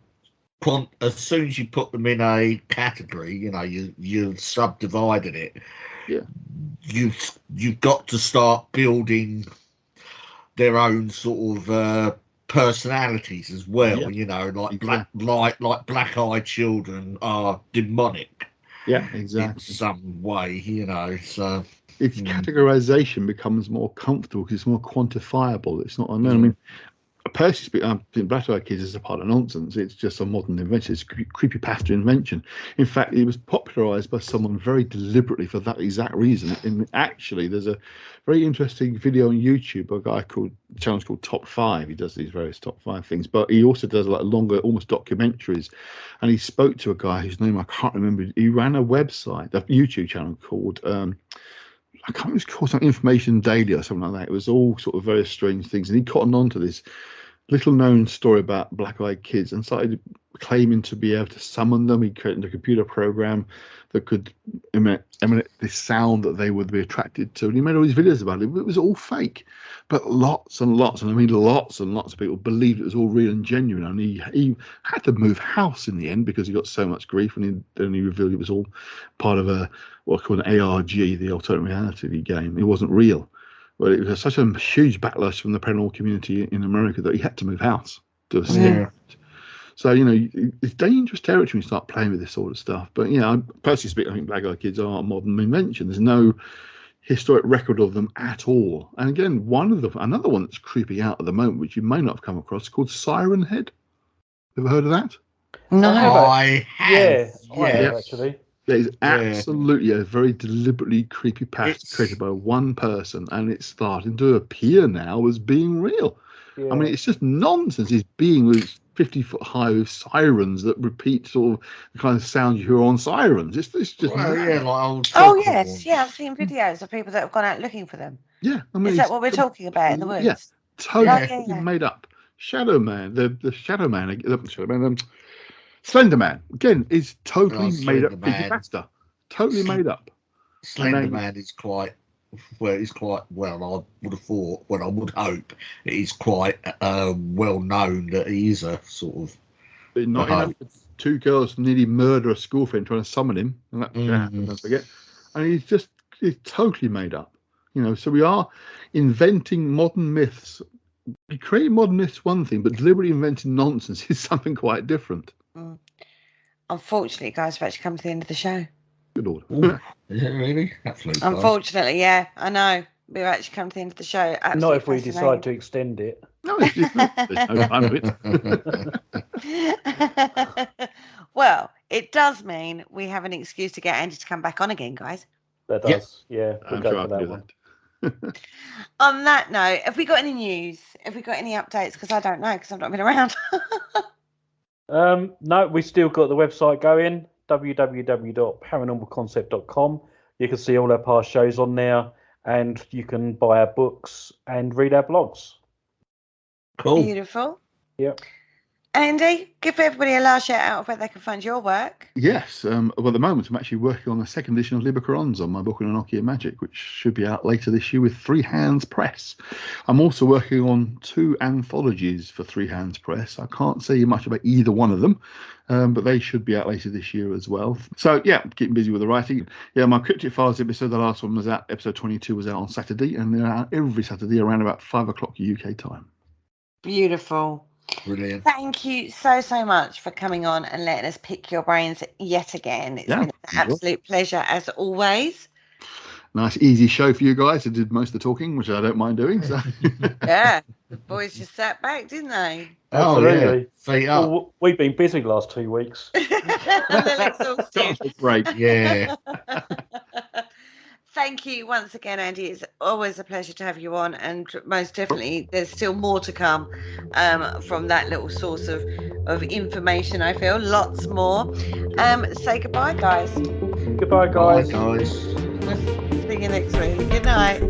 put them in a category, you know, you've subdivided it. Yeah, you've got to start building their own sort of personalities as well. Yeah, you know, like exactly. black-eyed children are demonic. Yeah, exactly. In some way, you know. So its categorization becomes more comfortable because it's more quantifiable. It's not unknown. I mean, personally speaking, I think Black-Eyed Kids is a part of nonsense. It's just a modern invention. It's a creepypasta invention. In fact, it was popularized by someone very deliberately for that exact reason. And actually, there's a very interesting video on YouTube. A guy channel's called Top 5. He does these various top 5 things, but he also does like longer, almost documentaries. And he spoke to a guy whose name I can't remember. He ran a website, a YouTube channel called I can't remember, it's called something Information Daily or something like that. It was all sort of very strange things, and he cottoned on to this little known story about black-eyed kids and started claiming to be able to summon them. He created a computer program that could emanate this sound that they would be attracted to, and he made all these videos about it. It was all fake, but lots and lots, and I mean lots and lots of people believed it was all real and genuine. And he had to move house in the end because he got so much grief when he revealed it was all part of what's called an ARG, the alternate reality game. It wasn't real. But it was such a huge backlash from the paranormal community in America that he had to move house to escape. Yeah. So, you know, it's dangerous territory when you start playing with this sort of stuff. But, you know, personally speaking, I think Black-Eyed Kids are a modern invention. There's no historic record of them at all. And again, another one that's creeping out at the moment, which you may not have come across, is called Siren Head. Ever heard of that? No. I have. I have actually. It is absolutely a very deliberately creepy past created by one person, and it's starting to appear now as being real. Yeah. I mean, it's just nonsense. This being was 50 foot high with sirens that repeat sort of the kind of sound you hear on sirens. It's just like old. Oh yes, yeah, I've seen videos of people that have gone out looking for them. Yeah, I mean, is that what we're talking about in the woods? Yeah, totally made up. Shadow Man, the Shadow Man, Slender Man, again, is totally made up creepypasta. Totally made up. Slender Man is quite well. I would have thought, I would hope it is quite well known that he is a sort of. Not two girls nearly murder a school friend trying to summon him, and that don't forget. And he's totally made up. You know, so we are inventing modern myths. Creating modern myths one thing, but deliberately inventing nonsense is something quite different. Unfortunately, guys, we've actually come to the end of the show. Good order. Is it really? Absolutely. Unfortunately, yeah, I know. We've actually come to the end of the show. Absolutely not if we decide to extend it. No, there's no time of it. Well, it does mean we have an excuse to get Andy to come back on again, guys. That does, yeah. We'll go for that one. On that note, have we got any news? Have we got any updates? Because I don't know, because I've not been around. No, we still got the website going, www.paranormalconcept.com. You can see all our past shows on there, and you can buy our books and read our blogs. Cool. Beautiful. Yep. Andy, give everybody a last shout out of where they can find your work. Yes. Well, at the moment, I'm actually working on the second edition of Libercorons on my book on Nokia Magic, which should be out later this year with Three Hands Press. I'm also working on 2 anthologies for Three Hands Press. I can't say much about either one of them, but they should be out later this year as well. So, yeah, keeping busy with the writing. Yeah, my Cryptic Files episode, the last one was out, episode 22 was out on Saturday, and they're out every Saturday around about 5 o'clock UK time. Beautiful. Brilliant. Thank you so much for coming on and letting us pick your brains yet again. It's been an absolute pleasure as always. Nice, easy show for you guys. I did most of the talking, which I don't mind doing. So. Yeah, boys just sat back, didn't they? Absolutely. Feet up. Well, we've been busy the last 2 weeks. Great. Yeah. Thank you once again, Andy. It's always a pleasure to have you on, and most definitely there's still more to come from that little source of information. I feel lots more. Say goodbye, guys. Goodbye, guys. Bye, guys. We'll see you next week. Good night.